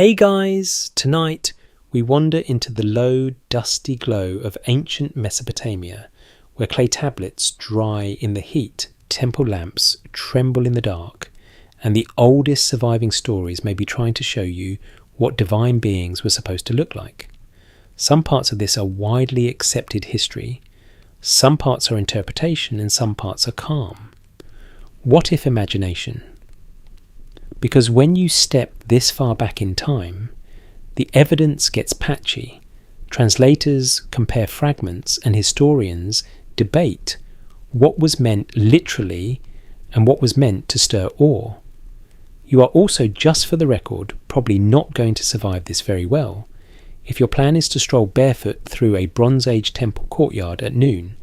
Hey guys, tonight we wander into the low, dusty glow of ancient Mesopotamia, where clay tablets dry in the heat, temple lamps tremble in the dark, and the oldest surviving stories may be trying to show you what divine beings were supposed to look like. Some parts of this are widely accepted history, some parts are interpretation, and some parts are calm. What if imagination? Because when you step this far back in time, the evidence gets patchy, translators compare fragments, and historians debate what was meant literally and what was meant to stir awe. You are also, just for the record, probably not going to survive this very well if your plan is to stroll barefoot through a Bronze Age temple courtyard at noon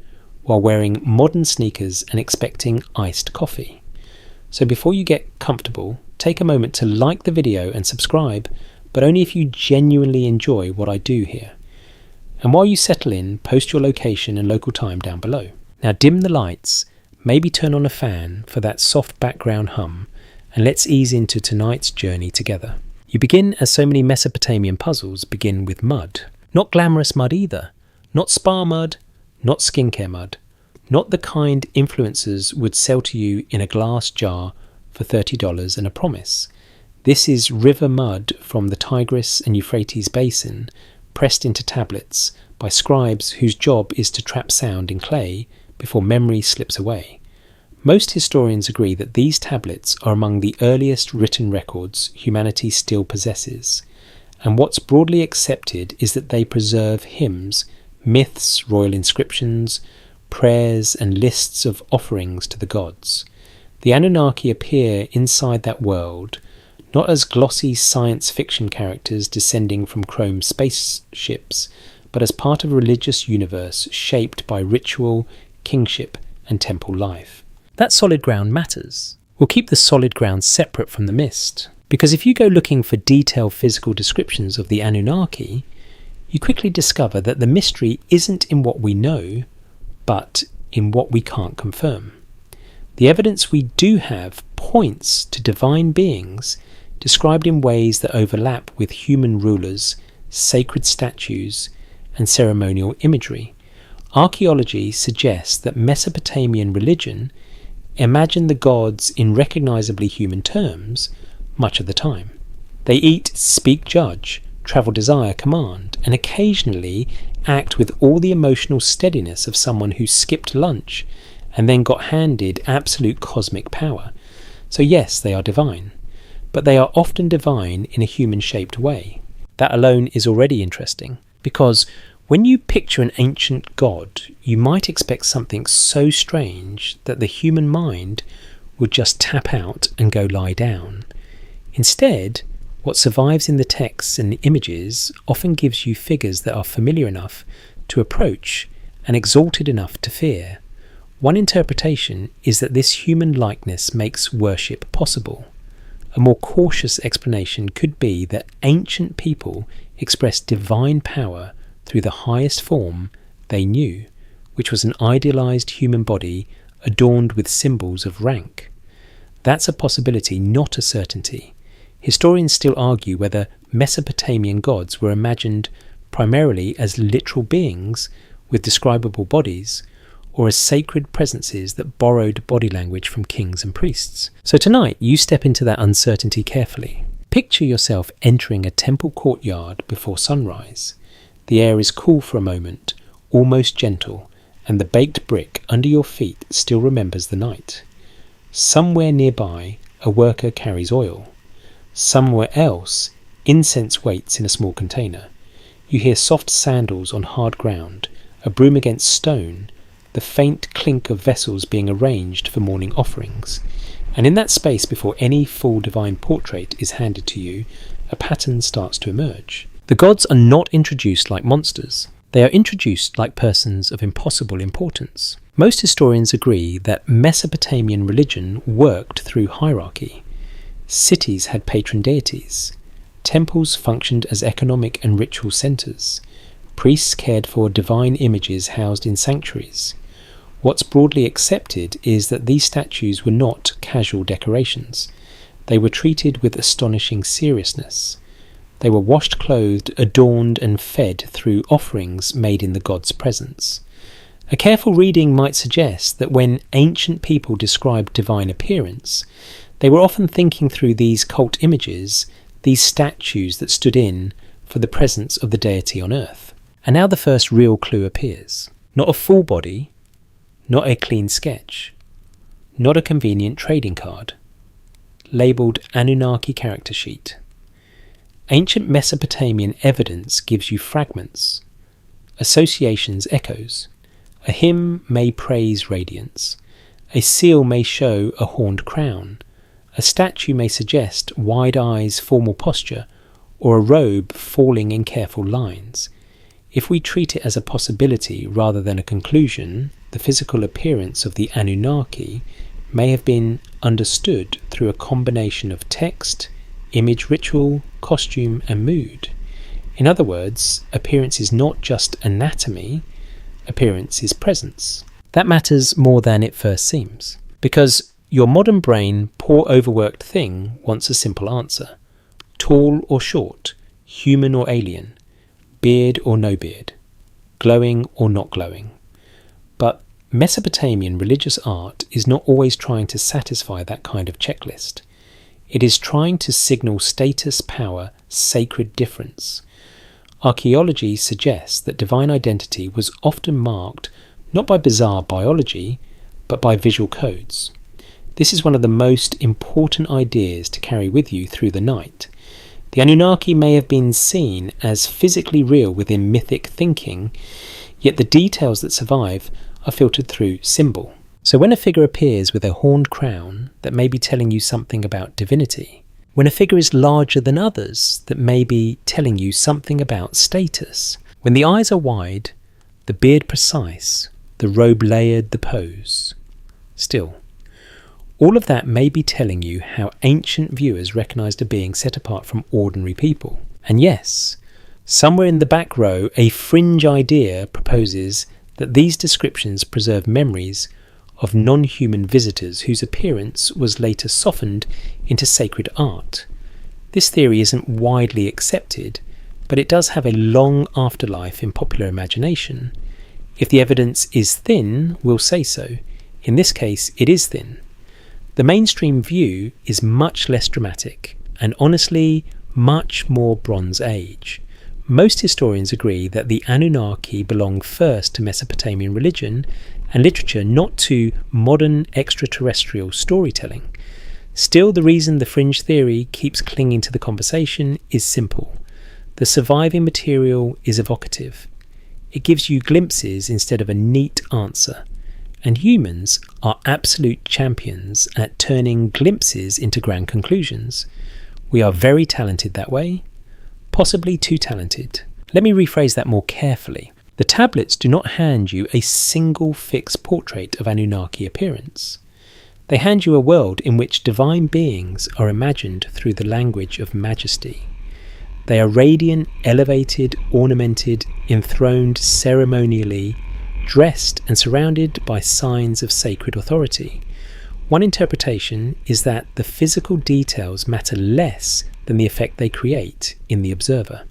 while wearing modern sneakers and expecting iced coffee. So before you get comfortable, take a moment to like the video and subscribe, but only if you genuinely enjoy what I do here. And while you settle in, post your location and local time down below. Now dim the lights, maybe turn on a fan for that soft background hum, and let's ease into tonight's journey together. You begin, as so many Mesopotamian puzzles begin, with mud. Not glamorous mud either. Not spa mud, not skincare mud. Not the kind influencers would sell to you in a glass jar for $30 and a promise. This is river mud from the Tigris and Euphrates basin, pressed into tablets by scribes whose job is to trap sound in clay before memory slips away. Most historians agree that these tablets are among the earliest written records humanity still possesses, and what's broadly accepted is that they preserve hymns, myths, royal inscriptions, prayers, and lists of offerings to the gods. The Anunnaki appear inside that world, not as glossy science fiction characters descending from chrome spaceships, but as part of a religious universe shaped by ritual, kingship, and temple life. That solid ground matters. We'll keep the solid ground separate from the mist, because if you go looking for detailed physical descriptions of the Anunnaki, you quickly discover that the mystery isn't in what we know, but in what we can't confirm. The evidence we do have points to divine beings described in ways that overlap with human rulers, sacred statues, and ceremonial imagery. Archaeology suggests that Mesopotamian religion imagined the gods in recognizably human terms much of the time. They eat, speak, judge, travel, desire, command, and occasionally act with all the emotional steadiness of someone who skipped lunch and then got handed absolute cosmic power. So yes, they are divine, but they are often divine in a human-shaped way. That alone is already interesting, because when you picture an ancient god, you might expect something so strange that the human mind would just tap out and go lie down. Instead, what survives in the texts and the images often gives you figures that are familiar enough to approach and exalted enough to fear. One interpretation is that this human likeness makes worship possible. A more cautious explanation could be that ancient people expressed divine power through the highest form they knew, which was an idealized human body adorned with symbols of rank. That's a possibility, not a certainty. Historians still argue whether Mesopotamian gods were imagined primarily as literal beings with describable bodies, or as sacred presences that borrowed body language from kings and priests. So tonight, you step into that uncertainty carefully. Picture yourself entering a temple courtyard before sunrise. The air is cool for a moment, almost gentle, and the baked brick under your feet still remembers the night. Somewhere nearby, a worker carries oil. Somewhere else, incense waits in a small container. You hear soft sandals on hard ground, a broom against stone, the faint clink of vessels being arranged for morning offerings. And in that space before any full divine portrait is handed to you, a pattern starts to emerge. The gods are not introduced like monsters. They are introduced like persons of impossible importance. Most historians agree that Mesopotamian religion worked through hierarchy. Cities had patron deities. Temples functioned as economic and ritual centres. Priests cared for divine images housed in sanctuaries. What's broadly accepted is that these statues were not casual decorations. They were treated with astonishing seriousness. They were washed, clothed, adorned and fed through offerings made in the god's presence. A careful reading might suggest that when ancient people described divine appearance, they were often thinking through these cult images, these statues that stood in for the presence of the deity on earth. And now the first real clue appears. Not a full body, not a clean sketch, not a convenient trading card, labelled Anunnaki character sheet. Ancient Mesopotamian evidence gives you fragments, associations, echoes. A hymn may praise radiance, a seal may show a horned crown, a statue may suggest wide eyes, formal posture, or a robe falling in careful lines. If we treat it as a possibility rather than a conclusion, the physical appearance of the Anunnaki may have been understood through a combination of text, image, ritual, costume and mood. In other words, appearance is not just anatomy, appearance is presence. That matters more than it first seems, because your modern brain, poor overworked thing, wants a simple answer. Tall or short, human or alien, beard or no beard, glowing or not glowing. But Mesopotamian religious art is not always trying to satisfy that kind of checklist. It is trying to signal status, power, sacred difference. Archaeology suggests that divine identity was often marked not by bizarre biology, but by visual codes. This is one of the most important ideas to carry with you through the night. The Anunnaki may have been seen as physically real within mythic thinking, yet the details that survive are filtered through symbol. So when a figure appears with a horned crown that may be telling you something about divinity, when a figure is larger than others that may be telling you something about status, when the eyes are wide, the beard precise, the robe layered, the pose. Still, all of that may be telling you how ancient viewers recognised a being set apart from ordinary people. And yes, somewhere in the back row, a fringe idea proposes that these descriptions preserve memories of non-human visitors whose appearance was later softened into sacred art. This theory isn't widely accepted, but it does have a long afterlife in popular imagination. If the evidence is thin, we'll say so. In this case, it is thin. The mainstream view is much less dramatic, and honestly, much more Bronze Age. Most historians agree that the Anunnaki belong first to Mesopotamian religion and literature, not to modern extraterrestrial storytelling. Still, the reason the fringe theory keeps clinging to the conversation is simple. The surviving material is evocative. It gives you glimpses instead of a neat answer. And humans are absolute champions at turning glimpses into grand conclusions. We are very talented that way, possibly too talented. Let me rephrase that more carefully. The tablets do not hand you a single fixed portrait of Anunnaki appearance. They hand you a world in which divine beings are imagined through the language of majesty. They are radiant, elevated, ornamented, enthroned ceremonially, dressed and surrounded by signs of sacred authority. One interpretation is that the physical details matter less than the effect they create in the observer.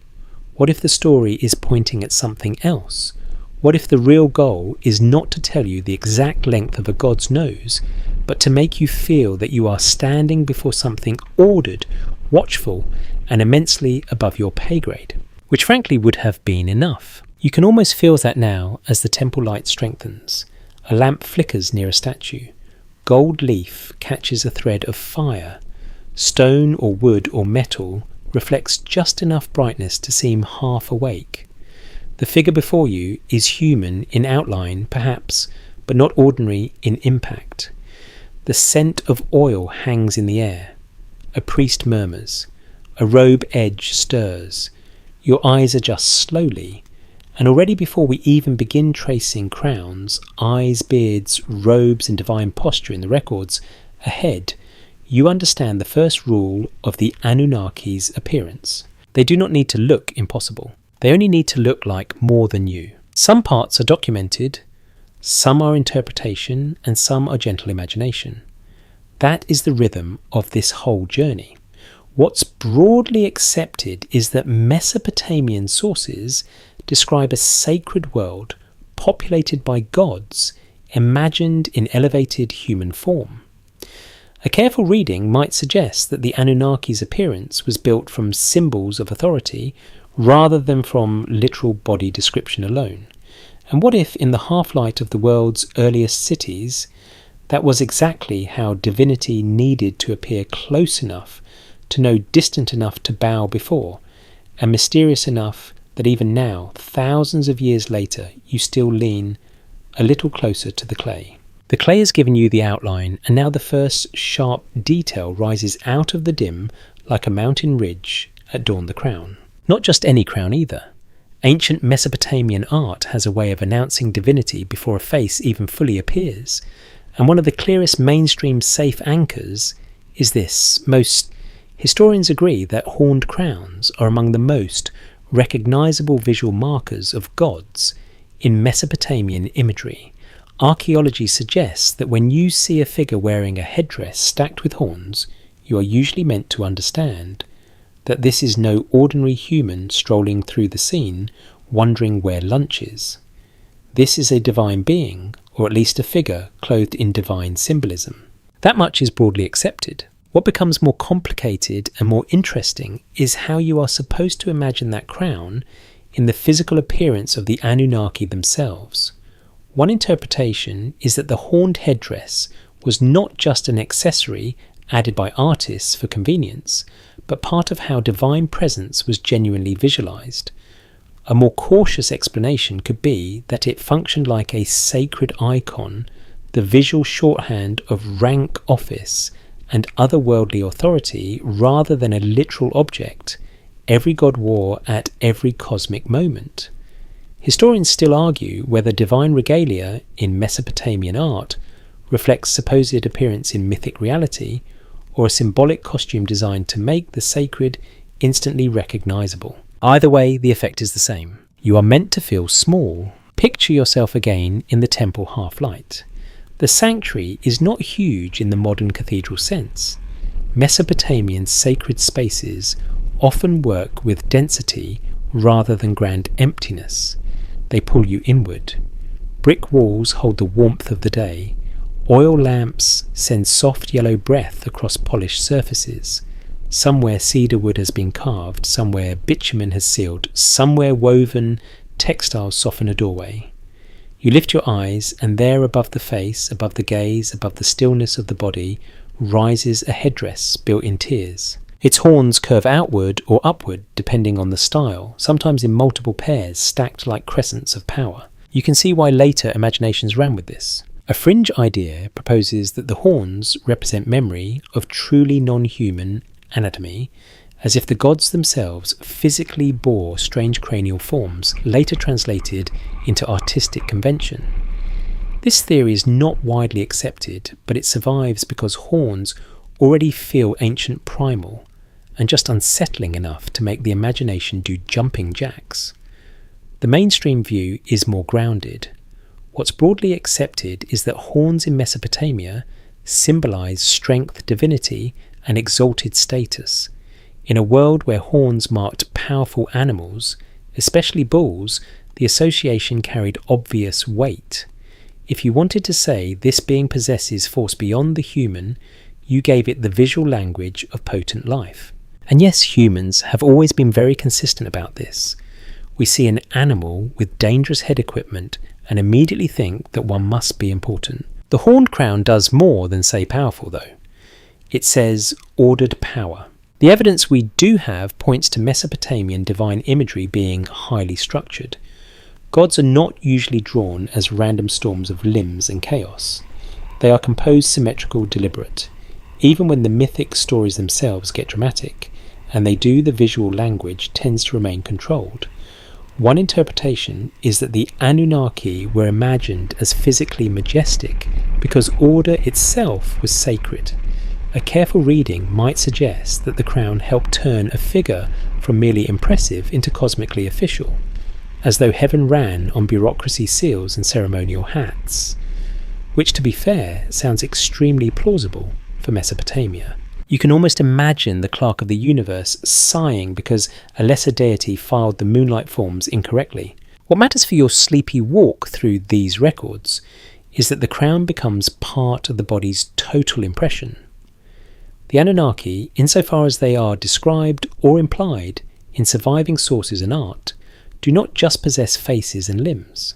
What if the story is pointing at something else? What if the real goal is not to tell you the exact length of a god's nose, but to make you feel that you are standing before something ordered, watchful, and immensely above your pay grade? Which frankly would have been enough. You can almost feel that now as the temple light strengthens. A lamp flickers near a statue. Gold leaf catches a thread of fire. Stone or wood or metal reflects just enough brightness to seem half awake. The figure before you is human in outline, perhaps, but not ordinary in impact. The scent of oil hangs in the air. A priest murmurs. A robe edge stirs. Your eyes adjust slowly, and already before we even begin tracing crowns, eyes, beards, robes and divine posture in the records ahead, you understand the first rule of the Anunnaki's appearance. They do not need to look impossible. They only need to look like more than you. Some parts are documented, some are interpretation, and some are gentle imagination. That is the rhythm of this whole journey. What's broadly accepted is that Mesopotamian sources describe a sacred world populated by gods imagined in elevated human form. A careful reading might suggest that the Anunnaki's appearance was built from symbols of authority rather than from literal body description alone. And what if, in the half-light of the world's earliest cities, that was exactly how divinity needed to appear close enough to know distant enough to bow before, and mysterious enough that even now, thousands of years later, you still lean a little closer to the clay. The clay has given you the outline, and now the first sharp detail rises out of the dim like a mountain ridge at dawn the crown. Not just any crown either. Ancient Mesopotamian art has a way of announcing divinity before a face even fully appears, and one of the clearest mainstream safe anchors is this. Most historians agree that horned crowns are among the most recognizable visual markers of gods in Mesopotamian imagery. Archaeology suggests that when you see a figure wearing a headdress stacked with horns, you are usually meant to understand that this is no ordinary human strolling through the scene wondering where lunch is. This is a divine being, or at least a figure clothed in divine symbolism. That much is broadly accepted. What becomes more complicated and more interesting is how you are supposed to imagine that crown in the physical appearance of the Anunnaki themselves. One interpretation is that the horned headdress was not just an accessory added by artists for convenience, but part of how divine presence was genuinely visualized. A more cautious explanation could be that it functioned like a sacred icon, the visual shorthand of rank, office, and otherworldly authority rather than a literal object every god wore at every cosmic moment. Historians still argue whether divine regalia in Mesopotamian art reflects supposed appearance in mythic reality or a symbolic costume designed to make the sacred instantly recognizable. Either way, the effect is the same. You are meant to feel small. Picture yourself again in the temple half-light. The sanctuary is not huge in the modern cathedral sense. Mesopotamian sacred spaces often work with density rather than grand emptiness. They pull you inward. Brick walls hold the warmth of the day. Oil lamps send soft yellow breath across polished surfaces. Somewhere cedar wood has been carved, somewhere bitumen has sealed, somewhere woven textiles soften a doorway. You lift your eyes, and there above the face, above the gaze, above the stillness of the body, rises a headdress built in tears. Its horns curve outward or upward depending on the style, sometimes in multiple pairs stacked like crescents of power. You can see why later imaginations ran with this. A fringe idea proposes that the horns represent memory of truly non-human anatomy, as if the gods themselves physically bore strange cranial forms, later translated into artistic convention. This theory is not widely accepted, but it survives because horns already feel ancient primal, and just unsettling enough to make the imagination do jumping jacks. The mainstream view is more grounded. What's broadly accepted is that horns in Mesopotamia symbolize strength, divinity, and exalted status. In a world where horns marked powerful animals, especially bulls, the association carried obvious weight. If you wanted to say this being possesses force beyond the human, you gave it the visual language of potent life. And yes, humans have always been very consistent about this. We see an animal with dangerous head equipment and immediately think that one must be important. The horned crown does more than say powerful, though. It says ordered power. The evidence we do have points to Mesopotamian divine imagery being highly structured. Gods are not usually drawn as random storms of limbs and chaos. They are composed, symmetrical, deliberate. Even when the mythic stories themselves get dramatic, and they do, the visual language tends to remain controlled. One interpretation is that the Anunnaki were imagined as physically majestic because order itself was sacred. A careful reading might suggest that the crown helped turn a figure from merely impressive into cosmically official, as though heaven ran on bureaucracy seals and ceremonial hats, which, to be fair, sounds extremely plausible for Mesopotamia. You can almost imagine the clerk of the universe sighing because a lesser deity filed the moonlight forms incorrectly. What matters for your sleepy walk through these records is that the crown becomes part of the body's total impression. The Anunnaki, insofar as they are described or implied in surviving sources and art, do not just possess faces and limbs.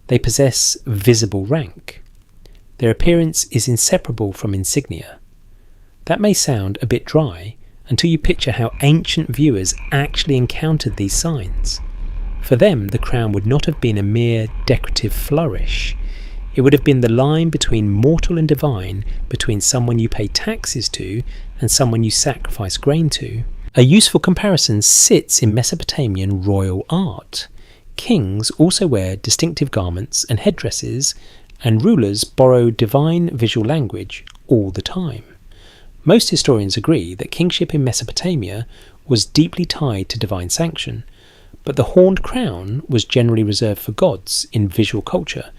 They possess visible rank. Their appearance is inseparable from insignia. That may sound a bit dry until you picture how ancient viewers actually encountered these signs. For them, the crown would not have been a mere decorative flourish. It would have been the line between mortal and divine, between someone you pay taxes to and someone you sacrifice grain to. A useful comparison sits in Mesopotamian royal art. Kings also wear distinctive garments and headdresses, and rulers borrow divine visual language all the time. Most historians agree that kingship in Mesopotamia was deeply tied to divine sanction, but the horned crown was generally reserved for gods in visual culture,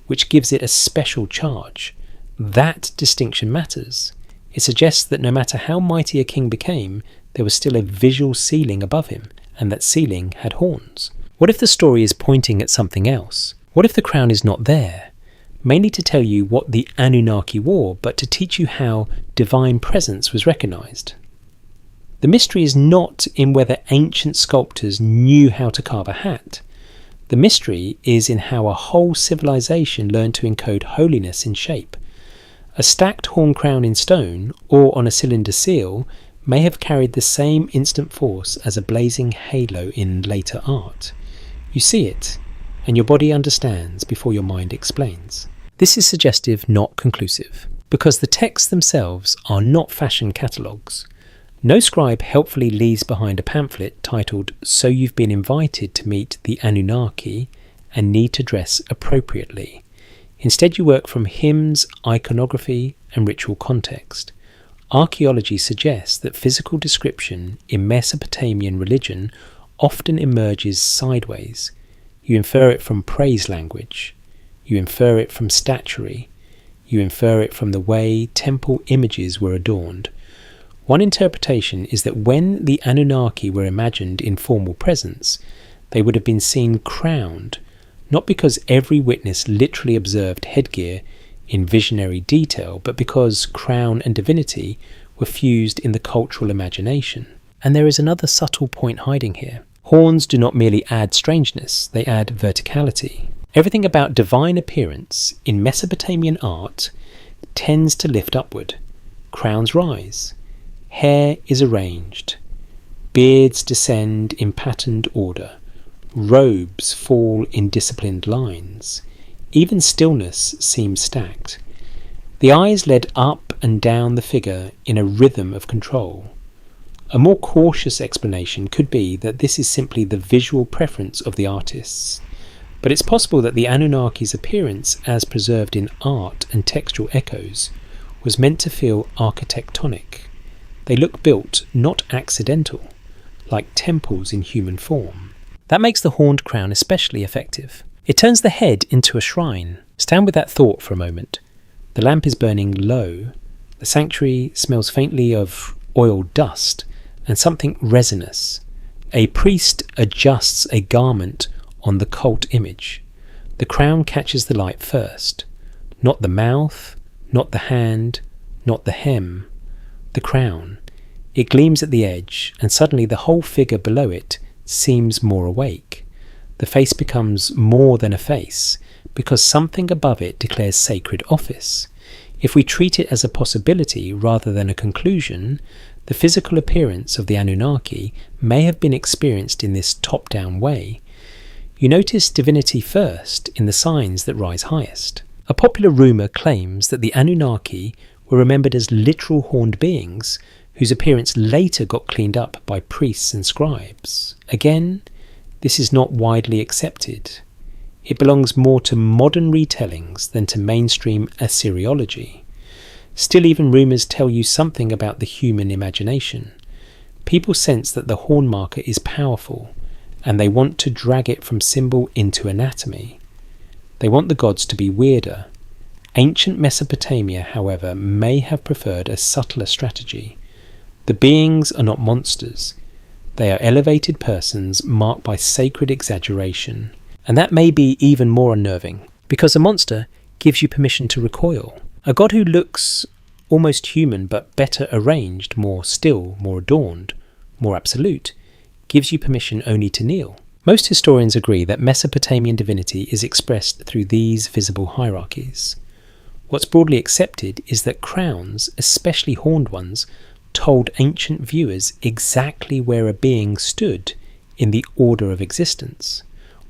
which gives it a special charge. That distinction matters. It suggests that no matter how mighty a king became, there was still a visual ceiling above him, and that ceiling had horns. What if the story is pointing at something else? What if the crown is not there? Mainly to tell you what the Anunnaki wore, but to teach you how divine presence was recognised. The mystery is not in whether ancient sculptors knew how to carve a hat. The mystery is in how a whole civilization learned to encode holiness in shape. A stacked horn crown in stone, or on a cylinder seal, may have carried the same instant force as a blazing halo in later art. You see it, and your body understands before your mind explains. This is suggestive, not conclusive, because the texts themselves are not fashion catalogues. No scribe helpfully leaves behind a pamphlet titled "So You've Been Invited to Meet the Anunnaki and Need to Dress Appropriately." Instead, you work from hymns, iconography, and ritual context. Archaeology suggests that physical description in Mesopotamian religion often emerges sideways. You infer it from praise language. You infer it from statuary. You infer it from the way temple images were adorned. One interpretation is that when the Anunnaki were imagined in formal presence, they would have been seen crowned, not because every witness literally observed headgear in visionary detail, but because crown and divinity were fused in the cultural imagination. And there is another subtle point hiding here. Horns do not merely add strangeness, they add verticality. Everything about divine appearance in Mesopotamian art tends to lift upward. Crowns rise. Hair is arranged. Beards descend in patterned order. Robes fall in disciplined lines. Even stillness seems stacked. The eyes led up and down the figure in a rhythm of control. A more cautious explanation could be that this is simply the visual preference of the artists. But it's possible that the Anunnaki's appearance, as preserved in art and textual echoes, was meant to feel architectonic. They look built, not accidental, like temples in human form. That makes the horned crown especially effective. It turns the head into a shrine. Stand with that thought for a moment. The lamp is burning low. The sanctuary smells faintly of oil dust and something resinous. A priest adjusts a garment on the cult image. The crown catches the light first. Not the mouth, not the hand, not the hem. The crown. It gleams at the edge, and suddenly the whole figure below it seems more awake. The face becomes more than a face, because something above it declares sacred office. If we treat it as a possibility rather than a conclusion, the physical appearance of the Anunnaki may have been experienced in this top-down way. You notice divinity first in the signs that rise highest. A popular rumour claims that the Anunnaki were remembered as literal horned beings whose appearance later got cleaned up by priests and scribes. Again, this is not widely accepted. It belongs more to modern retellings than to mainstream Assyriology. Still, even rumours tell you something about the human imagination. People sense that the horn marker is powerful, and they want to drag it from symbol into anatomy. They want the gods to be weirder, Ancient Mesopotamia, however, may have preferred a subtler strategy. The beings are not monsters. They are elevated persons marked by sacred exaggeration. And that may be even more unnerving, because a monster gives you permission to recoil. A god who looks almost human but better arranged, more still, more adorned, more absolute, gives you permission only to kneel. Most historians agree that Mesopotamian divinity is expressed through these visible hierarchies. What's broadly accepted is that crowns, especially horned ones, told ancient viewers exactly where a being stood in the order of existence.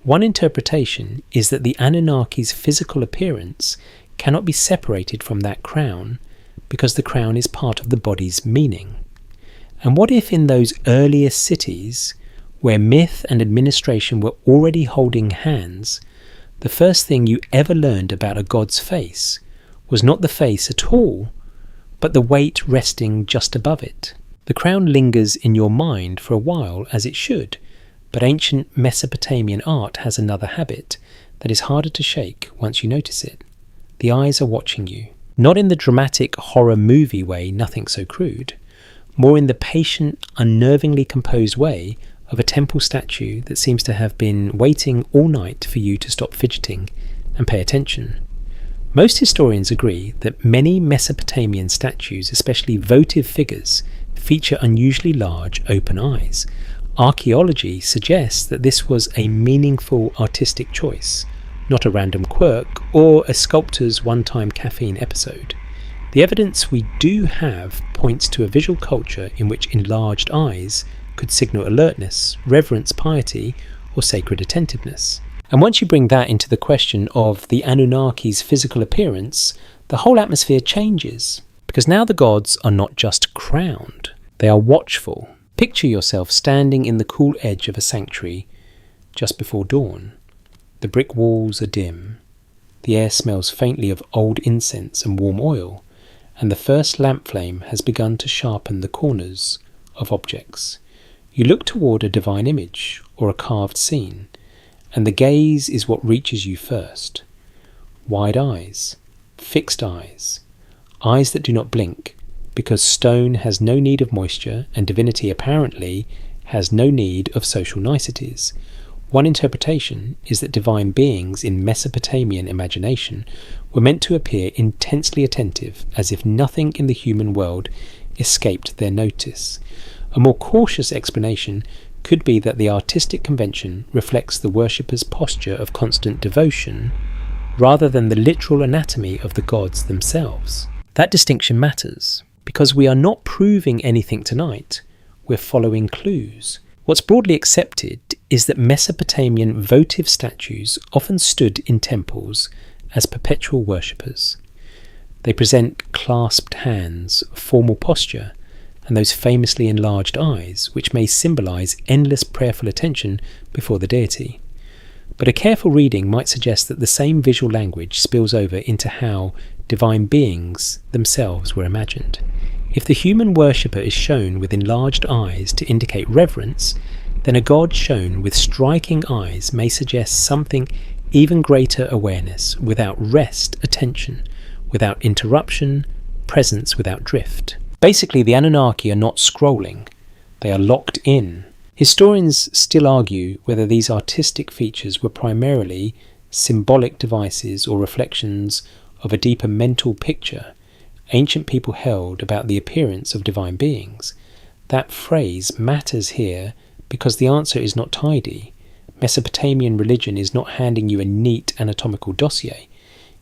One interpretation is that the Anunnaki's physical appearance cannot be separated from that crown because the crown is part of the body's meaning. And what if in those earliest cities, where myth and administration were already holding hands, the first thing you ever learned about a god's face was not the face at all, but the weight resting just above it? The crown lingers in your mind for a while, as it should, but ancient Mesopotamian art has another habit that is harder to shake once you notice it. The eyes are watching you, not in the dramatic horror movie way, nothing so crude, more in the patient, unnervingly composed way of a temple statue that seems to have been waiting all night for you to stop fidgeting and pay attention. Most historians agree that many Mesopotamian statues, especially votive figures, feature unusually large open eyes. Archaeology suggests that this was a meaningful artistic choice, not a random quirk or a sculptor's one-time caffeine episode. The evidence we do have points to a visual culture in which enlarged eyes could signal alertness, reverence, piety, or sacred attentiveness. And once you bring that into the question of the Anunnaki's physical appearance, the whole atmosphere changes, because now the gods are not just crowned, they are watchful. Picture yourself standing in the cool edge of a sanctuary just before dawn. The brick walls are dim, the air smells faintly of old incense and warm oil, and the first lamp flame has begun to sharpen the corners of objects. You look toward a divine image or a carved scene, and the gaze is what reaches you first. Wide eyes, fixed eyes, eyes that do not blink, because stone has no need of moisture and divinity apparently has no need of social niceties. One interpretation is that divine beings in Mesopotamian imagination were meant to appear intensely attentive, as if nothing in the human world escaped their notice. A more cautious explanation could be that the artistic convention reflects the worshipper's posture of constant devotion rather than the literal anatomy of the gods themselves. That distinction matters, because we are not proving anything tonight, we're following clues. What's broadly accepted is that Mesopotamian votive statues often stood in temples as perpetual worshippers. They present clasped hands, formal posture, and those famously enlarged eyes, which may symbolize endless prayerful attention before the deity. But a careful reading might suggest that the same visual language spills over into how divine beings themselves were imagined. If the human worshipper is shown with enlarged eyes to indicate reverence, then a god shown with striking eyes may suggest something even greater: awareness without rest, attention without interruption, presence without drift. Basically, the Anunnaki are not scrolling, they are locked in. Historians still argue whether these artistic features were primarily symbolic devices or reflections of a deeper mental picture ancient people held about the appearance of divine beings. That phrase matters here because the answer is not tidy. Mesopotamian religion is not handing you a neat anatomical dossier.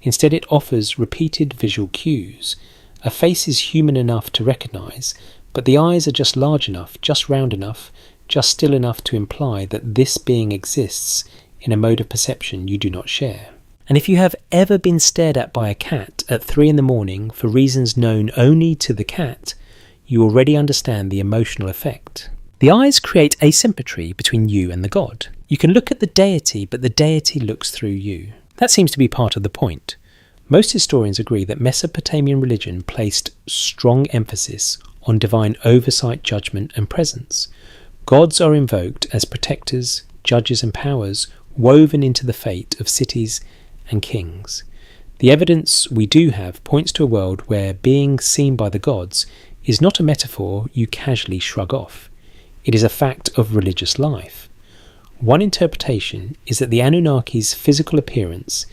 Instead, it offers repeated visual cues. A face is human enough to recognize, but the eyes are just large enough, just round enough, just still enough to imply that this being exists in a mode of perception you do not share. And if you have ever been stared at by a cat at 3 a.m. for reasons known only to the cat, you already understand the emotional effect. The eyes create asymmetry between you and the god. You can look at the deity, but the deity looks through you. That seems to be part of the point. Most historians agree that Mesopotamian religion placed strong emphasis on divine oversight, judgment, and presence. Gods are invoked as protectors, judges, and powers woven into the fate of cities and kings. The evidence we do have points to a world where being seen by the gods is not a metaphor you casually shrug off. It is a fact of religious life. One interpretation is that the Anunnaki's physical appearance,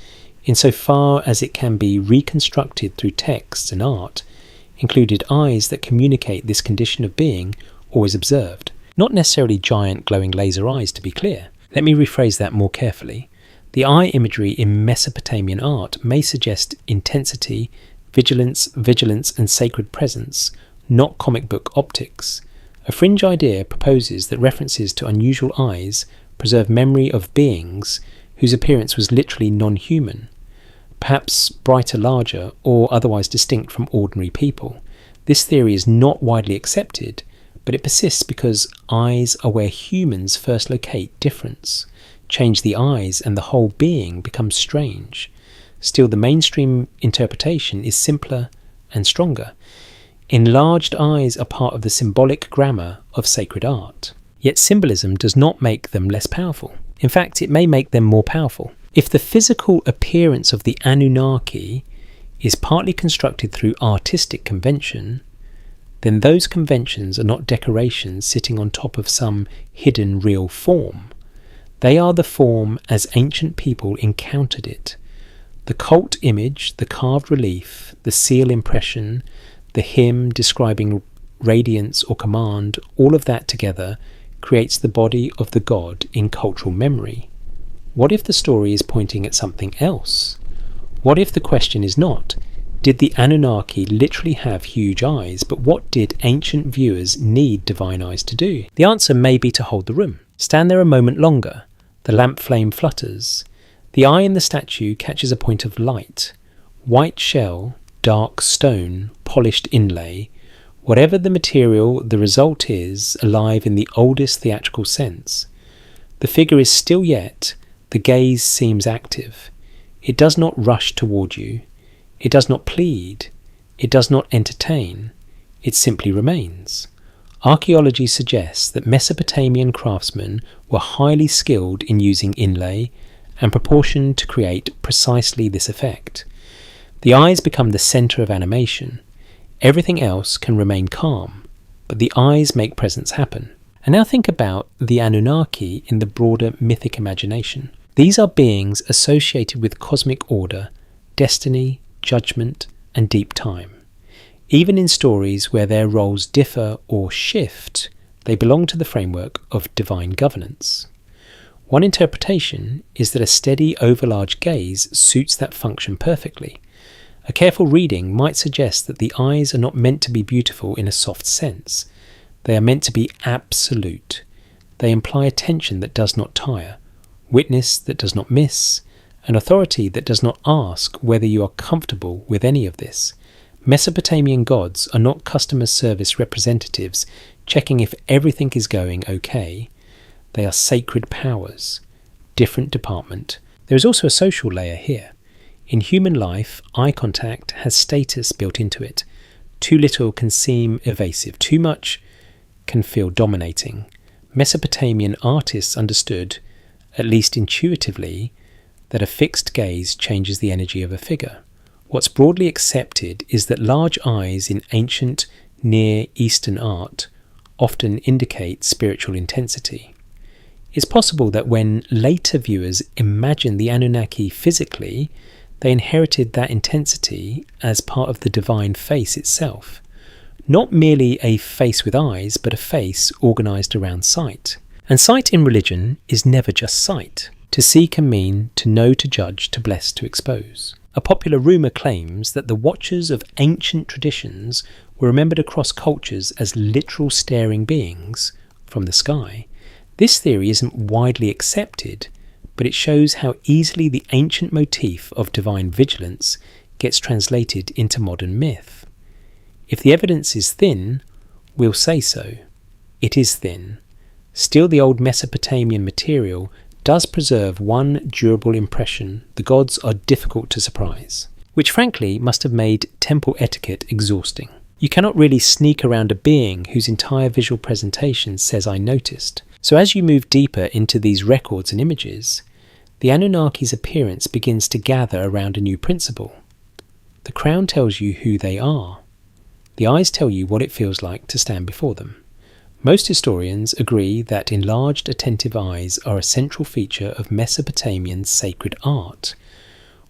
insofar as it can be reconstructed through texts and art, included eyes that communicate this condition of being always observed. Not necessarily giant glowing laser eyes, to be clear. Let me rephrase that more carefully. The eye imagery in Mesopotamian art may suggest intensity, vigilance, and sacred presence, not comic book optics. A fringe idea proposes that references to unusual eyes preserve memory of beings whose appearance was literally non-human, perhaps brighter, larger, or otherwise distinct from ordinary people. This theory is not widely accepted, but it persists because eyes are where humans first locate difference. Change the eyes and the whole being becomes strange. Still, the mainstream interpretation is simpler and stronger. Enlarged eyes are part of the symbolic grammar of sacred art. Yet symbolism does not make them less powerful. In fact, it may make them more powerful. If the physical appearance of the Anunnaki is partly constructed through artistic convention, then those conventions are not decorations sitting on top of some hidden real form. They are the form as ancient people encountered it. The cult image, the carved relief, the seal impression, the hymn describing radiance or command, all of that together creates the body of the god in cultural memory. What if the story is pointing at something else? What if the question is not, did the Anunnaki literally have huge eyes, but what did ancient viewers need divine eyes to do? The answer may be to hold the room. Stand there a moment longer. The lamp flame flutters. The eye in the statue catches a point of light. White shell, dark stone, polished inlay. Whatever the material, the result is alive in the oldest theatrical sense. The figure is still yet, the gaze seems active. It does not rush toward you. It does not plead. It does not entertain. It simply remains. Archaeology suggests that Mesopotamian craftsmen were highly skilled in using inlay and proportion to create precisely this effect. The eyes become the centre of animation. Everything else can remain calm, but the eyes make presence happen. And now think about the Anunnaki in the broader mythic imagination. These are beings associated with cosmic order, destiny, judgment, and deep time. Even in stories where their roles differ or shift, they belong to the framework of divine governance. One interpretation is that a steady overlarge gaze suits that function perfectly. A careful reading might suggest that the eyes are not meant to be beautiful in a soft sense. They are meant to be absolute. They imply attention that does not tire, witness that does not miss, an authority that does not ask whether you are comfortable with any of this. Mesopotamian gods are not customer service representatives checking if everything is going okay. They are sacred powers. Different department. There is also a social layer here. In human life, eye contact has status built into it. Too little can seem evasive. Too much can feel dominating. Mesopotamian artists understood, at least intuitively, that a fixed gaze changes the energy of a figure. What's broadly accepted is that large eyes in ancient Near Eastern art often indicate spiritual intensity. It's possible that when later viewers imagine the Anunnaki physically, they inherited that intensity as part of the divine face itself. Not merely a face with eyes, but a face organised around sight. And sight in religion is never just sight. To see can mean to know, to judge, to bless, to expose. A popular rumour claims that the watchers of ancient traditions were remembered across cultures as literal staring beings from the sky. This theory isn't widely accepted, but it shows how easily the ancient motif of divine vigilance gets translated into modern myth. If the evidence is thin, we'll say so. It is thin. Still, the old Mesopotamian material does preserve one durable impression: the gods are difficult to surprise, which frankly must have made temple etiquette exhausting. You cannot really sneak around a being whose entire visual presentation says "I noticed." So as you move deeper into these records and images, the Anunnaki's appearance begins to gather around a new principle. The crown tells you who they are. The eyes tell you what it feels like to stand before them. Most historians agree that enlarged attentive eyes are a central feature of Mesopotamian sacred art.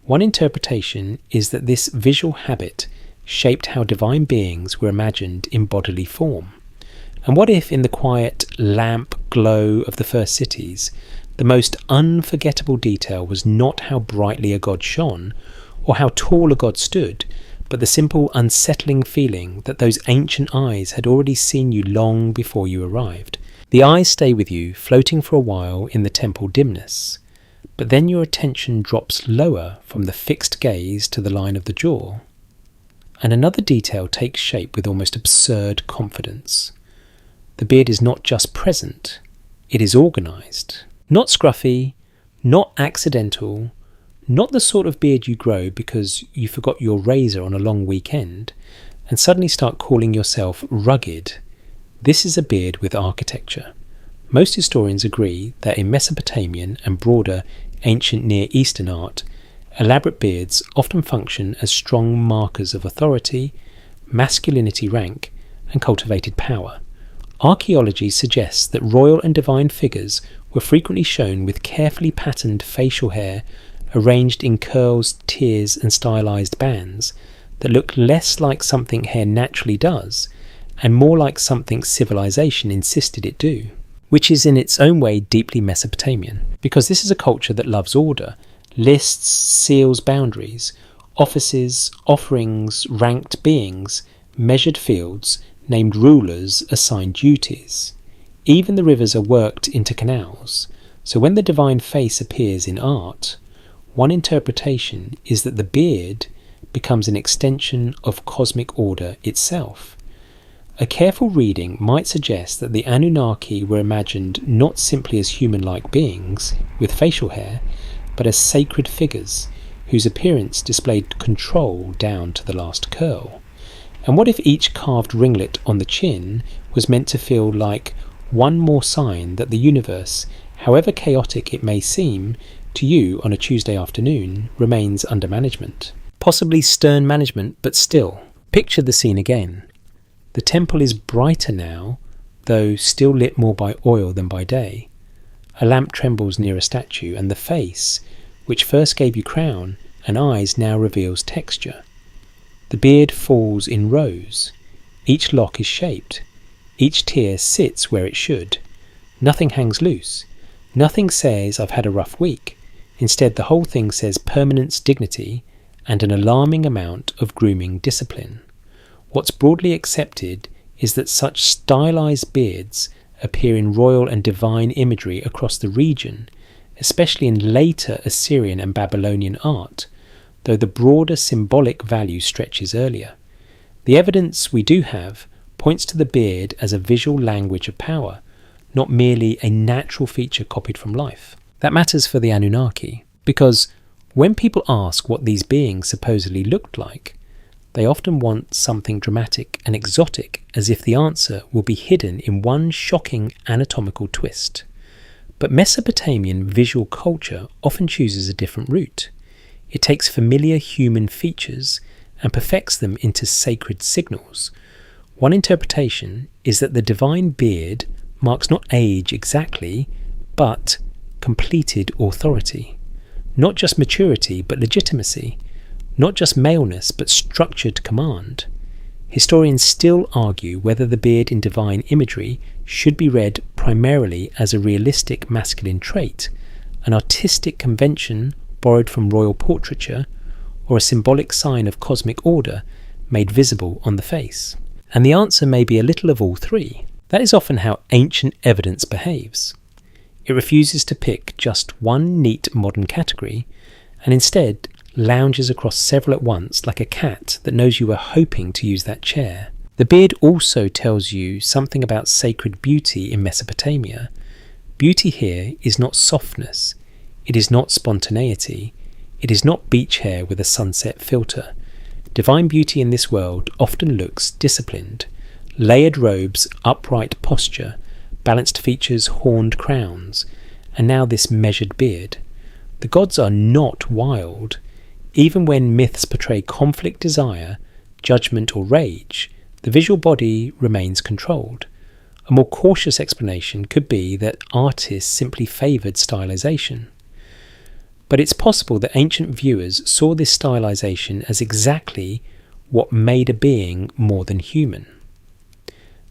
One interpretation is that this visual habit shaped how divine beings were imagined in bodily form. And what if, in the quiet lamp glow of the first cities, the most unforgettable detail was not how brightly a god shone, or how tall a god stood, but the simple unsettling feeling that those ancient eyes had already seen you long before you arrived. The eyes stay with you, floating for a while in the temple dimness, but then your attention drops lower from the fixed gaze to the line of the jaw, and another detail takes shape with almost absurd confidence. The beard is not just present, it is organised. Not scruffy, not accidental, not the sort of beard you grow because you forgot your razor on a long weekend and suddenly start calling yourself rugged. This is a beard with architecture. Most historians agree that in Mesopotamian and broader ancient Near Eastern art, elaborate beards often function as strong markers of authority, masculinity, rank, and cultivated power. Archaeology suggests that royal and divine figures were frequently shown with carefully patterned facial hair arranged in curls, tiers, and stylized bands that look less like something hair naturally does and more like something civilization insisted it do, which is in its own way deeply Mesopotamian, because this is a culture that loves order, lists, seals boundaries, offices, offerings, ranked beings, measured fields, named rulers, assigned duties. Even the rivers are worked into canals, so when the divine face appears in art, one interpretation is that the beard becomes an extension of cosmic order itself. A careful reading might suggest that the Anunnaki were imagined not simply as human-like beings with facial hair, but as sacred figures whose appearance displayed control down to the last curl. And what if each carved ringlet on the chin was meant to feel like one more sign that the universe, however chaotic it may seem to you on a Tuesday afternoon, remains under management? Possibly stern management, but still. Picture the scene again. The temple is brighter now, though still lit more by oil than by day. A lamp trembles near a statue, and the face, which first gave you crown and eyes, now reveals texture. The beard falls in rows. Each lock is shaped. Each tier sits where it should. Nothing hangs loose. Nothing says, "I've had a rough week." Instead, the whole thing says permanence, dignity, and an alarming amount of grooming discipline. What's broadly accepted is that such stylized beards appear in royal and divine imagery across the region, especially in later Assyrian and Babylonian art, though the broader symbolic value stretches earlier. The evidence we do have points to the beard as a visual language of power, not merely a natural feature copied from life. That matters for the Anunnaki, because when people ask what these beings supposedly looked like, they often want something dramatic and exotic, as if the answer will be hidden in one shocking anatomical twist. But Mesopotamian visual culture often chooses a different route. It takes familiar human features and perfects them into sacred signals. One interpretation is that the divine beard marks not age exactly, but completed authority. Not just maturity, but legitimacy. Not just maleness, but structured command. Historians still argue whether the beard in divine imagery should be read primarily as a realistic masculine trait, an artistic convention borrowed from royal portraiture, or a symbolic sign of cosmic order made visible on the face. And the answer may be a little of all three. That is often how ancient evidence behaves. It refuses to pick just one neat modern category, and instead lounges across several at once like a cat that knows you were hoping to use that chair. The beard also tells you something about sacred beauty in Mesopotamia. Beauty here is not softness, it is not spontaneity, it is not beach hair with a sunset filter. Divine beauty in this world often looks disciplined. Layered robes, upright posture, balanced features, horned crowns, and now this measured beard. The gods are not wild. Even when myths portray conflict, desire, judgment or rage, the visual body remains controlled. A more cautious explanation could be that artists simply favoured stylization. But it's possible that ancient viewers saw this stylization as exactly what made a being more than human.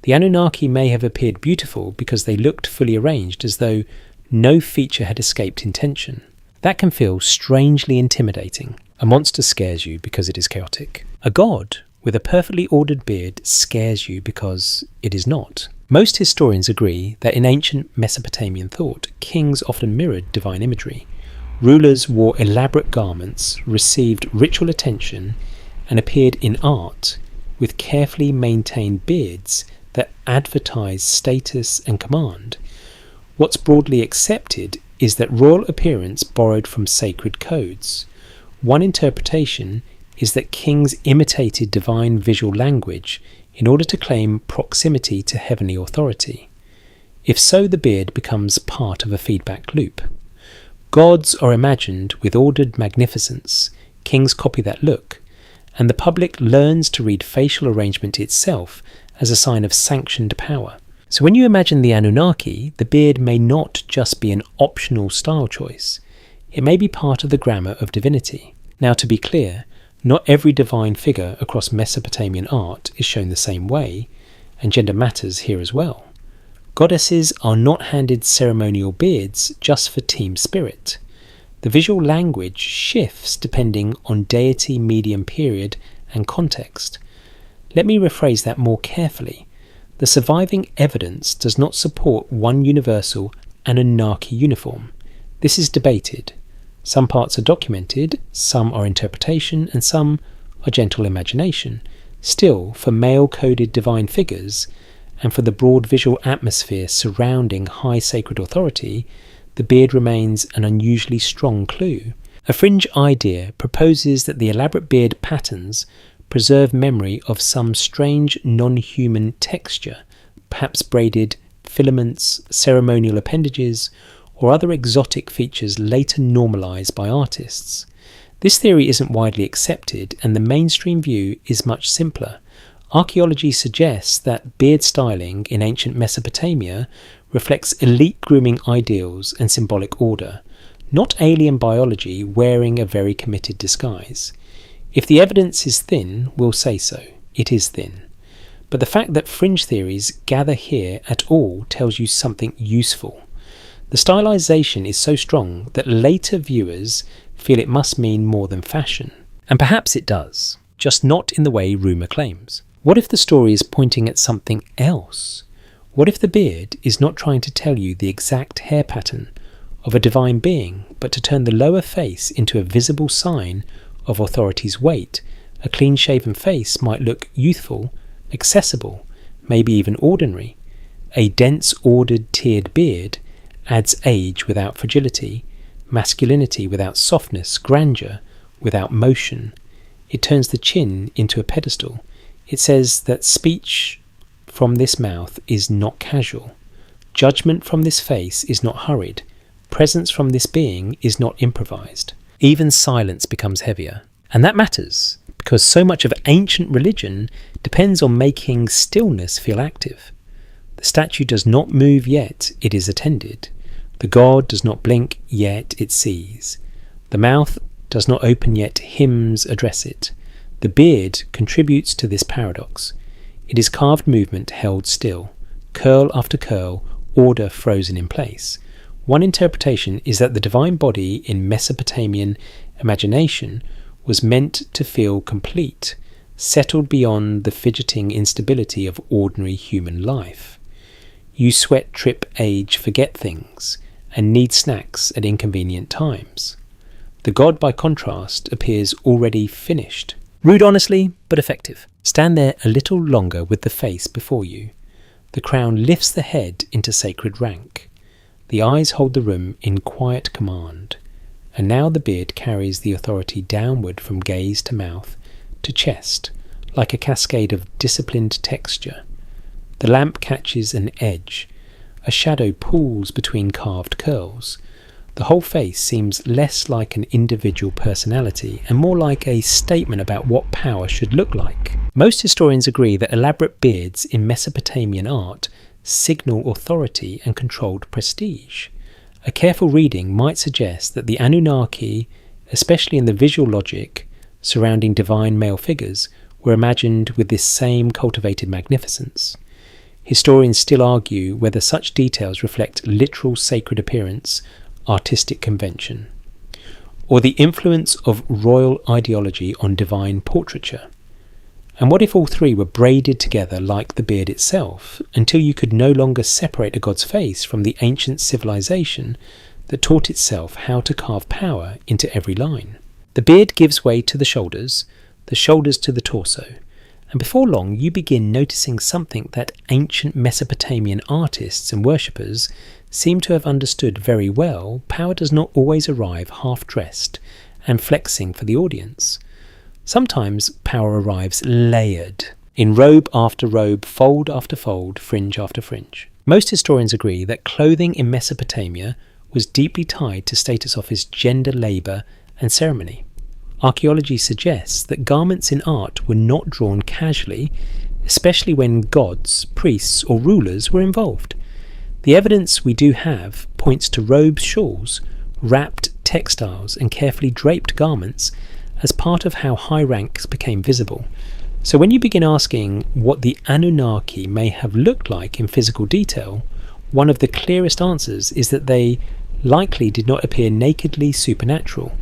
The Anunnaki may have appeared beautiful because they looked fully arranged, as though no feature had escaped intention. That can feel strangely intimidating. A monster scares you because it is chaotic. A god with a perfectly ordered beard scares you because it is not. Most historians agree that in ancient Mesopotamian thought, kings often mirrored divine imagery. Rulers wore elaborate garments, received ritual attention, and appeared in art with carefully maintained beards that advertised status and command. What's broadly accepted is that royal appearance borrowed from sacred codes. One interpretation is that kings imitated divine visual language in order to claim proximity to heavenly authority. If so, the beard becomes part of a feedback loop. Gods are imagined with ordered magnificence, kings copy that look, and the public learns to read facial arrangement itself as a sign of sanctioned power. So when you imagine the Anunnaki, the beard may not just be an optional style choice. It may be part of the grammar of divinity. Now, to be clear, not every divine figure across Mesopotamian art is shown the same way, and gender matters here as well. Goddesses are not handed ceremonial beards just for team spirit. The visual language shifts depending on deity, medium period, and context. Let me rephrase that more carefully. The surviving evidence does not support one universal Anunnaki uniform. This is debated. Some parts are documented, some are interpretation, and some are gentle imagination. Still, for male-coded divine figures, and for the broad visual atmosphere surrounding high sacred authority, the beard remains an unusually strong clue. A fringe idea proposes that the elaborate beard patterns preserve memory of some strange non-human texture, perhaps braided filaments, ceremonial appendages, or other exotic features later normalized by artists. This theory isn't widely accepted, and the mainstream view is much simpler. Archaeology suggests that beard styling in ancient Mesopotamia reflects elite grooming ideals and symbolic order, not alien biology wearing a very committed disguise. If the evidence is thin, we'll say so. It is thin. But the fact that fringe theories gather here at all tells you something useful. The stylization is so strong that later viewers feel it must mean more than fashion. And perhaps it does, just not in the way rumour claims. What if the story is pointing at something else? What if the beard is not trying to tell you the exact hair pattern of a divine being, but to turn the lower face into a visible sign of authority's weight? A clean-shaven face might look youthful, accessible, maybe even ordinary. A dense, ordered, tiered beard adds age without fragility, masculinity without softness, grandeur without motion. It turns the chin into a pedestal. It says that speech from this mouth is not casual. Judgment from this face is not hurried. Presence from this being is not improvised. Even silence becomes heavier. And that matters, because so much of ancient religion depends on making stillness feel active. The statue does not move yet it is attended. The god does not blink yet it sees. The mouth does not open yet hymns address it. The beard contributes to this paradox. It is carved movement held still, curl after curl, order frozen in place. One interpretation is that the divine body in Mesopotamian imagination was meant to feel complete, settled beyond the fidgeting instability of ordinary human life. You sweat, trip, age, forget things, and need snacks at inconvenient times. The god, by contrast, appears already finished. Rude honestly, but effective. Stand there a little longer with the face before you. The crown lifts the head into sacred rank. The eyes hold the room in quiet command. And now the beard carries the authority downward from gaze to mouth to chest, like a cascade of disciplined texture. The lamp catches an edge. A shadow pools between carved curls. The whole face seems less like an individual personality and more like a statement about what power should look like. Most historians agree that elaborate beards in Mesopotamian art signal authority and controlled prestige. A careful reading might suggest that the Anunnaki, especially in the visual logic surrounding divine male figures, were imagined with this same cultivated magnificence. Historians still argue whether such details reflect literal sacred appearance, artistic convention, or the influence of royal ideology on divine portraiture. And what if all three were braided together like the beard itself, until you could no longer separate a god's face from the ancient civilization that taught itself how to carve power into every line? The beard gives way to the shoulders to the torso, and before long you begin noticing something that ancient Mesopotamian artists and worshippers seem to have understood very well. Power does not always arrive half-dressed and flexing for the audience. Sometimes power arrives layered, in robe after robe, fold after fold, fringe after fringe. Most historians agree that clothing in Mesopotamia was deeply tied to status office, gender, labour and ceremony. Archaeology suggests that garments in art were not drawn casually, especially when gods, priests or rulers were involved. The evidence we do have points to robes, shawls, wrapped textiles and carefully draped garments as part of how high ranks became visible. So when you begin asking what the Anunnaki may have looked like in physical detail, one of the clearest answers is that they likely did not appear nakedly supernatural.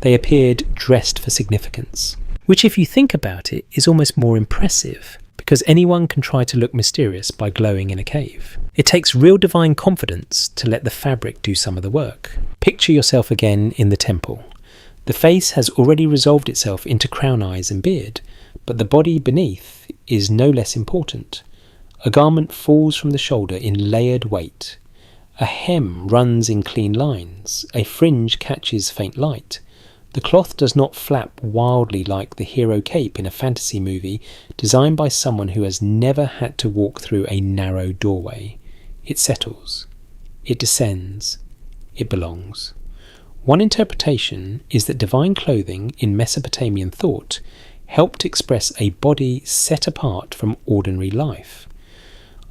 They appeared dressed for significance, which, if you think about it, is almost more impressive, because anyone can try to look mysterious by glowing in a cave. It takes real divine confidence to let the fabric do some of the work. Picture yourself again in the temple. The face has already resolved itself into crown, eyes and beard, but the body beneath is no less important. A garment falls from the shoulder in layered weight. A hem runs in clean lines. A fringe catches faint light. The cloth does not flap wildly like the hero cape in a fantasy movie designed by someone who has never had to walk through a narrow doorway. It settles. It descends. It belongs. One interpretation is that divine clothing in Mesopotamian thought helped express a body set apart from ordinary life.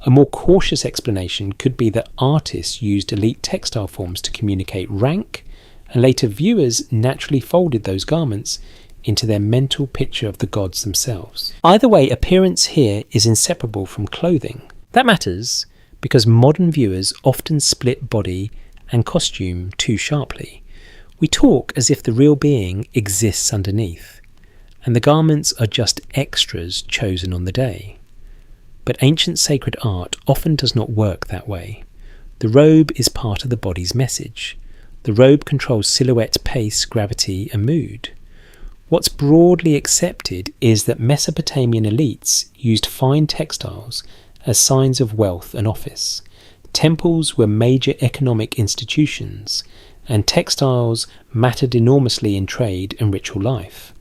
A more cautious explanation could be that artists used elite textile forms to communicate rank, and later viewers naturally folded those garments into their mental picture of the gods themselves. Either way, appearance here is inseparable from clothing. That matters because modern viewers often split body and costume too sharply. We talk as if the real being exists underneath, and the garments are just extras chosen on the day. But ancient sacred art often does not work that way. The robe is part of the body's message. The robe controls silhouette, pace, gravity and mood. What's broadly accepted is that Mesopotamian elites used fine textiles as signs of wealth and office. Temples were major economic institutions, and textiles mattered enormously in trade and ritual life.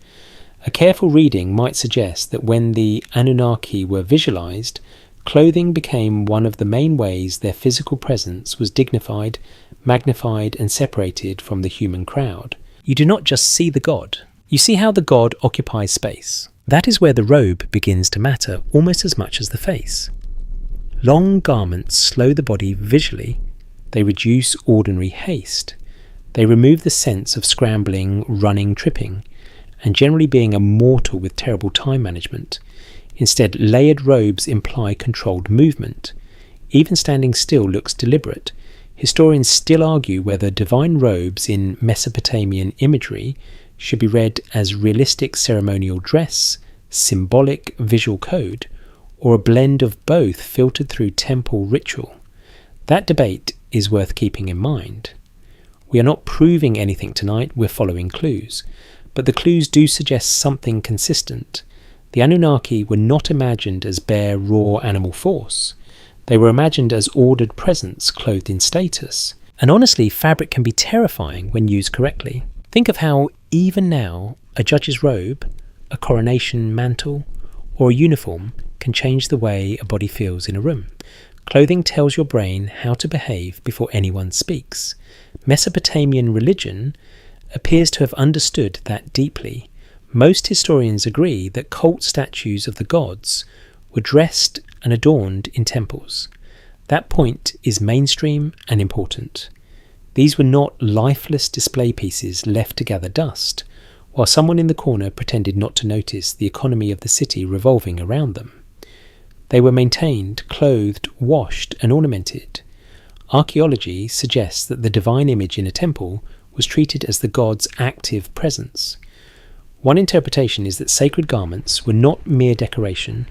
A careful reading might suggest that when the Anunnaki were visualized, clothing became one of the main ways their physical presence was dignified, magnified and separated from the human crowd. You do not just see the god, you see how the god occupies space. That is where the robe begins to matter almost as much as the face. Long garments slow the body visually. They reduce ordinary haste. They remove the sense of scrambling, running, tripping, and generally being a mortal with terrible time management. Instead, layered robes imply controlled movement. Even standing still looks deliberate. Historians still argue whether divine robes in Mesopotamian imagery should be read as realistic ceremonial dress, symbolic visual code, or a blend of both filtered through temple ritual. That debate is worth keeping in mind. We are not proving anything tonight, we're following clues, but the clues do suggest something consistent. The Anunnaki were not imagined as bare, raw animal force. They were imagined as ordered presence clothed in status. And honestly, fabric can be terrifying when used correctly. Think of how even now a judge's robe, a coronation mantle, or a uniform can change the way a body feels in a room. Clothing tells your brain how to behave before anyone speaks. Mesopotamian religion appears to have understood that deeply. Most historians agree that cult statues of the gods were dressed and adorned in temples. That point is mainstream and important. These were not lifeless display pieces left to gather dust, while someone in the corner pretended not to notice the economy of the city revolving around them. They were maintained, clothed, washed, and ornamented. Archaeology suggests that the divine image in a temple was treated as the god's active presence. One interpretation is that sacred garments were not mere decoration,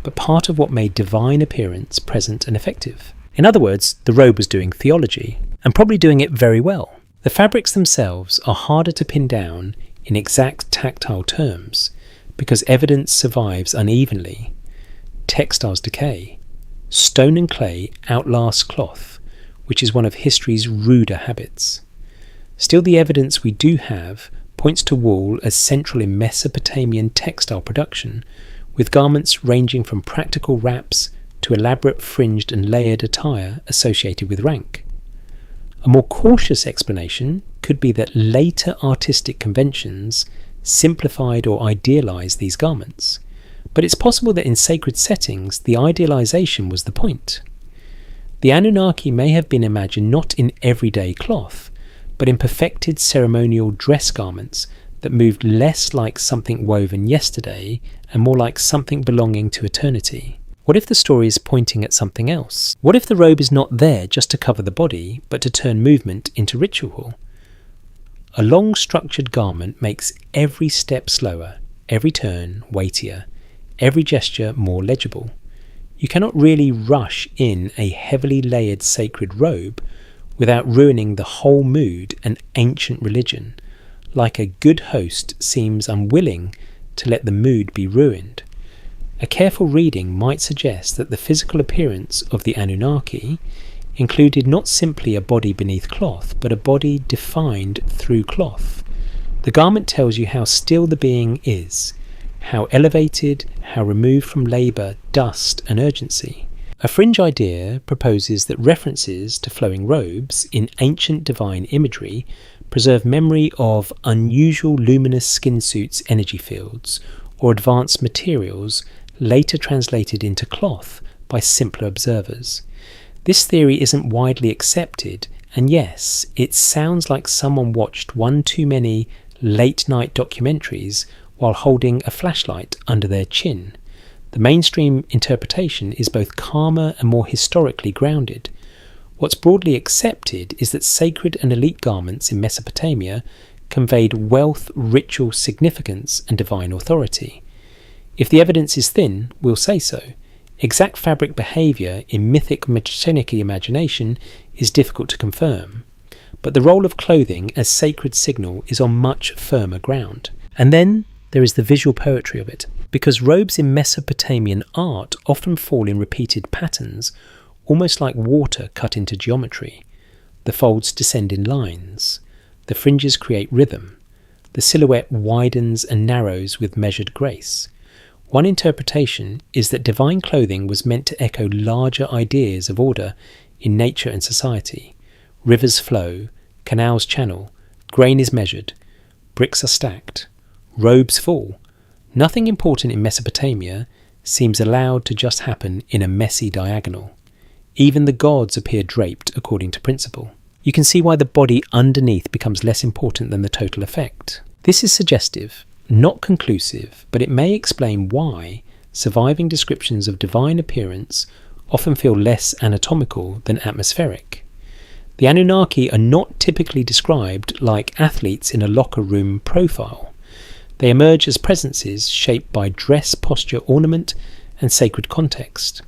but part of what made divine appearance present and effective. In other words, the robe was doing theology, and probably doing it very well. The fabrics themselves are harder to pin down in exact tactile terms, because evidence survives unevenly. Textiles decay. Stone and clay outlast cloth, which is one of history's ruder habits. Still, the evidence we do have points to wool as central in Mesopotamian textile production, with garments ranging from practical wraps to elaborate fringed and layered attire associated with rank. A more cautious explanation could be that later artistic conventions simplified or idealized these garments, but it's possible that in sacred settings the idealization was the point. The Anunnaki may have been imagined not in everyday cloth, but in perfected ceremonial dress garments that moved less like something woven yesterday and more like something belonging to eternity. What if the story is pointing at something else? What if the robe is not there just to cover the body, but to turn movement into ritual? A long structured garment makes every step slower, every turn weightier, every gesture more legible. You cannot really rush in a heavily layered sacred robe without ruining the whole mood and ancient religion, like a good host seems unwilling to let the mood be ruined. A careful reading might suggest that the physical appearance of the Anunnaki included not simply a body beneath cloth, but a body defined through cloth. The garment tells you how still the being is, how elevated, how removed from labour, dust and urgency. A fringe idea proposes that references to flowing robes in ancient divine imagery preserve memory of unusual luminous skin suits' energy fields, or advanced materials later translated into cloth by simpler observers. This theory isn't widely accepted, and yes, it sounds like someone watched one too many late-night documentaries while holding a flashlight under their chin. The mainstream interpretation is both calmer and more historically grounded. What's broadly accepted is that sacred and elite garments in Mesopotamia conveyed wealth, ritual significance, and divine authority. If the evidence is thin, we'll say so. Exact fabric behaviour in mythic machinic imagination is difficult to confirm, but the role of clothing as sacred signal is on much firmer ground. And then there is the visual poetry of it, because robes in Mesopotamian art often fall in repeated patterns, almost like water cut into geometry. The folds descend in lines. The fringes create rhythm. The silhouette widens and narrows with measured grace. One interpretation is that divine clothing was meant to echo larger ideas of order in nature and society. Rivers flow, canals channel, grain is measured, bricks are stacked, robes fall. Nothing important in Mesopotamia seems allowed to just happen in a messy diagonal. Even the gods appear draped according to principle. You can see why the body underneath becomes less important than the total effect. This is suggestive, not conclusive, but it may explain why surviving descriptions of divine appearance often feel less anatomical than atmospheric. The Anunnaki are not typically described like athletes in a locker room profile. They emerge as presences shaped by dress, posture, ornament, and sacred context.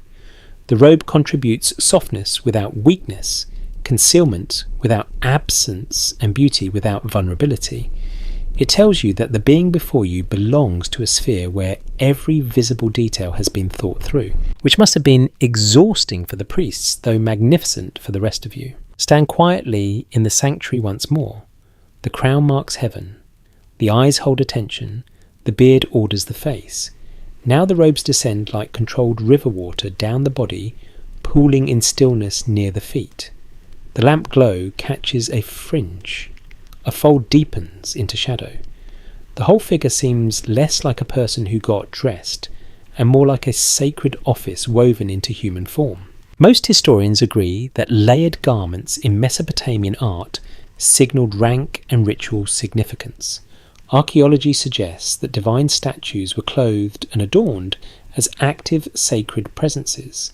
The robe contributes softness without weakness, concealment without absence, and beauty without vulnerability. It tells you that the being before you belongs to a sphere where every visible detail has been thought through, which must have been exhausting for the priests, though magnificent for the rest of you. Stand quietly in the sanctuary once more. The crown marks heaven. The eyes hold attention. The beard orders the face. Now the robes descend like controlled river water down the body, pooling in stillness near the feet. The lamp glow catches a fringe. A fold deepens into shadow. The whole figure seems less like a person who got dressed and more like a sacred office woven into human form. Most historians agree that layered garments in Mesopotamian art signalled rank and ritual significance. Archaeology suggests that divine statues were clothed and adorned as active sacred presences.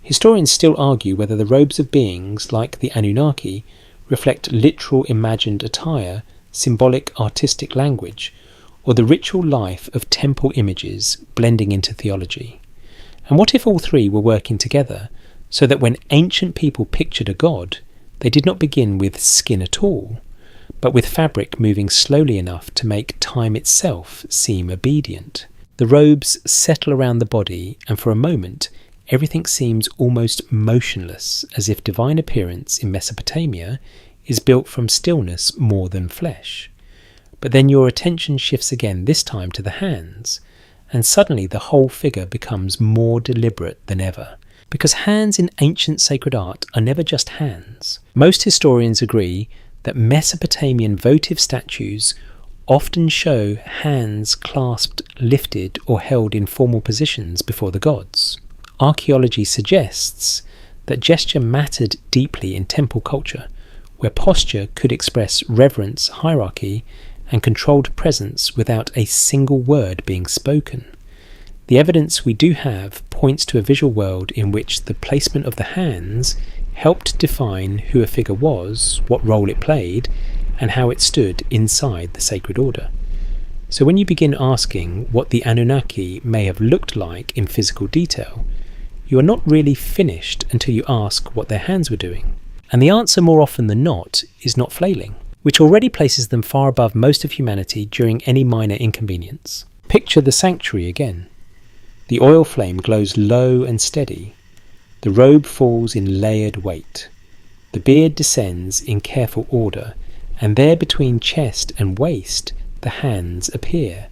Historians still argue whether the robes of beings like the Anunnaki reflect literal imagined attire, symbolic artistic language, or the ritual life of temple images blending into theology. And what if all three were working together, so that when ancient people pictured a god, they did not begin with skin at all, but with fabric moving slowly enough to make time itself seem obedient? The robes settle around the body, and for a moment, everything seems almost motionless, as if divine appearance in Mesopotamia is built from stillness more than flesh. But then your attention shifts again, this time to the hands, and suddenly the whole figure becomes more deliberate than ever. Because hands in ancient sacred art are never just hands. Most historians agree that Mesopotamian votive statues often show hands clasped, lifted, or held in formal positions before the gods. Archaeology suggests that gesture mattered deeply in temple culture, where posture could express reverence, hierarchy, and controlled presence without a single word being spoken. The evidence we do have points to a visual world in which the placement of the hands helped define who a figure was, what role it played, and how it stood inside the sacred order. So when you begin asking what the Anunnaki may have looked like in physical detail, you are not really finished until you ask what their hands were doing. And the answer more often than not is not flailing, which already places them far above most of humanity during any minor inconvenience. Picture the sanctuary again. The oil flame glows low and steady. The robe falls in layered weight. The beard descends in careful order, and there between chest and waist the hands appear.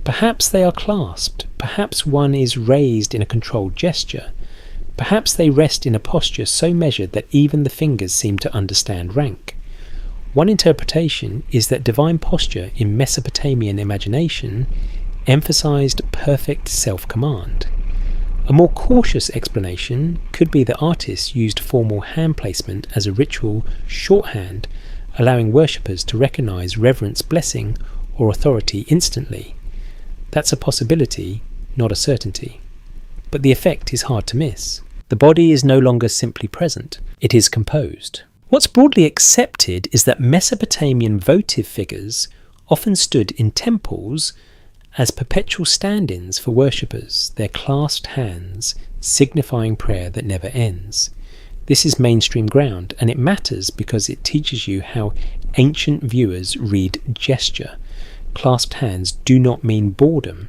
Perhaps they are clasped, perhaps one is raised in a controlled gesture, perhaps they rest in a posture so measured that even the fingers seem to understand rank. One interpretation is that divine posture in Mesopotamian imagination emphasized perfect self-command. A more cautious explanation could be that artists used formal hand placement as a ritual shorthand, allowing worshippers to recognize reverence, blessing, or authority instantly. That's a possibility, not a certainty. But the effect is hard to miss. The body is no longer simply present, it is composed. What's broadly accepted is that Mesopotamian votive figures often stood in temples as perpetual stand-ins for worshippers, their clasped hands signifying prayer that never ends. This is mainstream ground, and it matters because it teaches you how ancient viewers read gesture. Clasped hands do not mean boredom.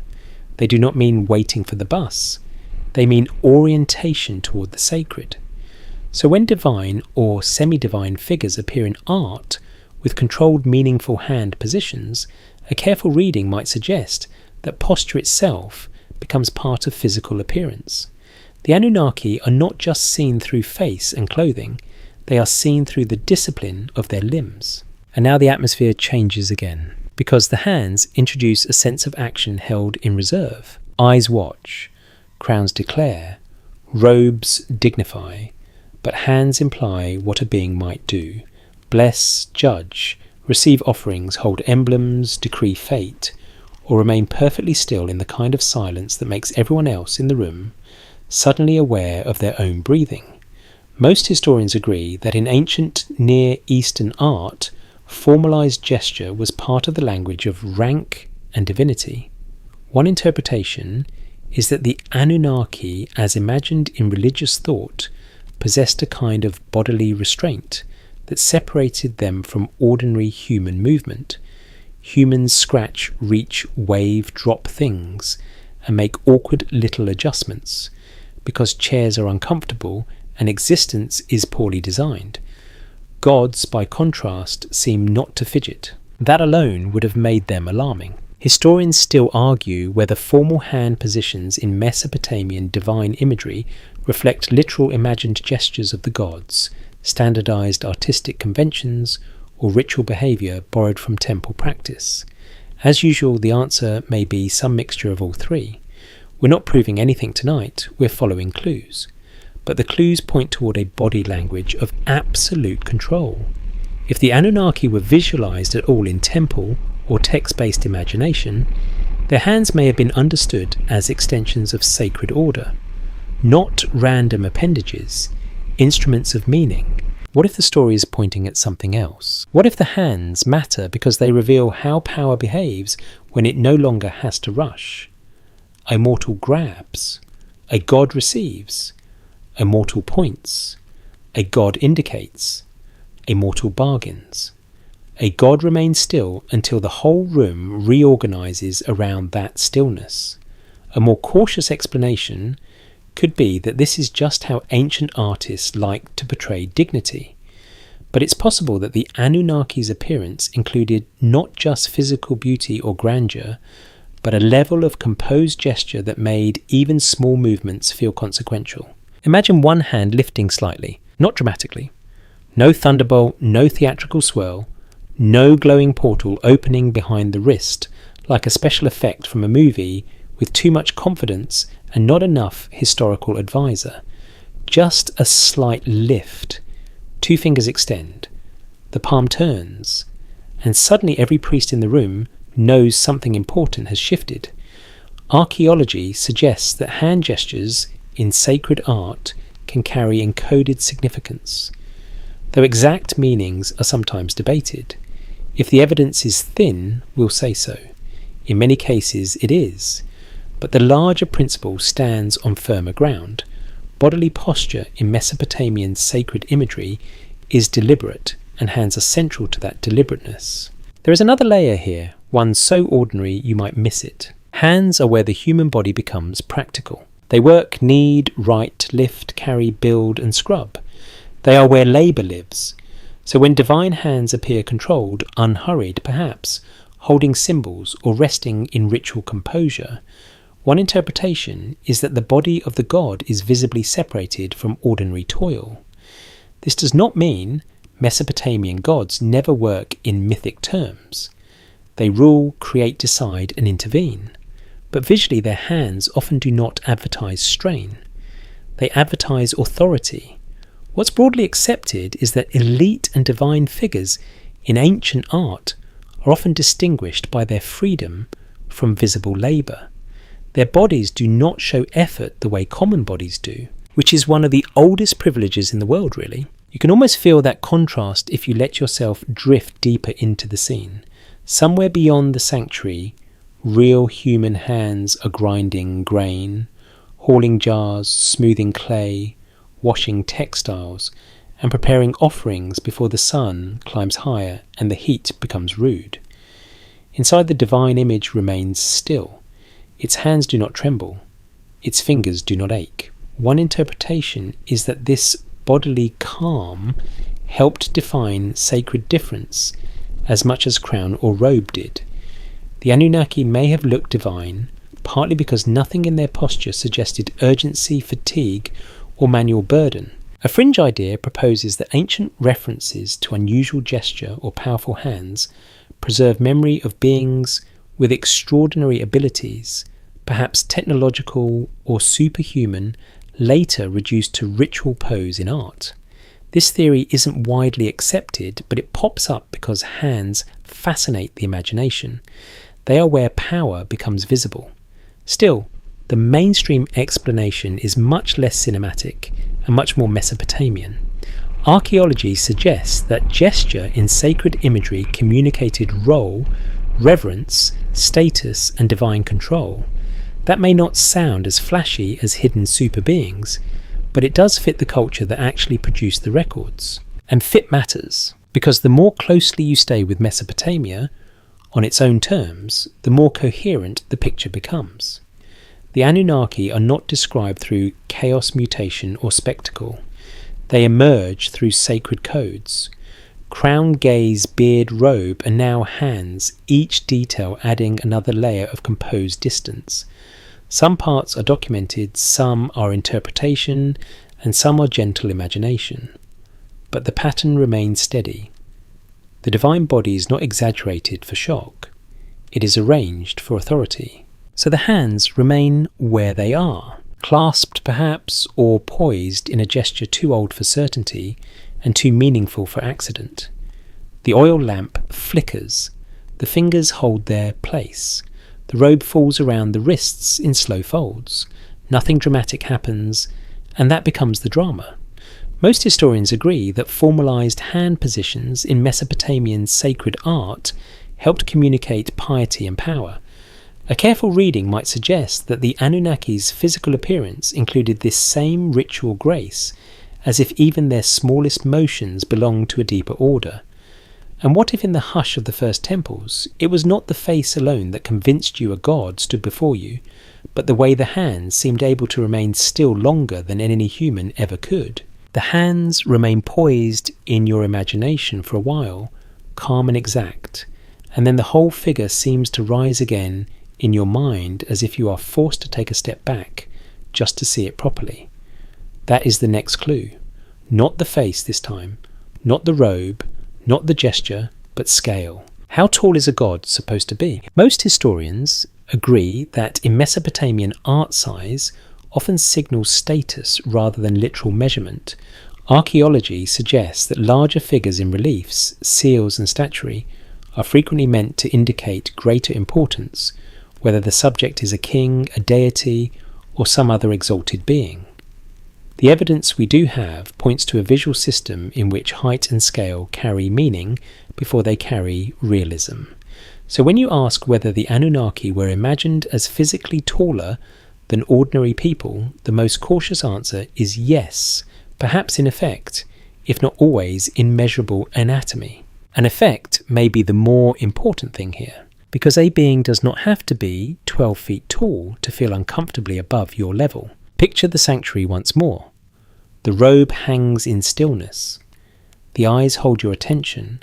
They do not mean waiting for the bus. They mean orientation toward the sacred. So when divine or semi-divine figures appear in art with controlled, meaningful hand positions, a careful reading might suggest that posture itself becomes part of physical appearance. The Anunnaki are not just seen through face and clothing, they are seen through the discipline of their limbs. And now the atmosphere changes again, because the hands introduce a sense of action held in reserve. Eyes watch, crowns declare, robes dignify, but hands imply what a being might do. Bless, judge, receive offerings, hold emblems, decree fate, or remain perfectly still in the kind of silence that makes everyone else in the room suddenly aware of their own breathing. Most historians agree that in ancient Near Eastern art, formalized gesture was part of the language of rank and divinity. One interpretation is that the Anunnaki, as imagined in religious thought, possessed a kind of bodily restraint that separated them from ordinary human movement. Humans scratch, reach, wave, drop things, and make awkward little adjustments, because chairs are uncomfortable and existence is poorly designed. Gods, by contrast, seem not to fidget. That alone would have made them alarming. Historians still argue whether formal hand positions in Mesopotamian divine imagery reflect literal imagined gestures of the gods, standardized artistic conventions, or ritual behavior borrowed from temple practice? As usual, the answer may be some mixture of all three. We're not proving anything tonight, we're following clues. But the clues point toward a body language of absolute control. If the Anunnaki were visualized at all in temple or text-based imagination, their hands may have been understood as extensions of sacred order, not random appendages, instruments of meaning. What if the story is pointing at something else? What if the hands matter because they reveal how power behaves when it no longer has to rush? A mortal grabs, a god receives, a mortal points, a god indicates, a mortal bargains. A god remains still until the whole room reorganizes around that stillness. A more cautious explanation could be that this is just how ancient artists liked to portray dignity. But it's possible that the Anunnaki's appearance included not just physical beauty or grandeur, but a level of composed gesture that made even small movements feel consequential. Imagine one hand lifting slightly, not dramatically. No thunderbolt, no theatrical swirl, no glowing portal opening behind the wrist, like a special effect from a movie with too much confidence and not enough historical advisor. Just a slight lift. 2 fingers extend. The palm turns. And suddenly every priest in the room knows something important has shifted. Archaeology suggests that hand gestures in sacred art can carry encoded significance, though exact meanings are sometimes debated. If the evidence is thin, we'll say so. In many cases it is, but the larger principle stands on firmer ground. Bodily posture in Mesopotamian sacred imagery is deliberate, and hands are central to that deliberateness. There is another layer here, one so ordinary you might miss it. Hands are where the human body becomes practical. They work, knead, write, lift, carry, build and scrub. They are where labour lives. So when divine hands appear controlled, unhurried perhaps, holding symbols or resting in ritual composure, one interpretation is that the body of the god is visibly separated from ordinary toil. This does not mean Mesopotamian gods never work in mythic terms. They rule, create, decide and intervene. But visually their hands often do not advertise strain. They advertise authority. What's broadly accepted is that elite and divine figures in ancient art are often distinguished by their freedom from visible labour. Their bodies do not show effort the way common bodies do, which is one of the oldest privileges in the world, really. You can almost feel that contrast if you let yourself drift deeper into the scene. Somewhere beyond the sanctuary, real human hands are grinding grain, hauling jars, smoothing clay, washing textiles, and preparing offerings before the sun climbs higher and the heat becomes rude. Inside, the divine image remains still. Its hands do not tremble. Its fingers do not ache. One interpretation is that this bodily calm helped define sacred difference as much as crown or robe did. The Anunnaki may have looked divine, partly because nothing in their posture suggested urgency, fatigue, or manual burden. A fringe idea proposes that ancient references to unusual gesture or powerful hands preserve memory of beings with extraordinary abilities, perhaps technological or superhuman, later reduced to ritual pose in art. This theory isn't widely accepted, but it pops up because hands fascinate the imagination. They are where power becomes visible. Still, the mainstream explanation is much less cinematic and much more Mesopotamian. Archaeology suggests that gesture in sacred imagery communicated role, reverence, status, and divine control. That may not sound as flashy as hidden super beings, but it does fit the culture that actually produced the records. And fit matters, because the more closely you stay with Mesopotamia, on its own terms, the more coherent the picture becomes. The Anunnaki are not described through chaos, mutation, or spectacle. They emerge through sacred codes. Crown, gaze, beard, robe, and now hands, each detail adding another layer of composed distance. Some parts are documented, some are interpretation, and some are gentle imagination. but the pattern remains steady. The divine body is not exaggerated for shock. It is arranged for authority. So the hands remain where they are, clasped perhaps, or poised in a gesture too old for certainty and too meaningful for accident. The oil lamp flickers. The fingers hold their place. The robe falls around the wrists in slow folds. Nothing dramatic happens, and that becomes the drama. Most historians agree that formalised hand positions in Mesopotamian sacred art helped communicate piety and power. A careful reading might suggest that the Anunnaki's physical appearance included this same ritual grace, as if even their smallest motions belonged to a deeper order. And what if in the hush of the first temples, it was not the face alone that convinced you a god stood before you, but the way the hands seemed able to remain still longer than any human ever could? The hands remain poised in your imagination for a while, calm and exact, and then the whole figure seems to rise again in your mind as if you are forced to take a step back just to see it properly. That is the next clue. Not the face this time, not the robe, not the gesture, but scale. How tall is a god supposed to be? Most historians agree that in Mesopotamian art size often signals status rather than literal measurement. Archaeology suggests that larger figures in reliefs, seals and statuary are frequently meant to indicate greater importance, whether the subject is a king, a deity, or some other exalted being. The evidence we do have points to a visual system in which height and scale carry meaning before they carry realism. So when you ask whether the Anunnaki were imagined as physically taller than ordinary people, the most cautious answer is yes, perhaps in effect, if not always in measurable anatomy. An effect may be the more important thing here, because a being does not have to be 12 feet tall to feel uncomfortably above your level. Picture the sanctuary once more. The robe hangs in stillness. The eyes hold your attention,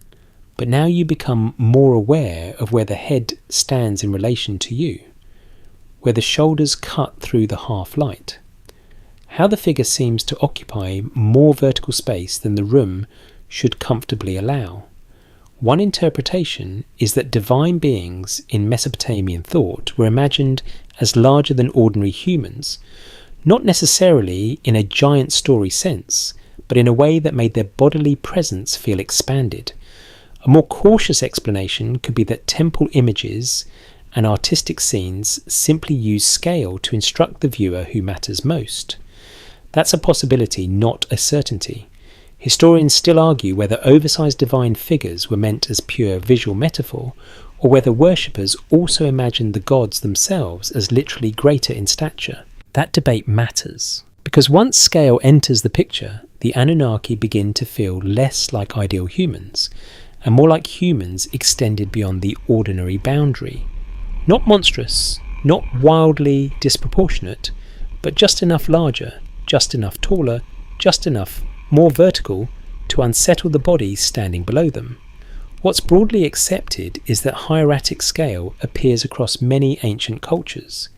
but now you become more aware of where the head stands in relation to you, where the shoulders cut through the half-light, how the figure seems to occupy more vertical space than the room should comfortably allow. One interpretation is that divine beings in Mesopotamian thought were imagined as larger than ordinary humans, not necessarily in a giant story sense, but in a way that made their bodily presence feel expanded. A more cautious explanation could be that temple images and artistic scenes simply use scale to instruct the viewer who matters most. That's a possibility, not a certainty. Historians still argue whether oversized divine figures were meant as pure visual metaphor, or whether worshippers also imagined the gods themselves as literally greater in stature. That debate matters, because once scale enters the picture, the Anunnaki begin to feel less like ideal humans, and more like humans extended beyond the ordinary boundary. Not monstrous, not wildly disproportionate, but just enough larger, just enough taller, just enough more vertical to unsettle the body standing below them. What's broadly accepted is that hieratic scale appears across many ancient cultures.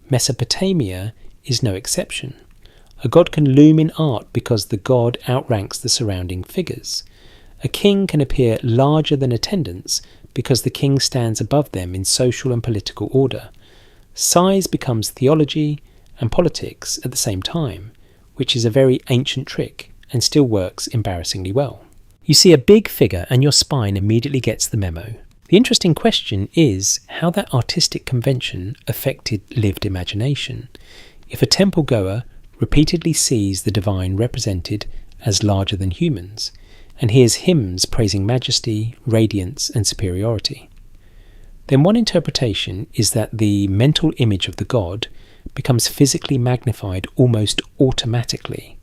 Mesopotamia is no exception. A god can loom in art because the god outranks the surrounding figures. A king can appear larger than attendants because the king stands above them in social and political order. Size becomes theology and politics at the same time, which is a very ancient trick and still works embarrassingly well. You see a big figure and your spine immediately gets the memo. The interesting question is how that artistic convention affected lived imagination. If a temple goer repeatedly sees the divine represented as larger than humans, and hears hymns praising majesty, radiance, and superiority, then one interpretation is that the mental image of the god becomes physically magnified almost automatically.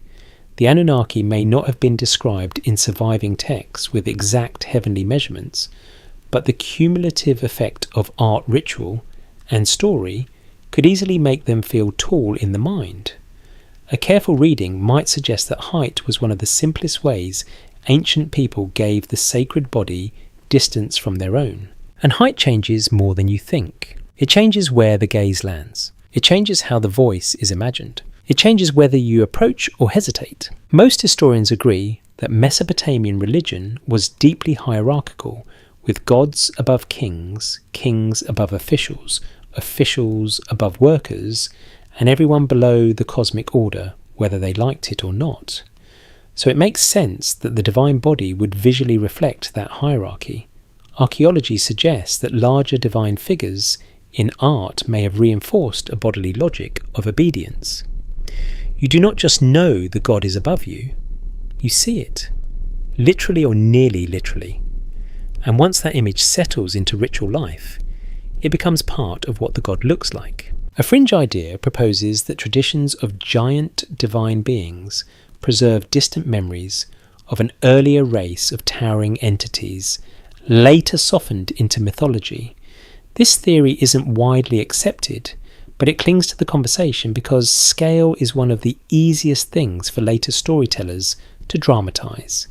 The Anunnaki may not have been described in surviving texts with exact heavenly measurements, but the cumulative effect of art ritual and story could easily make them feel tall in the mind. A careful reading might suggest that height was one of the simplest ways ancient people gave the sacred body distance from their own. And height changes more than you think. It changes where the gaze lands. It changes how the voice is imagined. It changes whether you approach or hesitate. Most historians agree that Mesopotamian religion was deeply hierarchical, with gods above kings, kings above officials, officials above workers, and everyone below the cosmic order, whether they liked it or not. So it makes sense that the divine body would visually reflect that hierarchy. Archaeology suggests that larger divine figures in art may have reinforced a bodily logic of obedience. You do not just know the god is above you, you see it, literally or nearly literally. And once that image settles into ritual life, it becomes part of what the god looks like. A fringe idea proposes that traditions of giant divine beings preserve distant memories of an earlier race of towering entities, later softened into mythology. This theory isn't widely accepted, but it clings to the conversation because scale is one of the easiest things for later storytellers to dramatise.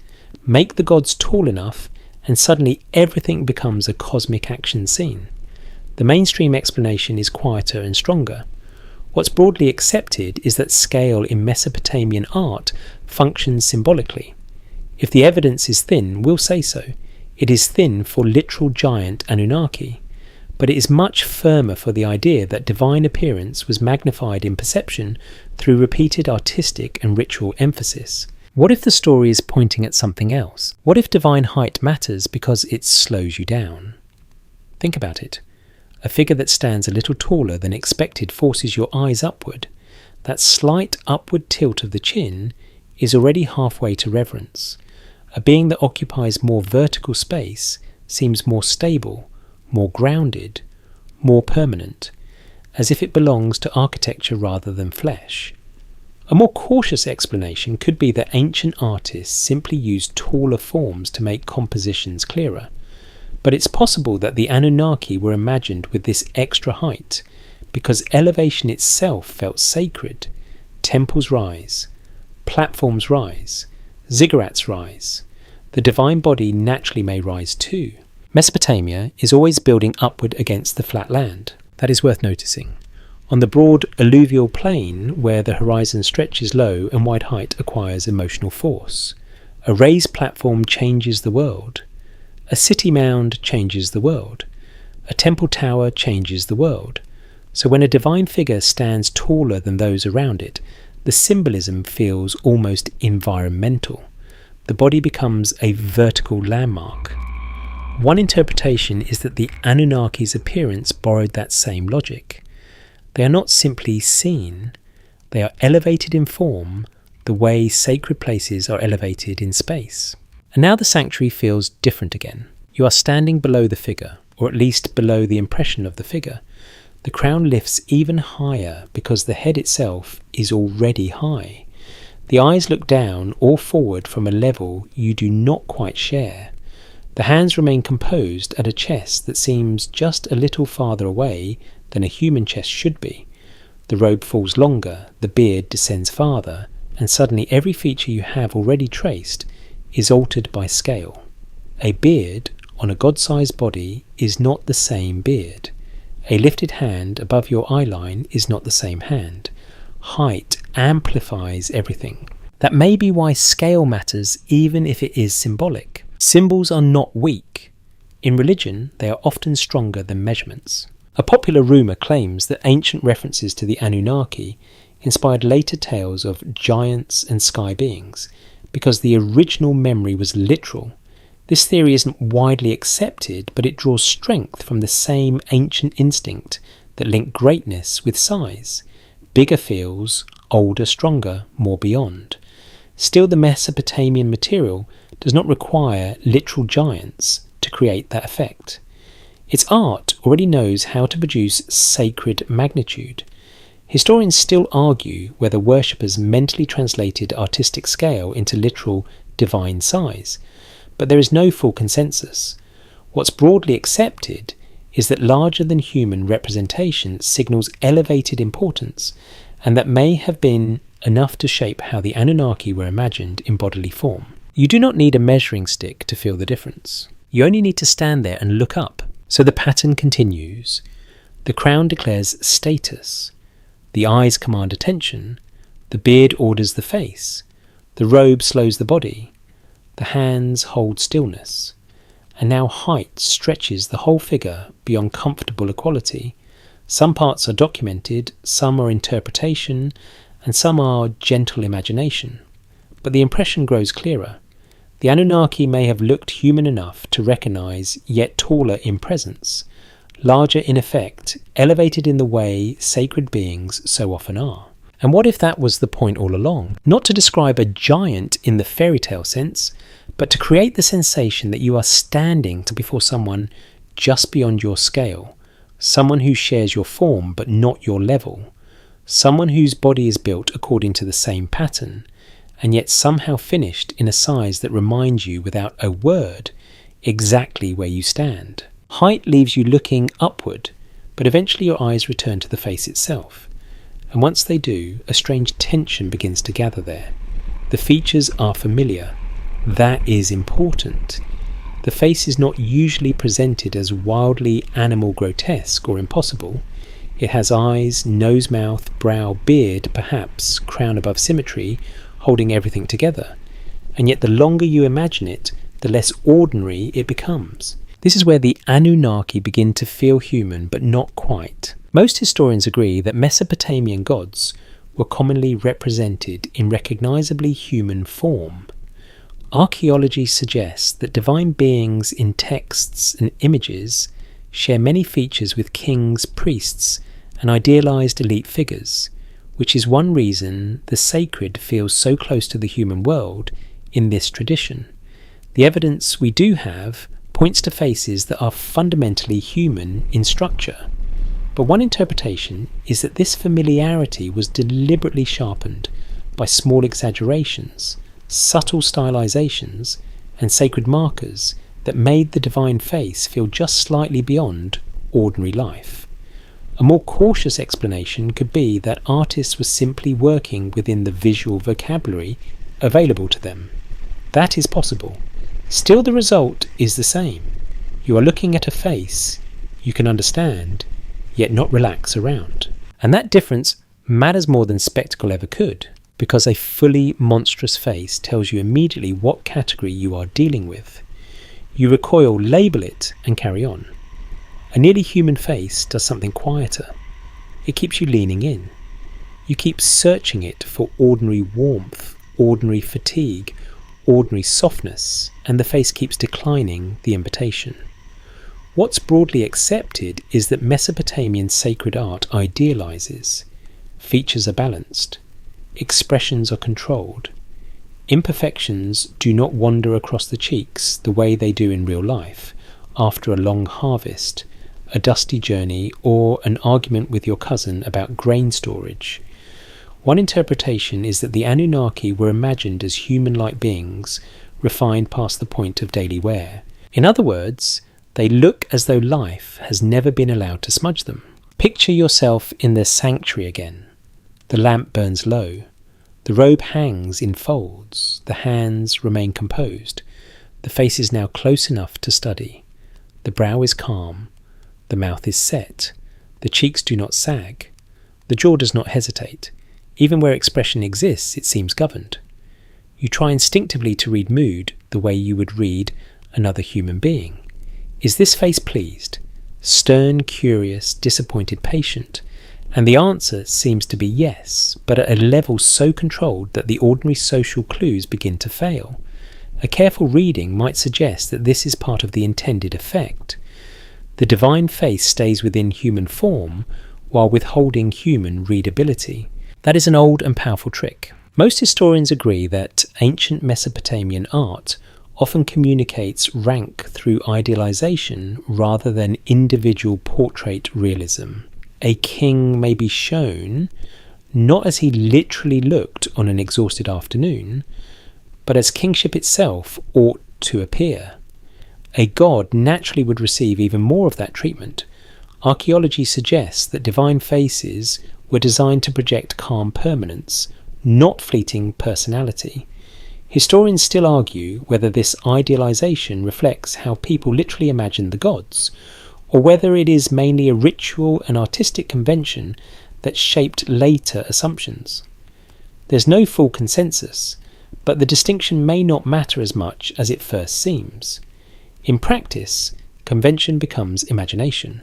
Make the gods tall enough and suddenly everything becomes a cosmic action scene. The mainstream explanation is quieter and stronger. What's broadly accepted is that scale in Mesopotamian art functions symbolically. If the evidence is thin, we'll say so. It is thin for literal giant Anunnaki, but it is much firmer for the idea that divine appearance was magnified in perception through repeated artistic and ritual emphasis. What if the story is pointing at something else? What if divine height matters because it slows you down? Think about it. A figure that stands a little taller than expected forces your eyes upward. That slight upward tilt of the chin is already halfway to reverence. A being that occupies more vertical space seems more stable, more grounded, more permanent, as if it belongs to architecture rather than flesh. A more cautious explanation could be that ancient artists simply used taller forms to make compositions clearer. But it's possible that the Anunnaki were imagined with this extra height because elevation itself felt sacred. Temples rise, platforms rise, ziggurats rise. The divine body naturally may rise too. Mesopotamia is always building upward against the flat land. That is worth noticing. On the broad alluvial plain, where the horizon stretches low and wide height acquires emotional force, a raised platform changes the world. A city mound changes the world. A temple tower changes the world. So when a divine figure stands taller than those around it, the symbolism feels almost environmental. The body becomes a vertical landmark. One interpretation is that the Anunnaki's appearance borrowed that same logic. They are not simply seen, they are elevated in form the way sacred places are elevated in space. And now the sanctuary feels different again. You are standing below the figure, or at least below the impression of the figure. The crown lifts even higher because the head itself is already high. The eyes look down or forward from a level you do not quite share. The hands remain composed at a chest that seems just a little farther away than a human chest should be. The robe falls longer, the beard descends farther, and suddenly every feature you have already traced is altered by scale. A beard on a god-sized body is not the same beard. A lifted hand above your eyeline is not the same hand. Height amplifies everything. That may be why scale matters even if it is symbolic. Symbols are not weak. In religion, they are often stronger than measurements. A popular rumour claims that ancient references to the Anunnaki inspired later tales of giants and sky beings, because the original memory was literal. This theory isn't widely accepted, but it draws strength from the same ancient instinct that linked greatness with size. Bigger feels, older, stronger, more beyond. Still, the Mesopotamian material does not require literal giants to create that effect. Its art already knows how to produce sacred magnitude. Historians still argue whether worshippers mentally translated artistic scale into literal divine size, but there is no full consensus. What's broadly accepted is that larger than human representation signals elevated importance, and that may have been enough to shape how the Anunnaki were imagined in bodily form. You do not need a measuring stick to feel the difference. You only need to stand there and look up. So the pattern continues. The crown declares status. The eyes command attention. The beard orders the face. The robe slows the body. The hands hold stillness. And now height stretches the whole figure beyond comfortable equality. Some parts are documented, some are interpretation, and some are gentle imagination. But the impression grows clearer. The Anunnaki may have looked human enough to recognise, yet taller in presence, larger in effect, elevated in the way sacred beings so often are. And what if that was the point all along? Not to describe a giant in the fairy tale sense, but to create the sensation that you are standing before someone just beyond your scale, someone who shares your form but not your level, someone whose body is built according to the same pattern, and yet somehow finished in a size that reminds you without a word exactly where you stand. Height leaves you looking upward, but eventually your eyes return to the face itself. And once they do, a strange tension begins to gather there. The features are familiar. That is important. The face is not usually presented as wildly animal grotesque or impossible. It has eyes, nose, mouth, brow, beard, perhaps, crown above symmetry, holding everything together. And yet the longer you imagine it, the less ordinary it becomes. This is where the Anunnaki begin to feel human, but not quite. Most historians agree that Mesopotamian gods were commonly represented in recognisably human form. Archaeology suggests that divine beings in texts and images share many features with kings, priests, and idealised elite figures, which is one reason the sacred feels so close to the human world in this tradition. The evidence we do have points to faces that are fundamentally human in structure. But one interpretation is that this familiarity was deliberately sharpened by small exaggerations, subtle stylizations, and sacred markers that made the divine face feel just slightly beyond ordinary life. A more cautious explanation could be that artists were simply working within the visual vocabulary available to them. That is possible. Still, the result is the same. You are looking at a face you can understand, yet not relax around. And that difference matters more than spectacle ever could, because a fully monstrous face tells you immediately what category you are dealing with. You recoil, label it, and carry on. A nearly human face does something quieter. It keeps you leaning in. You keep searching it for ordinary warmth, ordinary fatigue, ordinary softness, and the face keeps declining the invitation. What's broadly accepted is that Mesopotamian sacred art idealizes. Features are balanced. Expressions are controlled. Imperfections do not wander across the cheeks the way they do in real life after a long harvest, a dusty journey, or an argument with your cousin about grain storage. One interpretation is that the Anunnaki were imagined as human-like beings, refined past the point of daily wear. In other words, they look as though life has never been allowed to smudge them. Picture yourself in the sanctuary again. The lamp burns low. The robe hangs in folds. The hands remain composed. The face is now close enough to study. The brow is calm. The mouth is set. The cheeks do not sag. The jaw does not hesitate. Even where expression exists, it seems governed. You try instinctively to read mood the way you would read another human being. Is this face pleased? Stern, curious, disappointed, patient? And the answer seems to be yes, but at a level so controlled that the ordinary social clues begin to fail. A careful reading might suggest that this is part of the intended effect. The divine face stays within human form while withholding human readability. That is an old and powerful trick. Most historians agree that ancient Mesopotamian art often communicates rank through idealization rather than individual portrait realism. A king may be shown not as he literally looked on an exhausted afternoon, but as kingship itself ought to appear. A god naturally would receive even more of that treatment. Archaeology suggests that divine faces were designed to project calm permanence, not fleeting personality. Historians still argue whether this idealization reflects how people literally imagine the gods, or whether it is mainly a ritual and artistic convention that shaped later assumptions. There's no full consensus, but the distinction may not matter as much as it first seems. In practice, convention becomes imagination.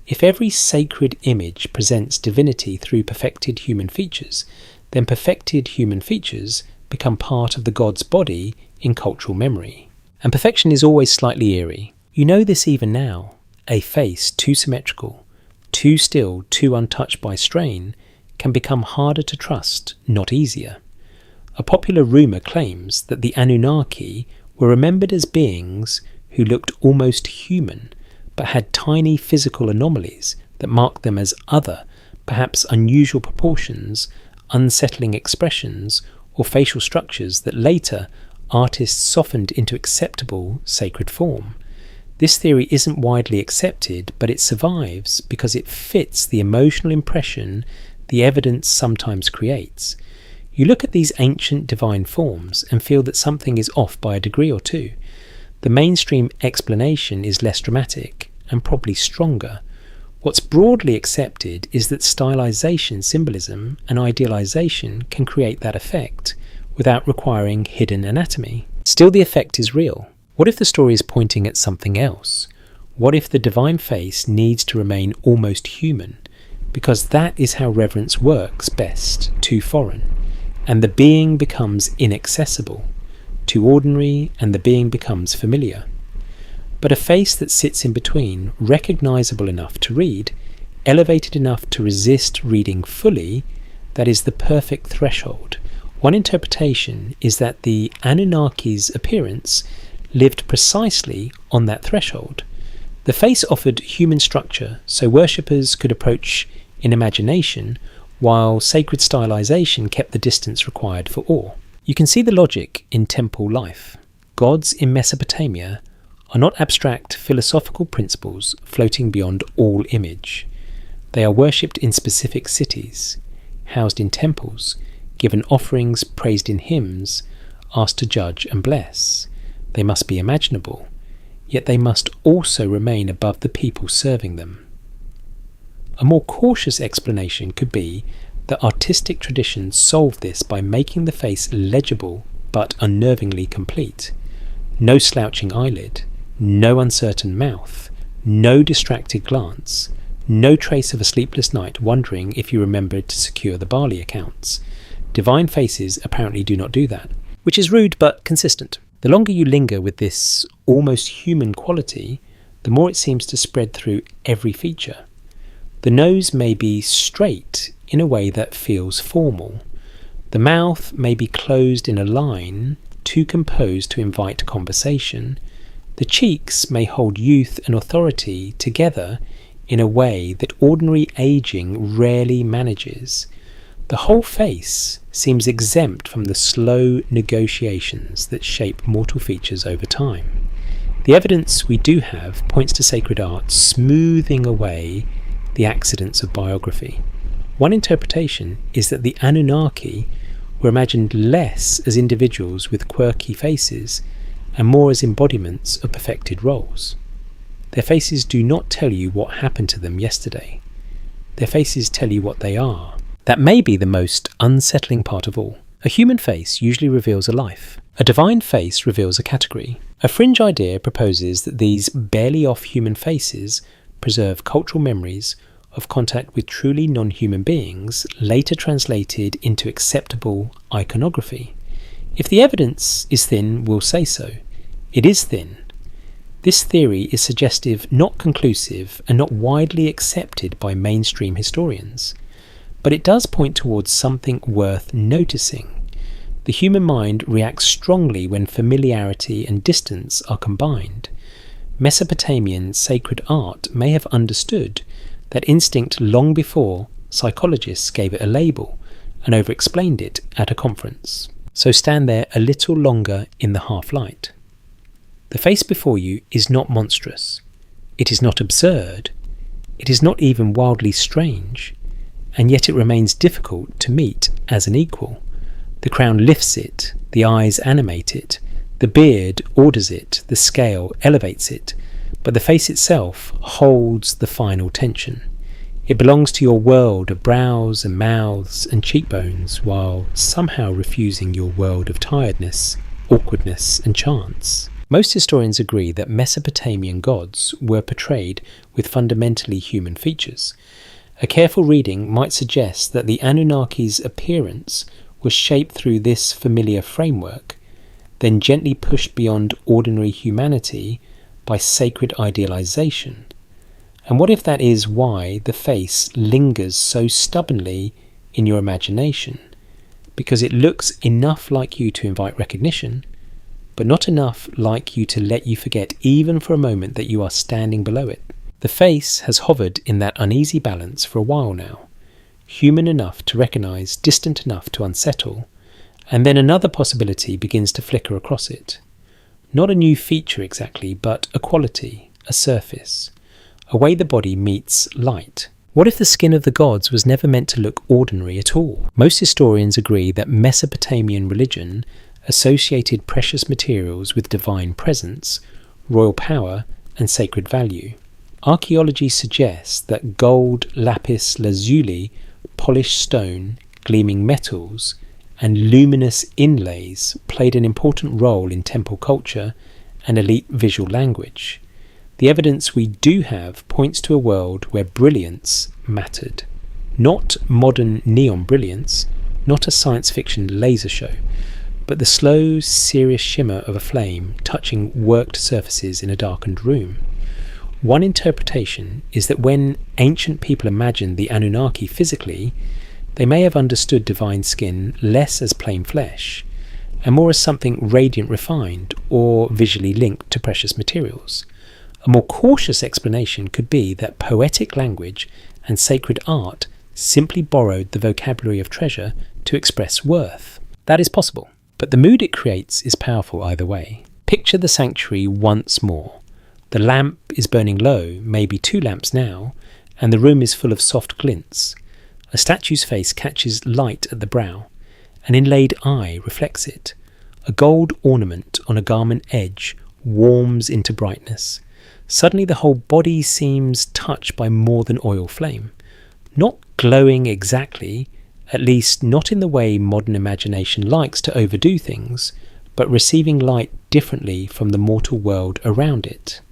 If every sacred image presents divinity through perfected human features, then perfected human features become part of the god's body in cultural memory. And perfection is always slightly eerie. You know this even now. A face too symmetrical, too still, too untouched by strain, can become harder to trust, not easier. A popular rumour claims that the Anunnaki were remembered as beings who looked almost human, but had tiny physical anomalies that marked them as other, perhaps unusual proportions, unsettling expressions, or facial structures that later artists softened into acceptable sacred form. This theory isn't widely accepted, but it survives because it fits the emotional impression the evidence sometimes creates. You look at these ancient divine forms and feel that something is off by a degree or two. The mainstream explanation is less dramatic and probably stronger. What's broadly accepted is that stylization, symbolism, and idealization can create that effect without requiring hidden anatomy. Still, the effect is real. What if the story is pointing at something else? What if the divine face needs to remain almost human? Because that is how reverence works best, too foreign, and the being becomes inaccessible, too ordinary, and the being becomes familiar. But a face that sits in between, recognizable enough to read, elevated enough to resist reading fully, that is the perfect threshold. One interpretation is that the Anunnaki's appearance lived precisely on that threshold. The face offered human structure, so worshippers could approach in imagination, while sacred stylization kept the distance required for awe. You can see the logic in temple life. Gods in Mesopotamia are not abstract philosophical principles floating beyond all image. They are worshipped in specific cities, housed in temples, given offerings, praised in hymns, asked to judge and bless. They must be imaginable, yet they must also remain above the people serving them. A more cautious explanation could be that artistic traditions solve this by making the face legible but unnervingly complete. No slouching eyelid, no uncertain mouth, no distracted glance, no trace of a sleepless night wondering if you remembered to secure the barley accounts. Divine faces apparently do not do that, which is rude but consistent. The longer you linger with this almost human quality, the more it seems to spread through every feature. The nose may be straight in a way that feels formal. The mouth may be closed in a line, too composed to invite conversation. The cheeks may hold youth and authority together in a way that ordinary aging rarely manages. The whole face seems exempt from the slow negotiations that shape mortal features over time. The evidence we do have points to sacred art smoothing away the accidents of biography. One interpretation is that the Anunnaki were imagined less as individuals with quirky faces and more as embodiments of perfected roles. Their faces do not tell you what happened to them yesterday. Their faces tell you what they are. That may be the most unsettling part of all. A human face usually reveals a life. A divine face reveals a category. A fringe idea proposes that these barely off human faces preserve cultural memories of contact with truly non-human beings, later translated into acceptable iconography. If the evidence is thin, we'll say so. It is thin. This theory is suggestive, not conclusive, and not widely accepted by mainstream historians. But it does point towards something worth noticing. The human mind reacts strongly when familiarity and distance are combined. Mesopotamian sacred art may have understood that instinct long before psychologists gave it a label and over-explained it at a conference. So stand there a little longer in the half-light. The face before you is not monstrous. It is not absurd. It is not even wildly strange. And yet it remains difficult to meet as an equal. The crown lifts it, the eyes animate it, the beard orders it, the scale elevates it, but the face itself holds the final tension. It belongs to your world of brows and mouths and cheekbones, while somehow refusing your world of tiredness, awkwardness and chance. Most historians agree that Mesopotamian gods were portrayed with fundamentally human features. A careful reading might suggest that the Anunnaki's appearance was shaped through this familiar framework, then gently pushed beyond ordinary humanity by sacred idealization. And what if that is why the face lingers so stubbornly in your imagination? Because it looks enough like you to invite recognition, but not enough like you to let you forget even for a moment that you are standing below it. The face has hovered in that uneasy balance for a while now, human enough to recognize, distant enough to unsettle, and then another possibility begins to flicker across it. Not a new feature exactly, but a quality, a surface, a way the body meets light. What if the skin of the gods was never meant to look ordinary at all? Most historians agree that Mesopotamian religion associated precious materials with divine presence, royal power, and sacred value. Archaeology suggests that gold, lapis lazuli, polished stone, gleaming metals, and luminous inlays played an important role in temple culture and elite visual language. The evidence we do have points to a world where brilliance mattered. Not modern neon brilliance, not a science fiction laser show, but the slow, serious shimmer of a flame touching worked surfaces in a darkened room. One interpretation is that when ancient people imagined the Anunnaki physically, they may have understood divine skin less as plain flesh, and more as something radiant refined or visually linked to precious materials. A more cautious explanation could be that poetic language and sacred art simply borrowed the vocabulary of treasure to express worth. That is possible, but the mood it creates is powerful either way. Picture the sanctuary once more. The lamp is burning low, maybe 2 lamps now, and the room is full of soft glints. A statue's face catches light at the brow. An inlaid eye reflects it. A gold ornament on a garment edge warms into brightness. Suddenly the whole body seems touched by more than oil flame. Not glowing exactly, at least not in the way modern imagination likes to overdo things, but receiving light differently from the mortal world around it.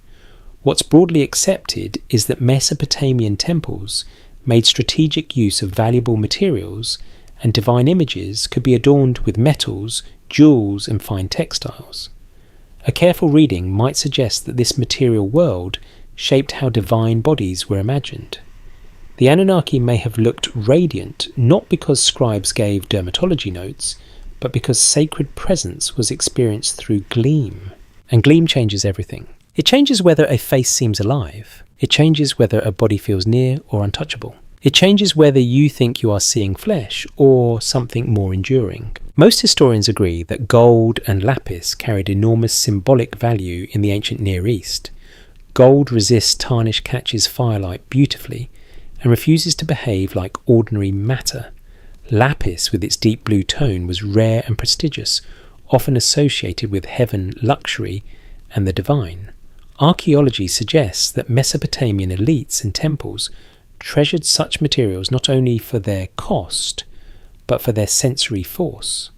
What's broadly accepted is that Mesopotamian temples made strategic use of valuable materials, and divine images could be adorned with metals, jewels, and fine textiles. A careful reading might suggest that this material world shaped how divine bodies were imagined. The Anunnaki may have looked radiant not because scribes gave dermatology notes, but because sacred presence was experienced through gleam. And gleam changes everything. It changes whether a face seems alive. It changes whether a body feels near or untouchable. It changes whether you think you are seeing flesh or something more enduring. Most historians agree that gold and lapis carried enormous symbolic value in the ancient Near East. Gold resists tarnish, catches firelight beautifully, and refuses to behave like ordinary matter. Lapis, with its deep blue tone, was rare and prestigious, often associated with heaven, luxury, and the divine. Archaeology suggests that Mesopotamian elites and temples treasured such materials not only for their cost, but for their sensory force.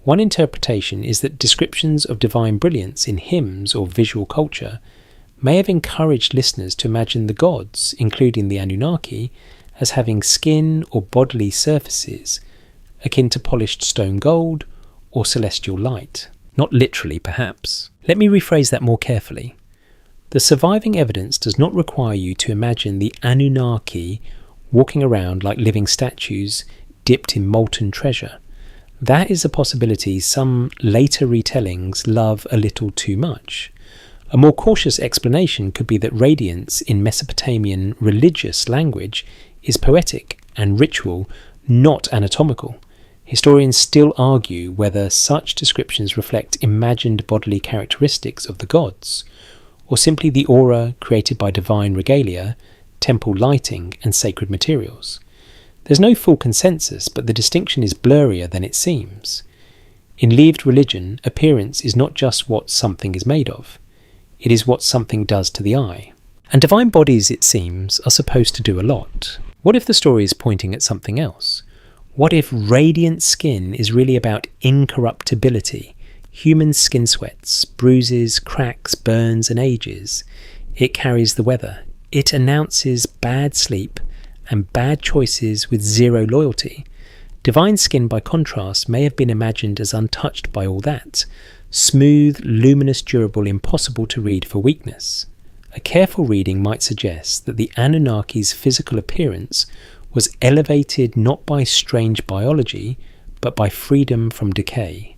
One interpretation is that descriptions of divine brilliance in hymns or visual culture may have encouraged listeners to imagine the gods, including the Anunnaki, as having skin or bodily surfaces akin to polished stone gold or celestial light. Not literally, perhaps. Let me rephrase that more carefully. The surviving evidence does not require you to imagine the Anunnaki walking around like living statues dipped in molten treasure. That is a possibility some later retellings love a little too much. A more cautious explanation could be that radiance in Mesopotamian religious language is poetic and ritual, not anatomical. Historians still argue whether such descriptions reflect imagined bodily characteristics of the gods, or simply the aura created by divine regalia, temple lighting, and sacred materials. There's no full consensus, but the distinction is blurrier than it seems. In lived religion, appearance is not just what something is made of. It is what something does to the eye. And divine bodies, it seems, are supposed to do a lot. What if the story is pointing at something else? What if radiant skin is really about incorruptibility? Human skin sweats, bruises, cracks, burns and ages. It carries the weather. It announces bad sleep and bad choices with zero loyalty. Divine skin, by contrast, may have been imagined as untouched by all that. Smooth, luminous, durable, impossible to read for weakness. A careful reading might suggest that the Anunnaki's physical appearance was elevated not by strange biology, but by freedom from decay.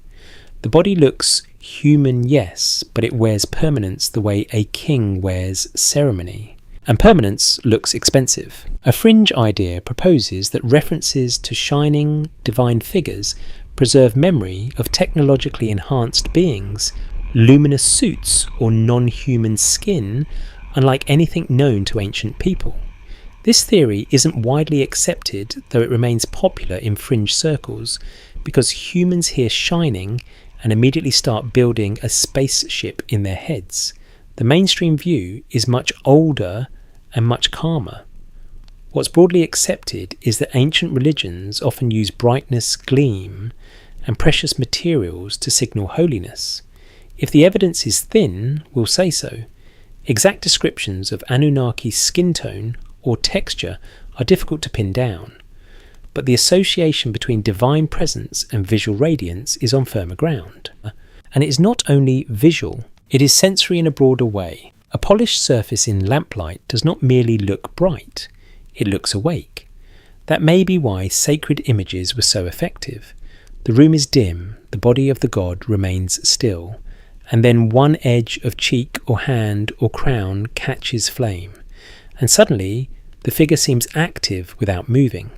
The body looks human, yes, but it wears permanence the way a king wears ceremony. And permanence looks expensive. A fringe idea proposes that references to shining divine figures preserve memory of technologically enhanced beings, luminous suits or non-human skin, unlike anything known to ancient people. This theory isn't widely accepted, though it remains popular in fringe circles, because humans hear shining and immediately start building a spaceship in their heads. The mainstream view is much older and much calmer. What's broadly accepted is that ancient religions often use brightness, gleam, and precious materials to signal holiness. If the evidence is thin, we'll say so. Exact descriptions of Anunnaki skin tone or texture are difficult to pin down, but the association between divine presence and visual radiance is on firmer ground. And it is not only visual, it is sensory in a broader way. A polished surface in lamplight does not merely look bright, it looks awake. That may be why sacred images were so effective. The room is dim, the body of the god remains still, and then one edge of cheek or hand or crown catches flame, and suddenly the figure seems active without moving.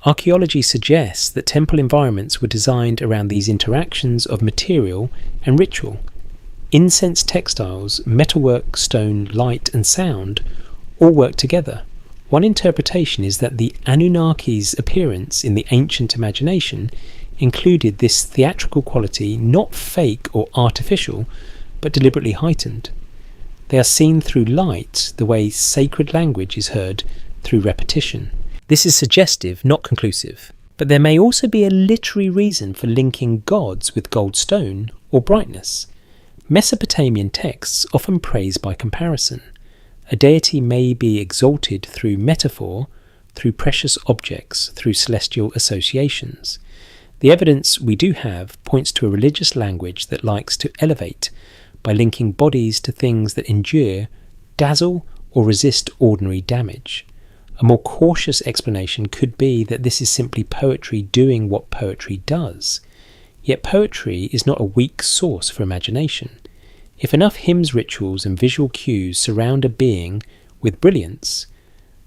Archaeology suggests that temple environments were designed around these interactions of material and ritual. Incense textiles, metalwork, stone, light and sound all work together. One interpretation is that the Anunnaki's appearance in the ancient imagination included this theatrical quality, not fake or artificial, but deliberately heightened. They are seen through light the way sacred language is heard through repetition. This is suggestive, not conclusive. But there may also be a literary reason for linking gods with gold stone or brightness. Mesopotamian texts often praise by comparison. A deity may be exalted through metaphor, through precious objects, through celestial associations. The evidence we do have points to a religious language that likes to elevate by linking bodies to things that endure, dazzle, or resist ordinary damage. A more cautious explanation could be that this is simply poetry doing what poetry does. Yet poetry is not a weak source for imagination. If enough hymns, rituals, and visual cues surround a being with brilliance,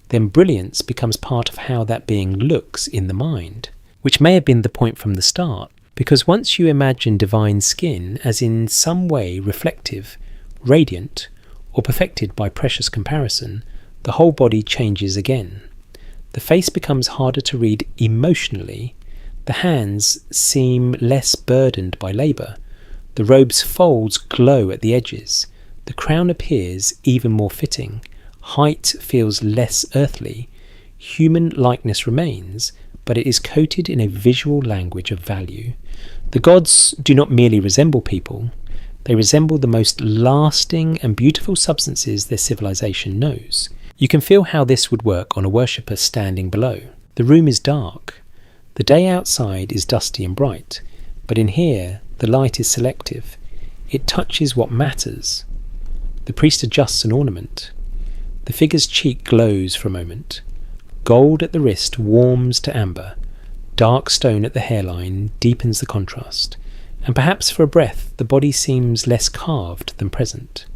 then brilliance becomes part of how that being looks in the mind, which may have been the point from the start, because once you imagine divine skin as in some way reflective, radiant, or perfected by precious comparison, the whole body changes again. The face becomes harder to read emotionally, the hands seem less burdened by labour, the robe's folds glow at the edges, the crown appears even more fitting, height feels less earthly, human likeness remains, but it is coated in a visual language of value. The gods do not merely resemble people, they resemble the most lasting and beautiful substances their civilization knows. You can feel how this would work on a worshipper standing below. The room is dark. The day outside is dusty and bright, but in here the light is selective. It touches what matters. The priest adjusts an ornament. The figure's cheek glows for a moment. Gold at the wrist warms to amber. Dark stone at the hairline deepens the contrast. And perhaps for a breath the body seems less carved than present.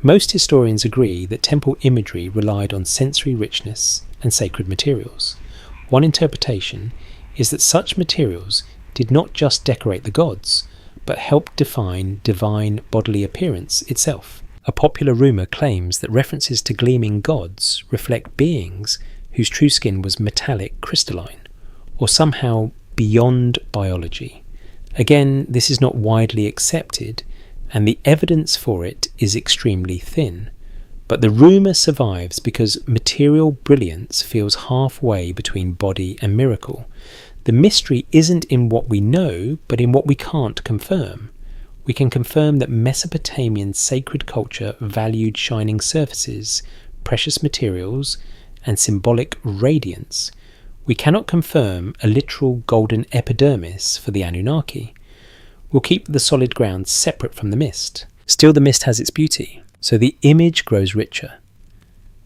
Most historians agree that temple imagery relied on sensory richness and sacred materials. One interpretation is that such materials did not just decorate the gods, but helped define divine bodily appearance itself. A popular rumour claims that references to gleaming gods reflect beings whose true skin was metallic crystalline, or somehow beyond biology. Again, this is not widely accepted, and the evidence for it is extremely thin. But the rumour survives because material brilliance feels halfway between body and miracle. The mystery isn't in what we know, but in what we can't confirm. We can confirm that Mesopotamian sacred culture valued shining surfaces, precious materials, and symbolic radiance. We cannot confirm a literal golden epidermis for the Anunnaki. We'll keep the solid ground separate from the mist. Still, the mist has its beauty, so the image grows richer.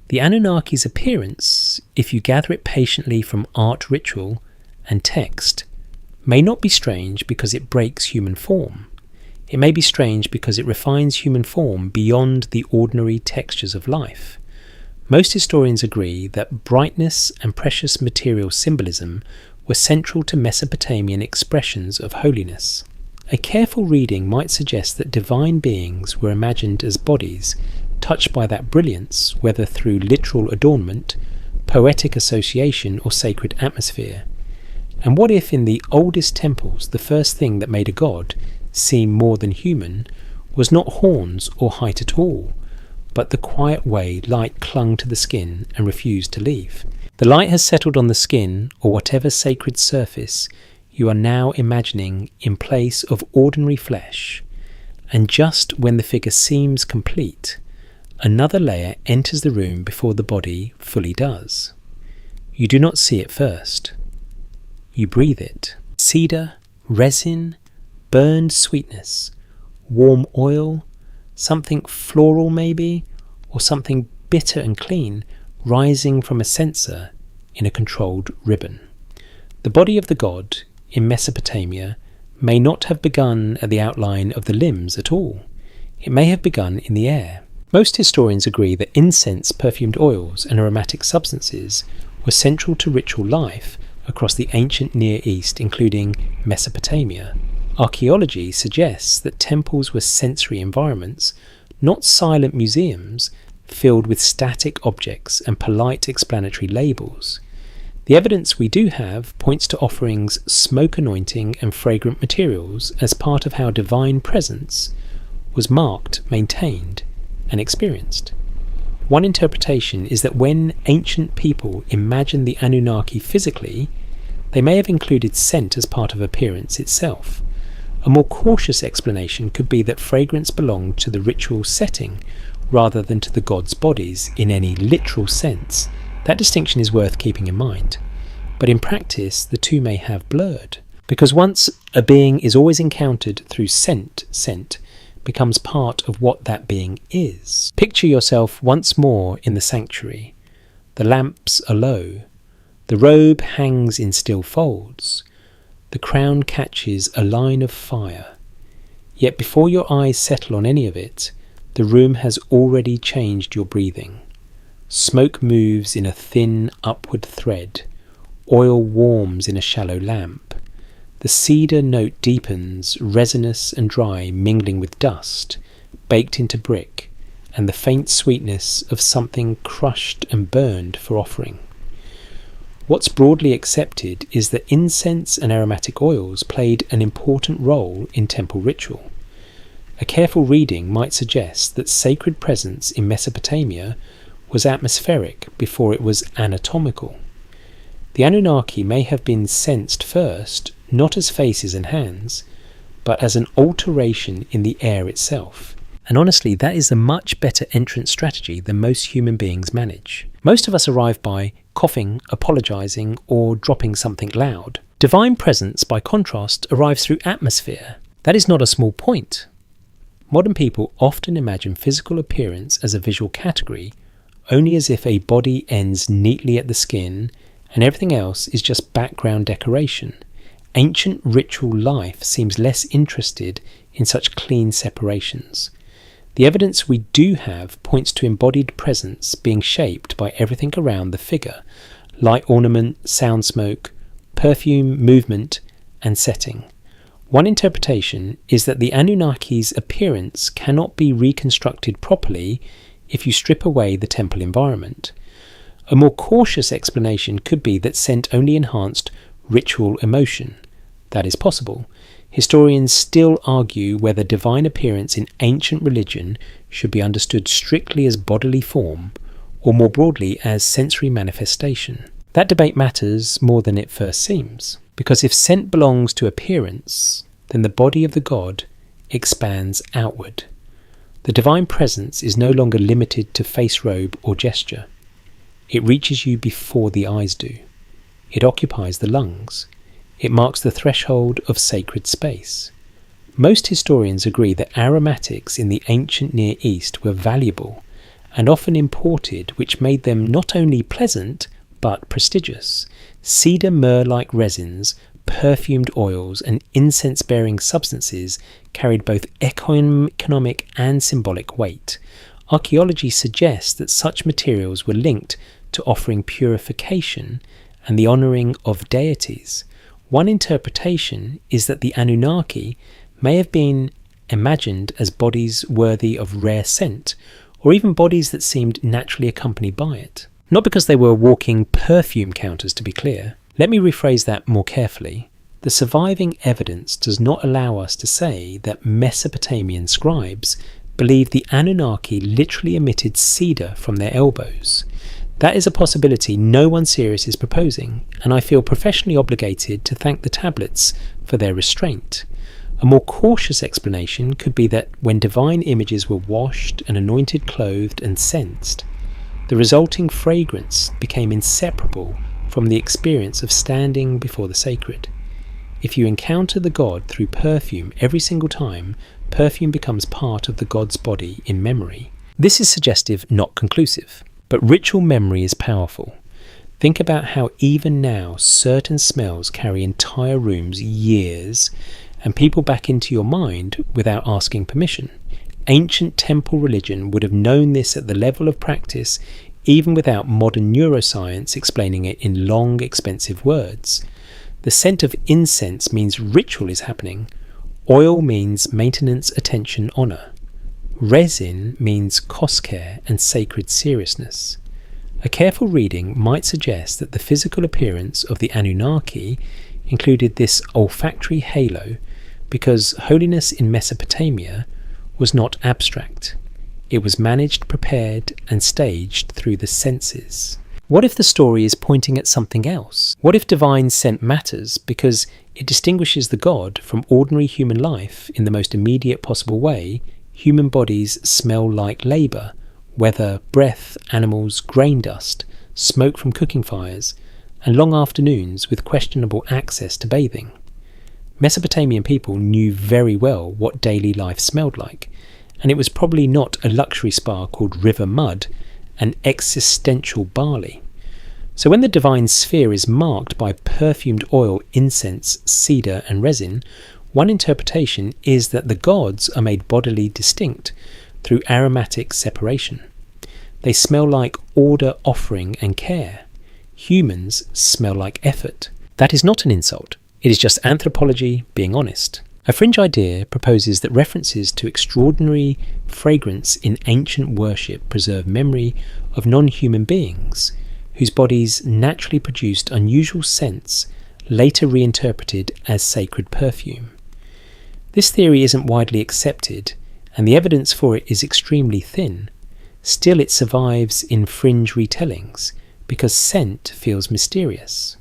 The Anunnaki's appearance, if you gather it patiently from art ritual and text, may not be strange because it breaks human form. It may be strange because it refines human form beyond the ordinary textures of life. Most historians agree that brightness and precious material symbolism were central to Mesopotamian expressions of holiness. A careful reading might suggest that divine beings were imagined as bodies, touched by that brilliance, whether through literal adornment, poetic association, or sacred atmosphere. And what if in the oldest temples the first thing that made a god seem more than human was not horns or height at all, but the quiet way light clung to the skin and refused to leave? The light has settled on the skin, or whatever sacred surface you are now imagining in place of ordinary flesh, and just when the figure seems complete, another layer enters the room before the body fully does. You do not see it first. You breathe it. Cedar, resin, burned sweetness, warm oil, something floral maybe, or something bitter and clean rising from a censer in a controlled ribbon. The body of the god in Mesopotamia may not have begun at the outline of the limbs at all. It may have begun in the air. Most historians agree that incense, perfumed oils, and aromatic substances were central to ritual life across the ancient Near East, including Mesopotamia. Archaeology suggests that temples were sensory environments, not silent museums filled with static objects and polite explanatory labels. The evidence we do have points to offerings, smoke anointing, and fragrant materials as part of how divine presence was marked, maintained, and experienced. One interpretation is that when ancient people imagined the Anunnaki physically, they may have included scent as part of appearance itself. A more cautious explanation could be that fragrance belonged to the ritual setting rather than to the gods' bodies in any literal sense. That distinction is worth keeping in mind. But in practice, the two may have blurred. Because once a being is always encountered through scent becomes part of what that being is. Picture yourself once more in the sanctuary. The lamps are low. The robe hangs in still folds. The crown catches a line of fire. Yet before your eyes settle on any of it, the room has already changed your breathing. Smoke moves in a thin upward thread. Oil warms in a shallow lamp. The cedar note deepens, resinous and dry, mingling with dust, baked into brick, and the faint sweetness of something crushed and burned for offering. What's broadly accepted is that incense and aromatic oils played an important role in temple ritual. A careful reading might suggest that sacred presence in Mesopotamia was atmospheric before it was anatomical. The Anunnaki may have been sensed first, not as faces and hands, but as an alteration in the air itself. And honestly, that is a much better entrance strategy than most human beings manage. Most of us arrive by coughing, apologising, or dropping something loud. Divine presence, by contrast, arrives through atmosphere. That is not a small point. Modern people often imagine physical appearance as a visual category, only as if a body ends neatly at the skin and everything else is just background decoration. Ancient ritual life seems less interested in such clean separations. The evidence we do have points to embodied presence being shaped by everything around the figure: light ornament, sound smoke, perfume, movement, and setting. One interpretation is that the Anunnaki's appearance cannot be reconstructed properly if you strip away the temple environment. A more cautious explanation could be that scent only enhanced ritual emotion. That is possible. Historians still argue whether divine appearance in ancient religion should be understood strictly as bodily form, or more broadly as sensory manifestation. That debate matters more than it first seems, because if scent belongs to appearance, then the body of the god expands outward. The divine presence is no longer limited to face robe or gesture. It reaches you before the eyes do. It occupies the lungs. It marks the threshold of sacred space. Most historians agree that aromatics in the ancient Near East were valuable and often imported, which made them not only pleasant but prestigious. Cedar myrrh-like resins, perfumed oils, and incense-bearing substances carried both economic and symbolic weight. Archaeology suggests that such materials were linked to offering purification and the honouring of deities. One interpretation is that the Anunnaki may have been imagined as bodies worthy of rare scent, or even bodies that seemed naturally accompanied by it. Not because they were walking perfume counters, to be clear. Let me rephrase that more carefully. The surviving evidence does not allow us to say that Mesopotamian scribes believed the Anunnaki literally emitted cedar from their elbows. That is a possibility no one serious is proposing, and I feel professionally obligated to thank the tablets for their restraint. A more cautious explanation could be that when divine images were washed and anointed, clothed and sensed, the resulting fragrance became inseparable from the experience of standing before the sacred. If you encounter the god through perfume every single time, perfume becomes part of the god's body in memory. This is suggestive, not conclusive. But ritual memory is powerful. Think about how even now certain smells carry entire rooms years and people back into your mind without asking permission. Ancient temple religion would have known this at the level of practice even without modern neuroscience explaining it in long, expensive words. The scent of incense means ritual is happening. Oil means maintenance, attention, honour. Resin means cost care and sacred seriousness. A careful reading might suggest that the physical appearance of the Anunnaki included this olfactory halo because holiness in Mesopotamia was not abstract. It was managed, prepared, and staged through the senses. What if the story is pointing at something else? What if divine scent matters because it distinguishes the god from ordinary human life in the most immediate possible way? Human bodies smell like labour, weather, breath, animals, grain dust, smoke from cooking fires, and long afternoons with questionable access to bathing. Mesopotamian people knew very well what daily life smelled like, and it was probably not a luxury spa called River Mud and existential barley. So when the divine sphere is marked by perfumed oil, incense, cedar and resin, one interpretation is that the gods are made bodily distinct through aromatic separation. They smell like order, offering and care. Humans smell like effort. That is not an insult. It is just anthropology being honest. A fringe idea proposes that references to extraordinary fragrance in ancient worship preserve memory of non-human beings whose bodies naturally produced unusual scents later reinterpreted as sacred perfume. This theory isn't widely accepted, and the evidence for it is extremely thin. Still, it survives in fringe retellings, because scent feels mysterious.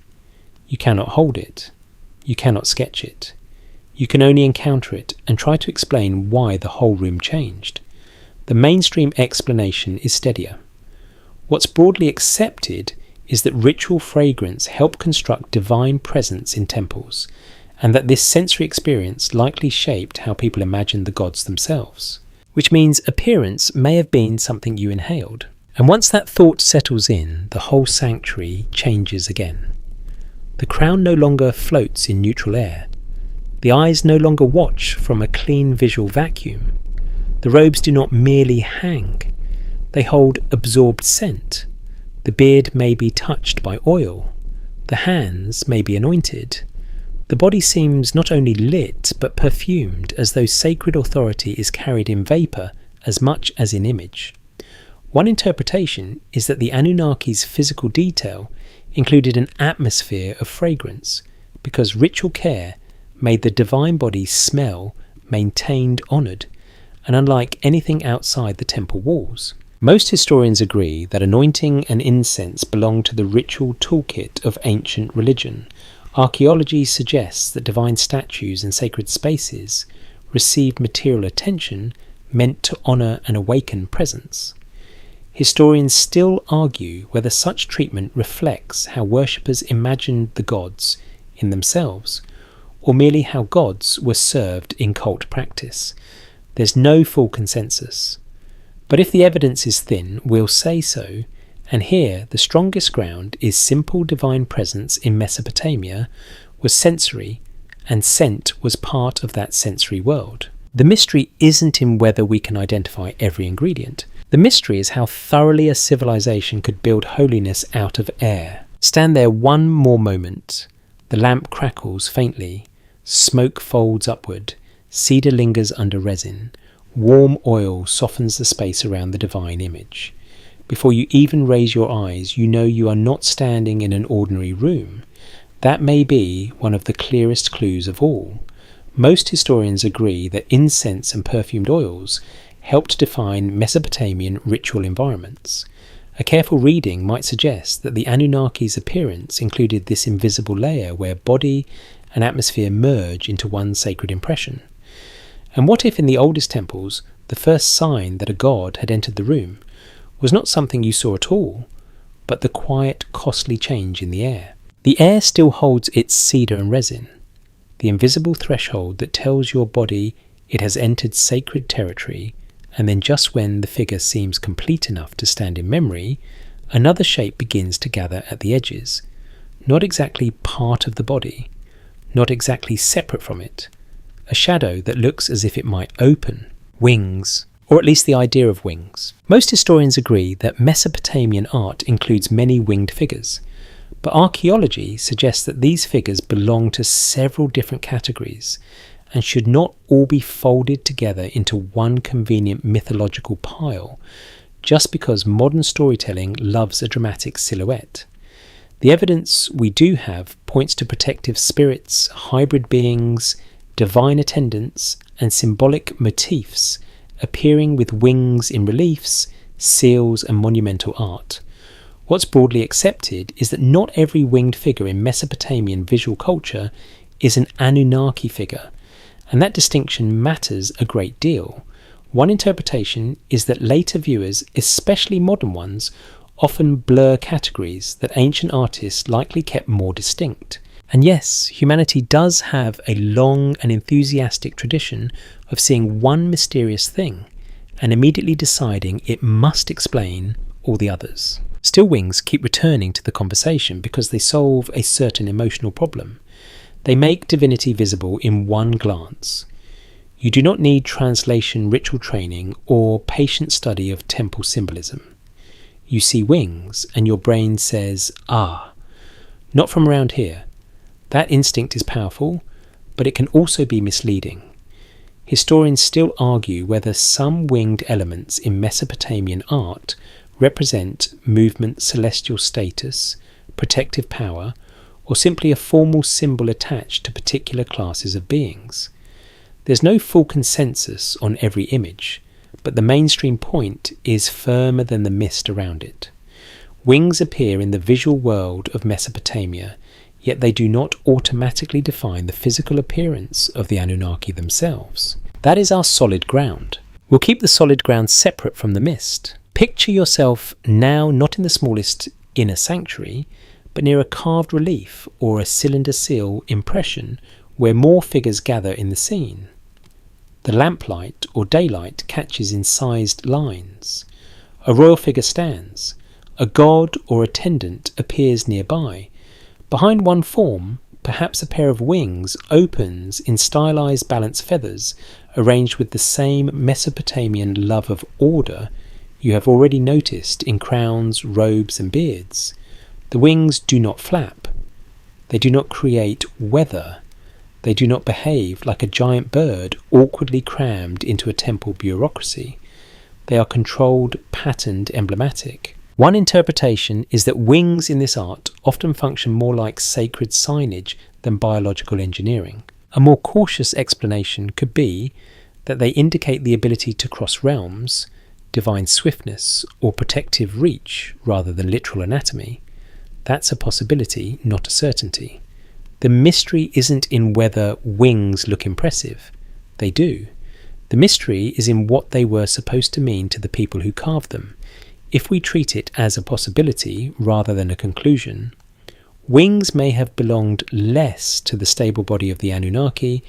You cannot hold it. You cannot sketch it. You can only encounter it and try to explain why the whole room changed. The mainstream explanation is steadier. What's broadly accepted is that ritual fragrance helped construct divine presence in temples, and that this sensory experience likely shaped how people imagined the gods themselves. Which means appearance may have been something you inhaled. And once that thought settles in, the whole sanctuary changes again. The crown no longer floats in neutral air. The eyes no longer watch from a clean visual vacuum. The robes do not merely hang. They hold absorbed scent. The beard may be touched by oil. The hands may be anointed. The body seems not only lit but perfumed, as though sacred authority is carried in vapour as much as in image. One interpretation is that the Anunnaki's physical detail included an atmosphere of fragrance, because ritual care made the divine body smell, maintained, honoured, and unlike anything outside the temple walls. Most historians agree that anointing and incense belong to the ritual toolkit of ancient religion. Archaeology suggests that divine statues and sacred spaces received material attention meant to honour and awaken presence. Historians still argue whether such treatment reflects how worshippers imagined the gods in themselves, or merely how gods were served in cult practice. There's no full consensus. But if the evidence is thin, we'll say so, and here the strongest ground is simple divine presence in Mesopotamia was sensory, and scent was part of that sensory world. The mystery isn't in whether we can identify every ingredient. The mystery is how thoroughly a civilization could build holiness out of air. Stand there one more moment. The lamp crackles faintly. Smoke folds upward. Cedar lingers under resin. Warm oil softens the space around the divine image. Before you even raise your eyes, you know you are not standing in an ordinary room. That may be one of the clearest clues of all. Most historians agree that incense and perfumed oils helped define Mesopotamian ritual environments. A careful reading might suggest that the Anunnaki's appearance included this invisible layer where body and atmosphere merge into one sacred impression. And what if in the oldest temples, the first sign that a god had entered the room was not something you saw at all, but the quiet, costly change in the air? The air still holds its cedar and resin, the invisible threshold that tells your body it has entered sacred territory, and then just when the figure seems complete enough to stand in memory, another shape begins to gather at the edges, not exactly part of the body, not exactly separate from it, a shadow that looks as if it might open. Wings, or at least the idea of wings. Most historians agree that Mesopotamian art includes many winged figures, but archaeology suggests that these figures belong to several different categories and should not all be folded together into one convenient mythological pile just because modern storytelling loves a dramatic silhouette. The evidence we do have points to protective spirits, hybrid beings, divine attendants, and symbolic motifs appearing with wings in reliefs, seals, and monumental art. What's broadly accepted is that not every winged figure in Mesopotamian visual culture is an Anunnaki figure, and that distinction matters a great deal. One interpretation is that later viewers, especially modern ones, often blur categories that ancient artists likely kept more distinct. And yes, humanity does have a long and enthusiastic tradition of seeing one mysterious thing and immediately deciding it must explain all the others. Still wings keep returning to the conversation because they solve a certain emotional problem. They make divinity visible in one glance. You do not need translation ritual training or patient study of temple symbolism. You see wings and your brain says, "Ah, not from around here." That instinct is powerful, but it can also be misleading. Historians still argue whether some winged elements in Mesopotamian art represent movement, celestial status, protective power, or simply a formal symbol attached to particular classes of beings. There's no full consensus on every image, but the mainstream point is firmer than the mist around it. Wings appear in the visual world of Mesopotamia, yet they do not automatically define the physical appearance of the Anunnaki themselves. That is our solid ground. We'll keep the solid ground separate from the mist. Picture yourself now not in the smallest inner sanctuary, but near a carved relief or a cylinder seal impression where more figures gather in the scene. The lamplight or daylight catches incised lines. A royal figure stands. A god or attendant appears nearby. Behind one form, perhaps a pair of wings opens in stylized balanced feathers arranged with the same Mesopotamian love of order you have already noticed in crowns, robes and beards. The wings do not flap. They do not create weather. They do not behave like a giant bird awkwardly crammed into a temple bureaucracy. They are controlled, patterned, emblematic. One interpretation is that wings in this art often function more like sacred signage than biological engineering. A more cautious explanation could be that they indicate the ability to cross realms, divine swiftness, or protective reach rather than literal anatomy. That's a possibility, not a certainty. The mystery isn't in whether wings look impressive. They do. The mystery is in what they were supposed to mean to the people who carved them. If we treat it as a possibility rather than a conclusion, wings may have belonged less to the stable body of the Anunnaki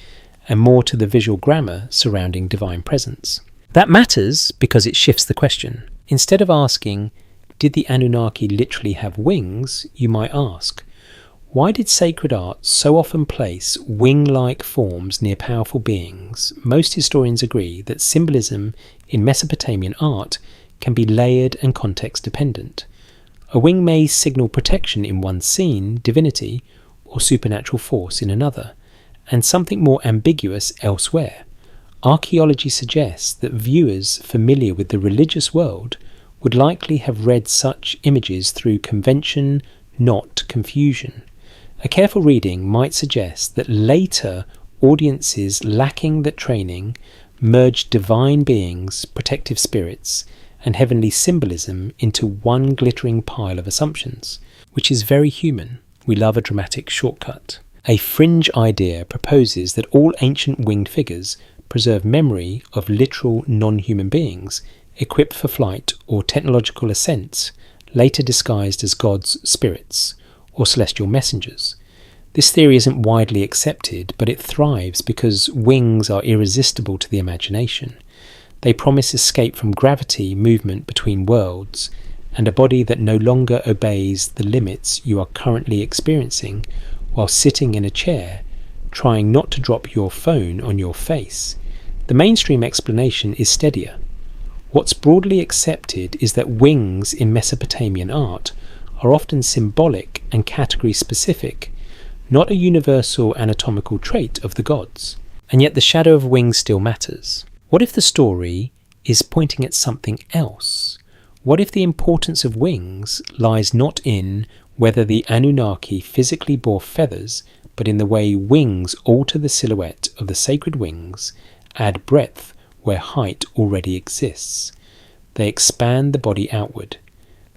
and more to the visual grammar surrounding divine presence. That matters because it shifts the question. Instead of asking, did the Anunnaki literally have wings, you might ask, why did sacred art so often place wing-like forms near powerful beings? Most historians agree that symbolism in Mesopotamian art can be layered and context-dependent. A wing may signal protection in one scene, divinity, or supernatural force in another, and something more ambiguous elsewhere. Archaeology suggests that viewers familiar with the religious world would likely have read such images through convention, not confusion. A careful reading might suggest that later audiences lacking that training merged divine beings, protective spirits, and heavenly symbolism into one glittering pile of assumptions, which is very human. We love a dramatic shortcut. A fringe idea proposes that all ancient winged figures preserve memory of literal non-human beings equipped for flight or technological ascents, later disguised as gods, spirits, or celestial messengers. This theory isn't widely accepted, but it thrives because wings are irresistible to the imagination. They promise escape from gravity, movement between worlds, and a body that no longer obeys the limits you are currently experiencing while sitting in a chair, trying not to drop your phone on your face. The mainstream explanation is steadier. What's broadly accepted is that wings in Mesopotamian art are often symbolic and category-specific, not a universal anatomical trait of the gods. And yet the shadow of wings still matters. What if the story is pointing at something else? What if the importance of wings lies not in whether the Anunnaki physically bore feathers, but in the way wings alter the silhouette of the sacred wings, add breadth where height already exists? They expand the body outward.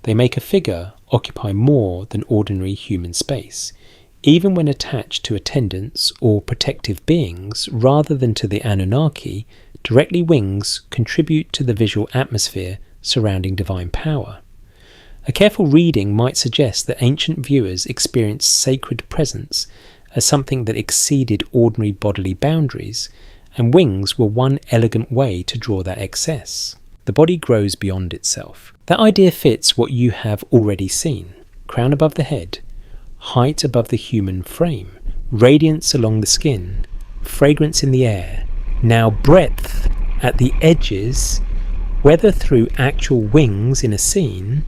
They make a figure occupy more than ordinary human space. Even when attached to attendants or protective beings rather than to the Anunnaki, directly wings contribute to the visual atmosphere surrounding divine power. A careful reading might suggest that ancient viewers experienced sacred presence as something that exceeded ordinary bodily boundaries, and wings were one elegant way to draw that excess. The body grows beyond itself. That idea fits what you have already seen. Crown above the head, height above the human frame, radiance along the skin, fragrance in the air, now breadth at the edges, whether through actual wings in a scene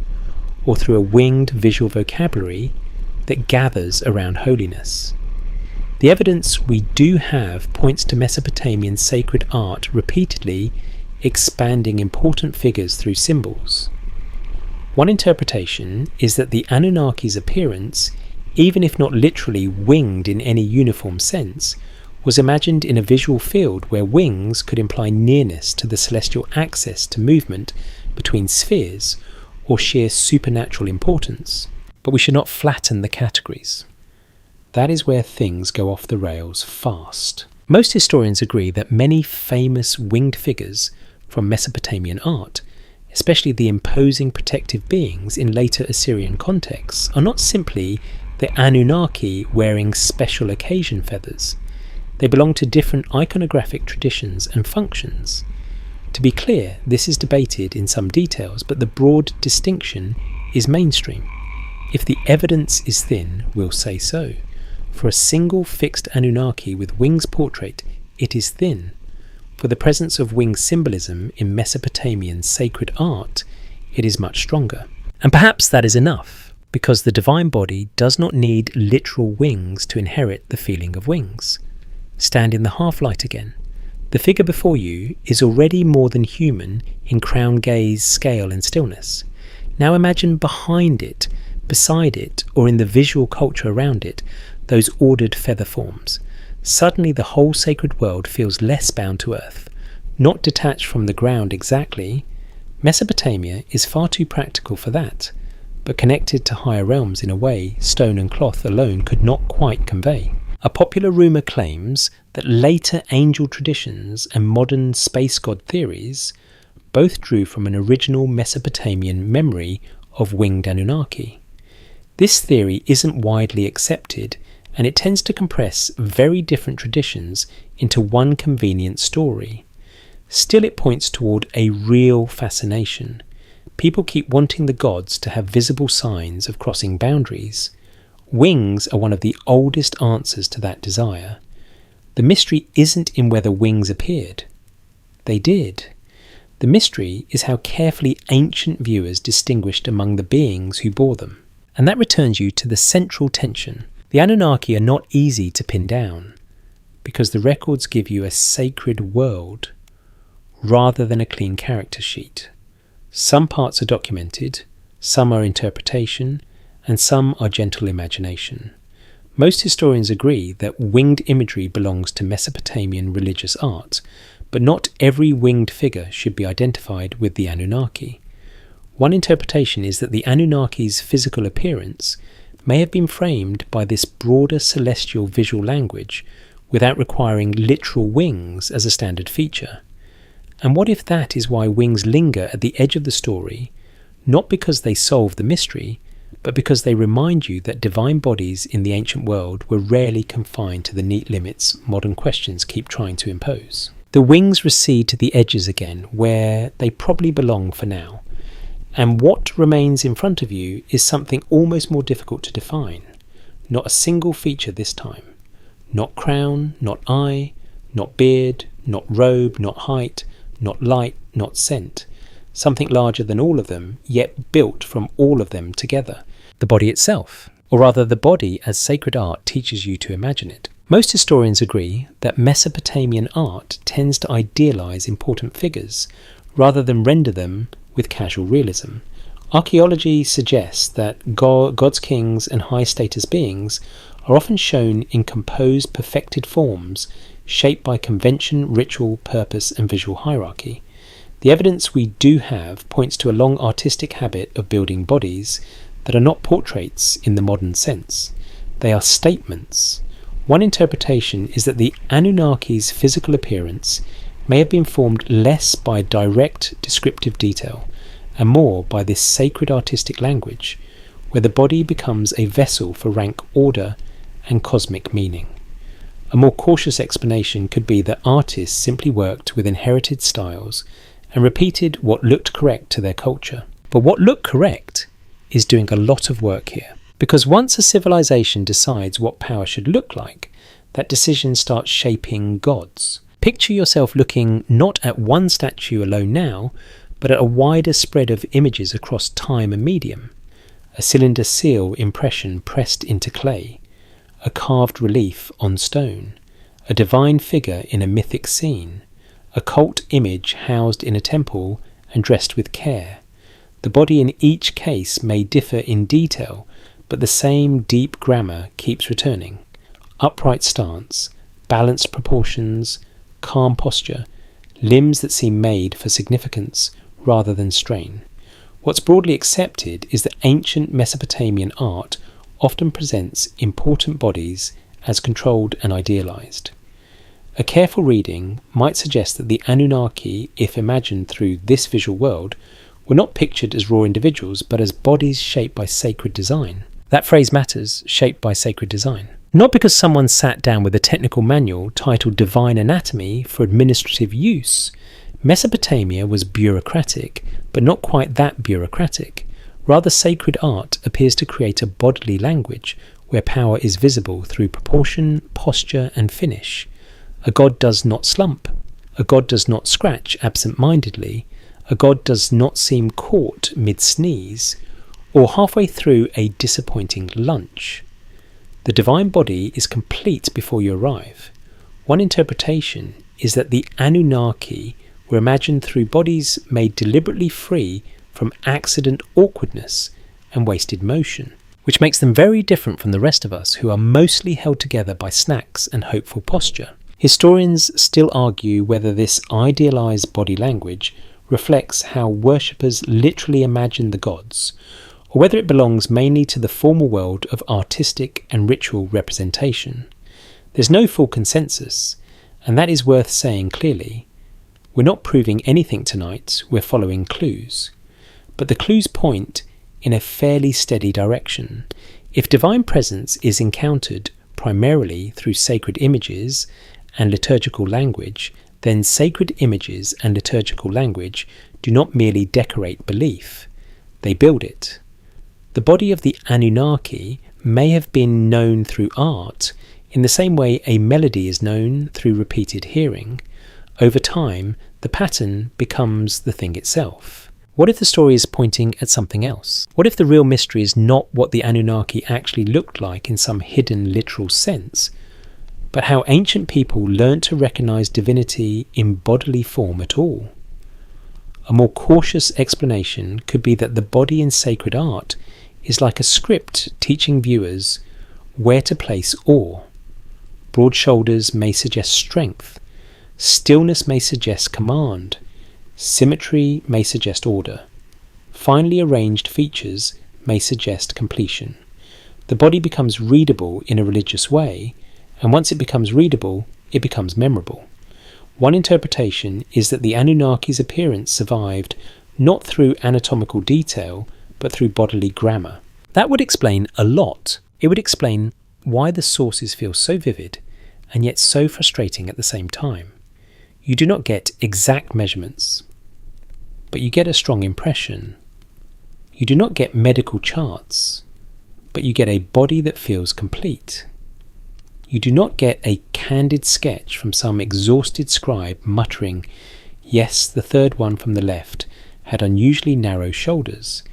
or through a winged visual vocabulary that gathers around holiness. The evidence we do have points to Mesopotamian sacred art repeatedly expanding important figures through symbols. One interpretation is that the Anunnaki's appearance, even if not literally winged in any uniform sense, was imagined in a visual field where wings could imply nearness to the celestial access to movement between spheres or sheer supernatural importance. But we should not flatten the categories. That is where things go off the rails fast. Most historians agree that many famous winged figures from Mesopotamian art, especially the imposing protective beings in later Assyrian contexts, are not simply the Anunnaki wearing special occasion feathers. They belong to different iconographic traditions and functions. To be clear, this is debated in some details, but the broad distinction is mainstream. If the evidence is thin, we'll say so. For a single fixed Anunnaki with wings portrait, it is thin. For the presence of wing symbolism in Mesopotamian sacred art, it is much stronger. And perhaps that is enough, because the divine body does not need literal wings to inherit the feeling of wings. Stand in the half-light again. The figure before you is already more than human in crown gaze, scale and stillness. Now imagine behind it, beside it, or in the visual culture around it, those ordered feather forms. suddenly the whole sacred world feels less bound to earth, not detached from the ground exactly. Mesopotamia is far too practical for that, but connected to higher realms in a way stone and cloth alone could not quite convey. A popular rumour claims that later angel traditions and modern space god theories both drew from an original Mesopotamian memory of winged Anunnaki. This theory isn't widely accepted, and it tends to compress very different traditions into one convenient story. Still, it points toward a real fascination. People keep wanting the gods to have visible signs of crossing boundaries. Wings are one of the oldest answers to that desire. The mystery isn't in whether wings appeared. They did. The mystery is how carefully ancient viewers distinguished among the beings who bore them. And that returns you to the central tension. The Anunnaki are not easy to pin down, because the records give you a sacred world rather than a clean character sheet. Some parts are documented, some are interpretation, and some are gentle imagination. Most historians agree that winged imagery belongs to Mesopotamian religious art, but not every winged figure should be identified with the Anunnaki. One interpretation is that the Anunnaki's physical appearance may have been framed by this broader celestial visual language without requiring literal wings as a standard feature. And what if that is why wings linger at the edge of the story, not because they solve the mystery, but because they remind you that divine bodies in the ancient world were rarely confined to the neat limits modern questions keep trying to impose. The wings recede to the edges again, where they probably belong for now. And what remains in front of you is something almost more difficult to define. Not a single feature this time. Not crown, not eye, not beard, not robe, not height, not light, not scent. Something larger than all of them, yet built from all of them together. The body itself, or rather the body as sacred art teaches you to imagine it. Most historians agree that Mesopotamian art tends to idealize important figures rather than render them with casual realism. Archaeology suggests that gods, kings, and high-status beings are often shown in composed, perfected forms shaped by convention, ritual, purpose, and visual hierarchy. The evidence we do have points to a long artistic habit of building bodies that are not portraits in the modern sense. They are statements. One interpretation is that the Anunnaki's physical appearance may have been formed less by direct descriptive detail and more by this sacred artistic language, where the body becomes a vessel for rank order and cosmic meaning. A more cautious explanation could be that artists simply worked with inherited styles and repeated what looked correct to their culture. But what looked correct is doing a lot of work here. Because once a civilization decides what power should look like, that decision starts shaping gods. Picture yourself looking not at one statue alone now, but at a wider spread of images across time and medium. A cylinder seal impression pressed into clay, a carved relief on stone, a divine figure in a mythic scene, a cult image housed in a temple and dressed with care. The body in each case may differ in detail, but the same deep grammar keeps returning. Upright stance, balanced proportions, calm posture, limbs that seem made for significance rather than strain. What's broadly accepted is that ancient Mesopotamian art often presents important bodies as controlled and idealized. A careful reading might suggest that the Anunnaki, if imagined through this visual world, were not pictured as raw individuals, but as bodies shaped by sacred design. That phrase matters, shaped by sacred design. Not because someone sat down with a technical manual titled Divine Anatomy for administrative use. Mesopotamia was bureaucratic, but not quite that bureaucratic. Rather, sacred art appears to create a bodily language where power is visible through proportion, posture, and finish. A god does not slump. A god does not scratch absent-mindedly. A god does not seem caught mid-sneeze, or halfway through a disappointing lunch. The divine body is complete before you arrive. One interpretation is that the Anunnaki were imagined through bodies made deliberately free from accident, awkwardness, and wasted motion, which makes them very different from the rest of us who are mostly held together by snacks and hopeful posture. Historians still argue whether this idealized body language reflects how worshippers literally imagine the gods, or whether it belongs mainly to the formal world of artistic and ritual representation. There's no full consensus, and that is worth saying clearly. We're not proving anything tonight, we're following clues. But the clues point in a fairly steady direction. If divine presence is encountered primarily through sacred images and liturgical language, then sacred images and liturgical language do not merely decorate belief, they build it. The body of the Anunnaki may have been known through art in the same way a melody is known through repeated hearing. Over time, the pattern becomes the thing itself. What if the story is pointing at something else? What if the real mystery is not what the Anunnaki actually looked like in some hidden literal sense, but how ancient people learnt to recognize divinity in bodily form at all? A more cautious explanation could be that the body in sacred art is like a script teaching viewers where to place awe. Broad shoulders may suggest strength. Stillness may suggest command. Symmetry may suggest order. Finely arranged features may suggest completion. The body becomes readable in a religious way, and once it becomes readable, it becomes memorable. One interpretation is that the Anunnaki's appearance survived not through anatomical detail, but through bodily grammar. That would explain a lot. It would explain why the sources feel so vivid and yet so frustrating at the same time. You do not get exact measurements, but you get a strong impression. You do not get medical charts, but you get a body that feels complete. You do not get a candid sketch from some exhausted scribe muttering, "Yes, the third one from the left had unusually narrow shoulders."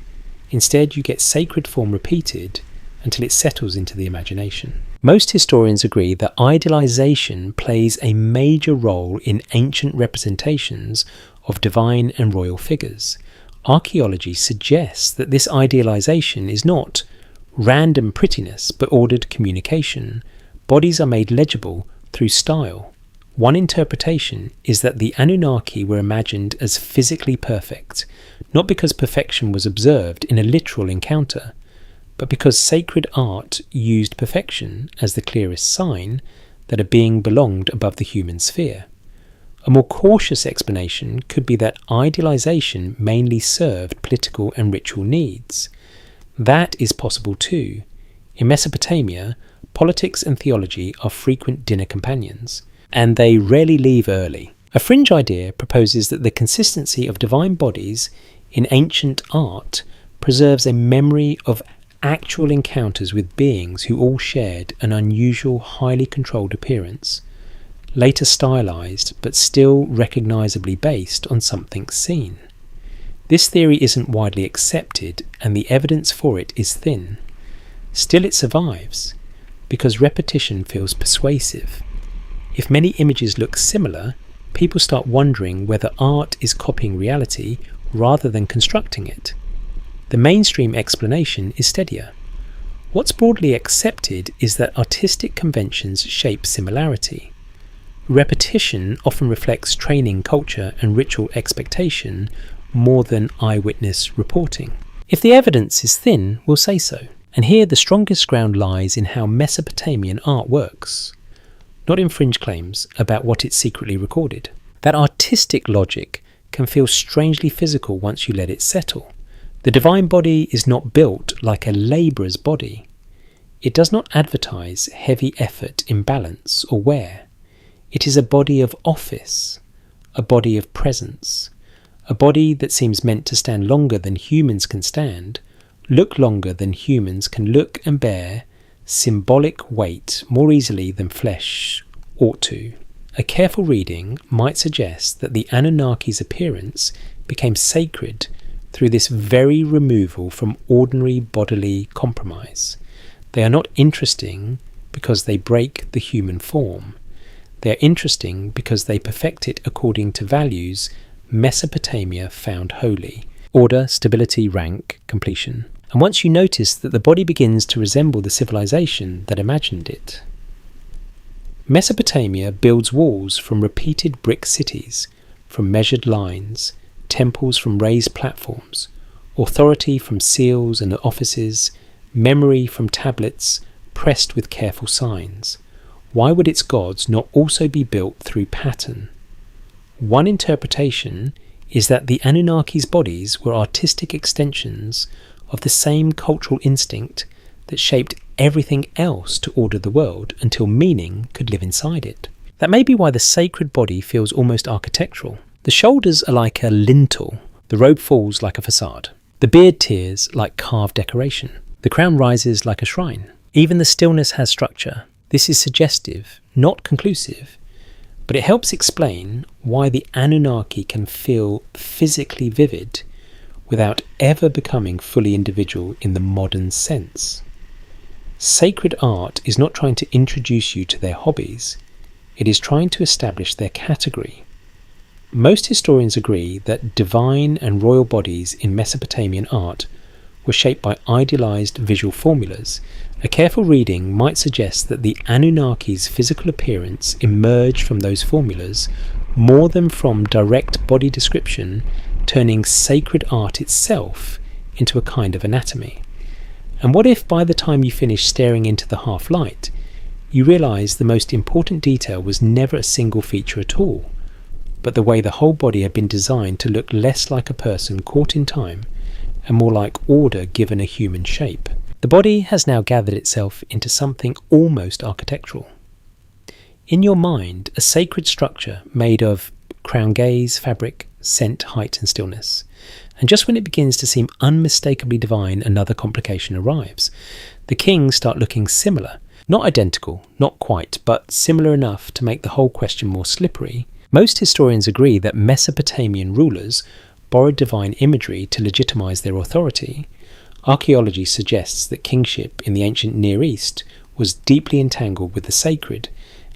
Instead, you get sacred form repeated until it settles into the imagination. Most historians agree that idealization plays a major role in ancient representations of divine and royal figures. Archaeology suggests that this idealization is not random prettiness but ordered communication. Bodies are made legible through style. One interpretation is that the Anunnaki were imagined as physically perfect, not because perfection was observed in a literal encounter, but because sacred art used perfection as the clearest sign that a being belonged above the human sphere. A more cautious explanation could be that idealization mainly served political and ritual needs. That is possible too. In Mesopotamia, politics and theology are frequent dinner companions, and they rarely leave early. A fringe idea proposes that the consistency of divine bodies in ancient art preserves a memory of actual encounters with beings who all shared an unusual, highly controlled appearance, later stylized but still recognizably based on something seen. This theory isn't widely accepted, and the evidence for it is thin. Still, it survives, because repetition feels persuasive. If many images look similar, people start wondering whether art is copying reality rather than constructing it. The mainstream explanation is steadier. What's broadly accepted is that artistic conventions shape similarity. Repetition often reflects training, culture, and ritual expectation more than eyewitness reporting. If the evidence is thin, we'll say so. And here the strongest ground lies in how Mesopotamian art works, not in fringe claims about what it secretly recorded. That artistic logic can feel strangely physical once you let it settle. The divine body is not built like a labourer's body. It does not advertise heavy effort, imbalance, or wear. It is a body of office, a body of presence, a body that seems meant to stand longer than humans can stand, look longer than humans can look, and bear symbolic weight more easily than flesh ought to. A careful reading might suggest that the Anunnaki's appearance became sacred through this very removal from ordinary bodily compromise. They are not interesting because they break the human form. They are interesting because they perfect it according to values Mesopotamia found holy: order, stability, rank, completion. And once you notice that the body begins to resemble the civilization that imagined it. Mesopotamia builds walls from repeated brick cities, from measured lines, temples from raised platforms, authority from seals and offices, memory from tablets pressed with careful signs. Why would its gods not also be built through pattern? One interpretation is that the Anunnaki's bodies were artistic extensions of the same cultural instinct that shaped everything else to order the world until meaning could live inside it. That may be why the sacred body feels almost architectural. The shoulders are like a lintel, the robe falls like a facade. The beard tears like carved decoration. The crown rises like a shrine. Even the stillness has structure. This is suggestive, not conclusive, but it helps explain why the Anunnaki can feel physically vivid without ever becoming fully individual in the modern sense. Sacred art is not trying to introduce you to their hobbies, it is trying to establish their category. Most historians agree that divine and royal bodies in Mesopotamian art were shaped by idealized visual formulas. A careful reading might suggest that the Anunnaki's physical appearance emerged from those formulas more than from direct body description, turning sacred art itself into a kind of anatomy. And what if by the time you finish staring into the half-light, you realise the most important detail was never a single feature at all, but the way the whole body had been designed to look less like a person caught in time and more like order given a human shape. The body has now gathered itself into something almost architectural. In your mind, a sacred structure made of crown gaze, fabric, scent, height and stillness. And just when it begins to seem unmistakably divine, another complication arrives. The kings start looking similar. Not identical, not quite, but similar enough to make the whole question more slippery. Most historians agree that Mesopotamian rulers borrowed divine imagery to legitimize their authority. Archaeology suggests that kingship in the ancient Near East was deeply entangled with the sacred,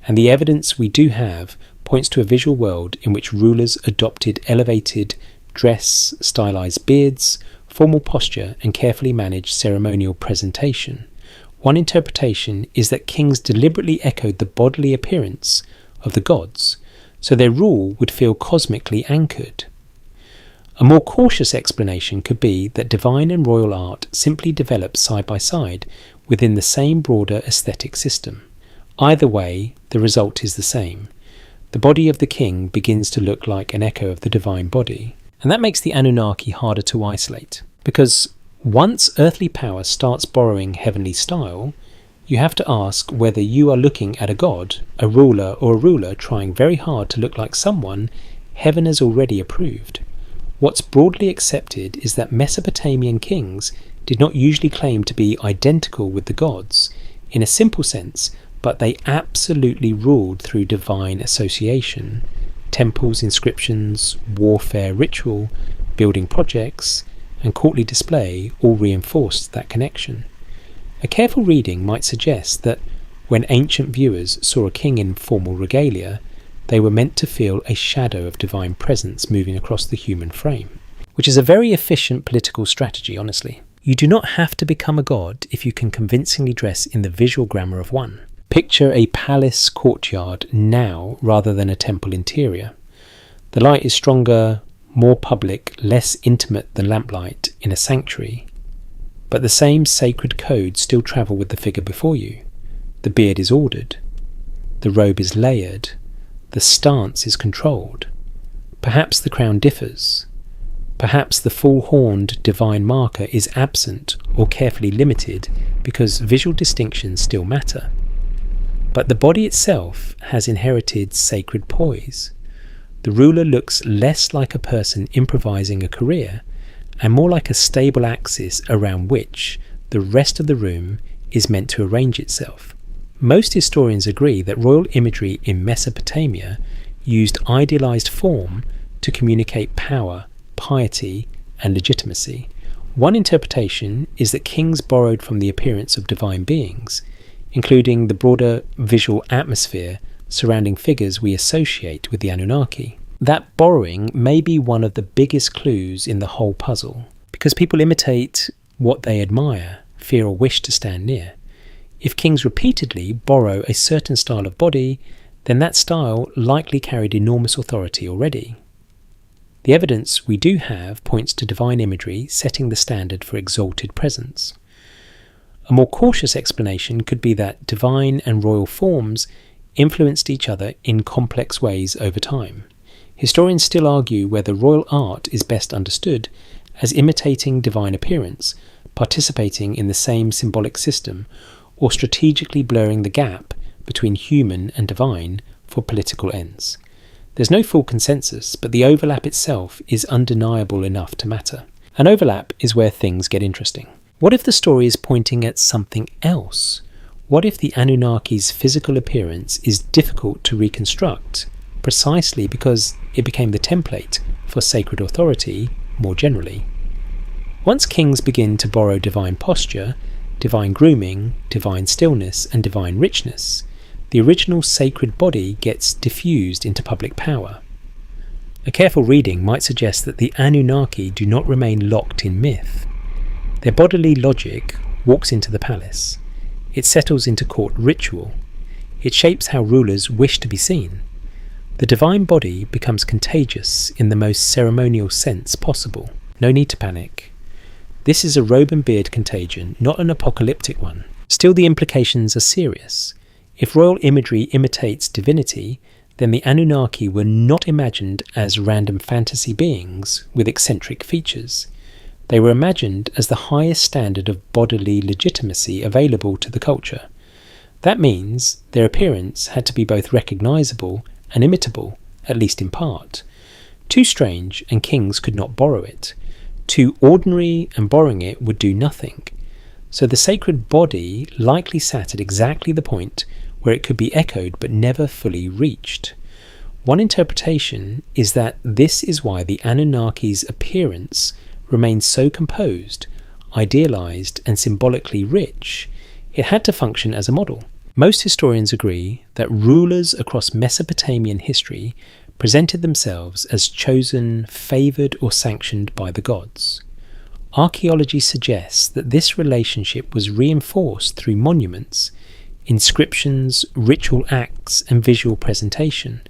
and the evidence we do have points to a visual world in which rulers adopted elevated dress, stylized beards, formal posture, and carefully managed ceremonial presentation. One interpretation is that kings deliberately echoed the bodily appearance of the gods, so their rule would feel cosmically anchored. A more cautious explanation could be that divine and royal art simply developed side by side within the same broader aesthetic system. Either way, the result is the same. The body of the king begins to look like an echo of the divine body. And that makes the Anunnaki harder to isolate, because once earthly power starts borrowing heavenly style, you have to ask whether you are looking at a god, a ruler, or a ruler trying very hard to look like someone heaven has already approved. What's broadly accepted is that Mesopotamian kings did not usually claim to be identical with the gods in a simple sense, but they absolutely ruled through divine association. Temples, inscriptions, warfare, ritual, building projects, and courtly display all reinforced that connection. A careful reading might suggest that when ancient viewers saw a king in formal regalia, they were meant to feel a shadow of divine presence moving across the human frame, which is a very efficient political strategy, honestly. You do not have to become a god if you can convincingly dress in the visual glamour of one. Picture a palace courtyard now rather than a temple interior. The light is stronger, more public, less intimate than lamplight in a sanctuary, but the same sacred codes still travel with the figure before you. The beard is ordered, the robe is layered, the stance is controlled. Perhaps the crown differs. Perhaps the full-horned divine marker is absent or carefully limited because visual distinctions still matter. But the body itself has inherited sacred poise. The ruler looks less like a person improvising a career and more like a stable axis around which the rest of the room is meant to arrange itself. Most historians agree that royal imagery in Mesopotamia used idealized form to communicate power, piety, and legitimacy. One interpretation is that kings borrowed from the appearance of divine beings, including the broader visual atmosphere surrounding figures we associate with the Anunnaki. That borrowing may be one of the biggest clues in the whole puzzle, because people imitate what they admire, fear or wish to stand near. If kings repeatedly borrow a certain style of body, then that style likely carried enormous authority already. The evidence we do have points to divine imagery setting the standard for exalted presence. A more cautious explanation could be that divine and royal forms influenced each other in complex ways over time. Historians still argue whether royal art is best understood as imitating divine appearance, participating in the same symbolic system, or strategically blurring the gap between human and divine for political ends. There's no full consensus, but the overlap itself is undeniable enough to matter. An overlap is where things get interesting. What if the story is pointing at something else? What if the Anunnaki's physical appearance is difficult to reconstruct, precisely because it became the template for sacred authority more generally? Once kings begin to borrow divine posture, divine grooming, divine stillness, and divine richness, the original sacred body gets diffused into public power. A careful reading might suggest that the Anunnaki do not remain locked in myth. Their bodily logic walks into the palace. It settles into court ritual. It shapes how rulers wish to be seen. The divine body becomes contagious in the most ceremonial sense possible. No need to panic. This is a robe and beard contagion, not an apocalyptic one. Still, the implications are serious. If royal imagery imitates divinity, then the Anunnaki were not imagined as random fantasy beings with eccentric features. They were imagined as the highest standard of bodily legitimacy available to the culture. That means their appearance had to be both recognisable and imitable, at least in part. Too strange, and kings could not borrow it. Too ordinary, and borrowing it would do nothing. So the sacred body likely sat at exactly the point where it could be echoed but never fully reached. One interpretation is that this is why the Anunnaki's appearance remains so composed, idealized, and symbolically rich. It had to function as a model. Most historians agree that rulers across Mesopotamian history presented themselves as chosen, favoured, or sanctioned by the gods. Archaeology suggests that this relationship was reinforced through monuments, inscriptions, ritual acts, and visual presentation.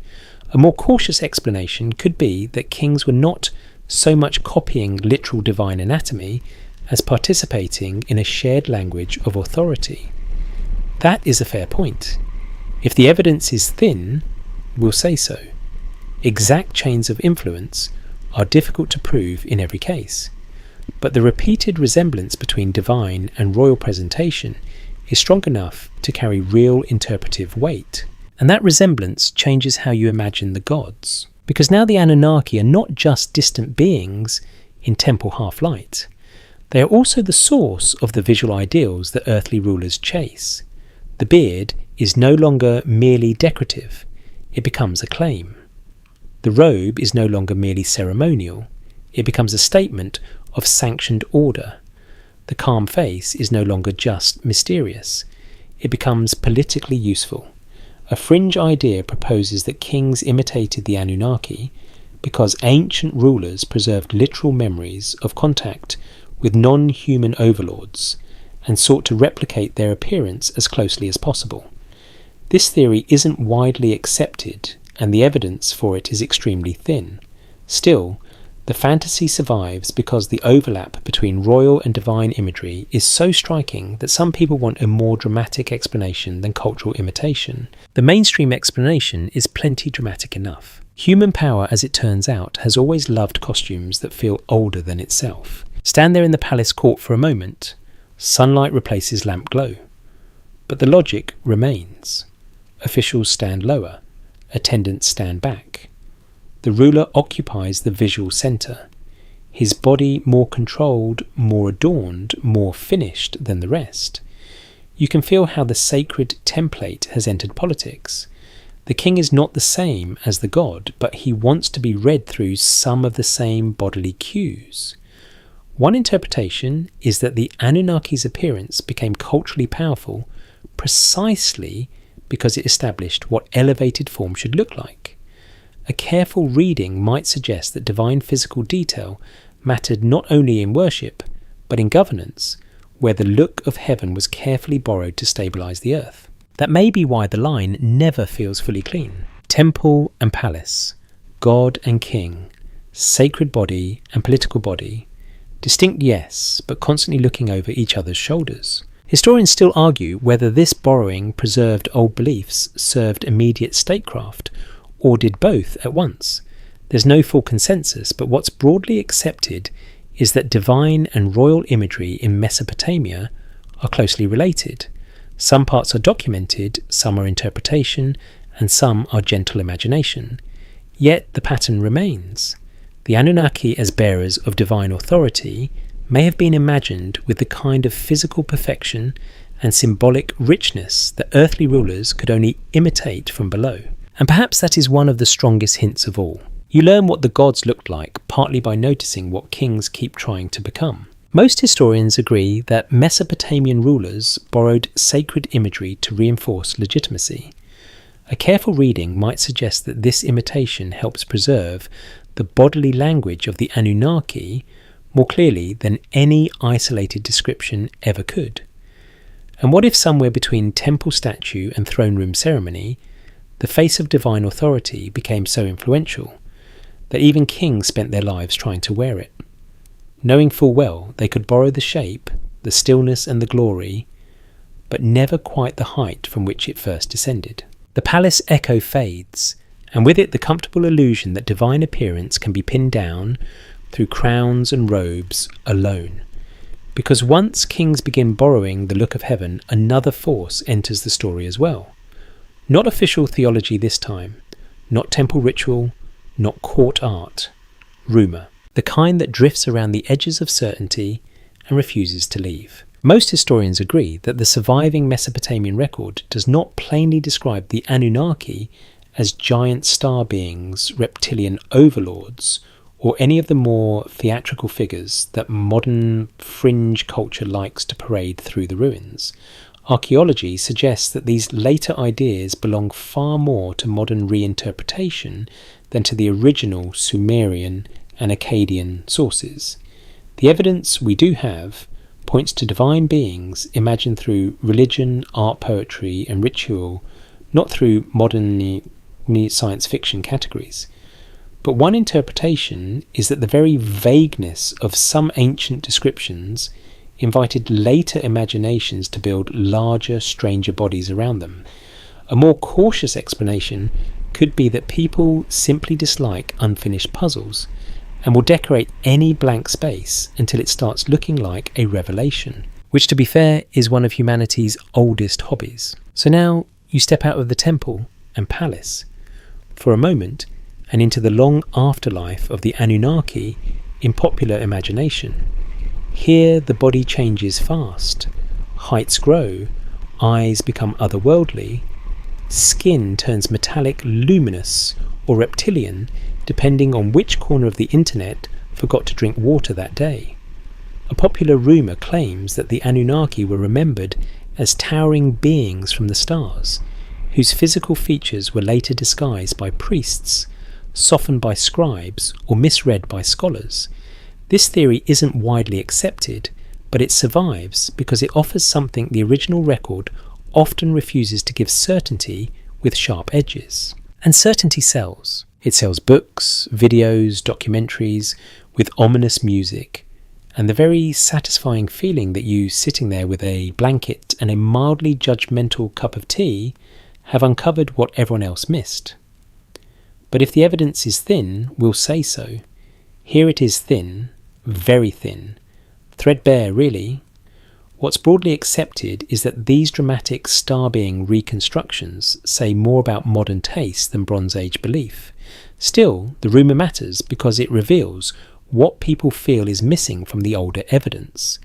A more cautious explanation could be that kings were not so much copying literal divine anatomy as participating in a shared language of authority. That is a fair point. If the evidence is thin, we'll say so. Exact chains of influence are difficult to prove in every case, but the repeated resemblance between divine and royal presentation is strong enough to carry real interpretive weight. And that resemblance changes how you imagine the gods. Because now the Anunnaki are not just distant beings in temple half-light. They are also the source of the visual ideals that earthly rulers chase. The beard is no longer merely decorative, it becomes a claim. The robe is no longer merely ceremonial, it becomes a statement of sanctioned order. The calm face is no longer just mysterious, it becomes politically useful. A fringe idea proposes that kings imitated the Anunnaki because ancient rulers preserved literal memories of contact with non-human overlords and sought to replicate their appearance as closely as possible. This theory isn't widely accepted, and the evidence for it is extremely thin. Still, the fantasy survives because the overlap between royal and divine imagery is so striking that some people want a more dramatic explanation than cultural imitation. The mainstream explanation is plenty dramatic enough. Human power, as it turns out, has always loved costumes that feel older than itself. Stand there in the palace court for a moment. Sunlight replaces lamp glow. But the logic remains. Officials stand lower. Attendants stand back. The ruler occupies the visual centre. His body more controlled, more adorned, more finished than the rest. You can feel how the sacred template has entered politics. The king is not the same as the god, but he wants to be read through some of the same bodily cues. One interpretation is that the Anunnaki's appearance became culturally powerful precisely because it established what elevated form should look like. A careful reading might suggest that divine physical detail mattered not only in worship, but in governance, where the look of heaven was carefully borrowed to stabilise the earth. That may be why the line never feels fully clean. Temple and palace, God and king, sacred body and political body, distinct yes, but constantly looking over each other's shoulders. Historians still argue whether this borrowing preserved old beliefs, served immediate statecraft, or did both at once. There's no full consensus, but what's broadly accepted is that divine and royal imagery in Mesopotamia are closely related. Some parts are documented, some are interpretation, and some are gentle imagination. Yet the pattern remains. The Anunnaki as bearers of divine authority may have been imagined with the kind of physical perfection and symbolic richness that earthly rulers could only imitate from below. And perhaps that is one of the strongest hints of all. You learn what the gods looked like partly by noticing what kings keep trying to become. Most historians agree that Mesopotamian rulers borrowed sacred imagery to reinforce legitimacy. A careful reading might suggest that this imitation helps preserve the bodily language of the Anunnaki more clearly than any isolated description ever could. And what if somewhere between temple statue and throne room ceremony, the face of divine authority became so influential that even kings spent their lives trying to wear it, knowing full well they could borrow the shape, the stillness and the glory, but never quite the height from which it first descended. The palace echo fades, and with it the comfortable illusion that divine appearance can be pinned down through crowns and robes alone. Because once kings begin borrowing the look of heaven, another force enters the story as well. Not official theology this time, not temple ritual, not court art, rumour. The kind that drifts around the edges of certainty and refuses to leave. Most historians agree that the surviving Mesopotamian record does not plainly describe the Anunnaki as giant star beings, reptilian overlords, or any of the more theatrical figures that modern fringe culture likes to parade through the ruins. Archaeology suggests that these later ideas belong far more to modern reinterpretation than to the original Sumerian and Akkadian sources. The evidence we do have points to divine beings imagined through religion, art, poetry and ritual, not through modern science fiction categories. But one interpretation is that the very vagueness of some ancient descriptions invited later imaginations to build larger, stranger bodies around them. A more cautious explanation could be that people simply dislike unfinished puzzles and will decorate any blank space until it starts looking like a revelation, which, to be fair, is one of humanity's oldest hobbies. So now you step out of the temple and palace for a moment and into the long afterlife of the Anunnaki in popular imagination. Here the body changes fast, heights grow, eyes become otherworldly, skin turns metallic, luminous or reptilian depending on which corner of the internet forgot to drink water that day. A popular rumour claims that the Anunnaki were remembered as towering beings from the stars, whose physical features were later disguised by priests, softened by scribes, or misread by scholars. This theory isn't widely accepted, but it survives because it offers something the original record often refuses to give: certainty with sharp edges. And certainty sells. It sells books, videos, documentaries with ominous music, and the very satisfying feeling that you, sitting there with a blanket and a mildly judgmental cup of tea, have uncovered what everyone else missed. But if the evidence is thin, we'll say so. Here it is thin, very thin, threadbare really. What's broadly accepted is that these dramatic star-being reconstructions say more about modern taste than Bronze Age belief. Still, the rumour matters because it reveals what people feel is missing from the older evidence.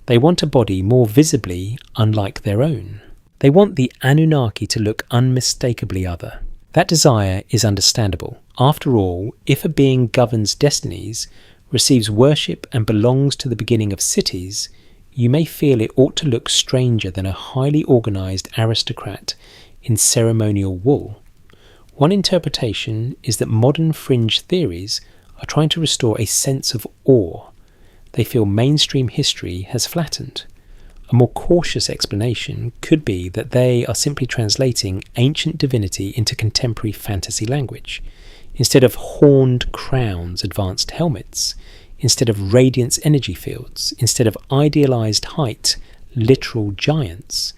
They want a body more visibly unlike their own. They want the Anunnaki to look unmistakably other. That desire is understandable. After all, if a being governs destinies, receives worship and belongs to the beginning of cities, you may feel it ought to look stranger than a highly organised aristocrat in ceremonial wool. One interpretation is that modern fringe theories are trying to restore a sense of awe, they feel mainstream history has flattened. A more cautious explanation could be that they are simply translating ancient divinity into contemporary fantasy language. Instead of horned crowns, advanced helmets. Instead of radiance energy fields. Instead of idealized height, literal giants.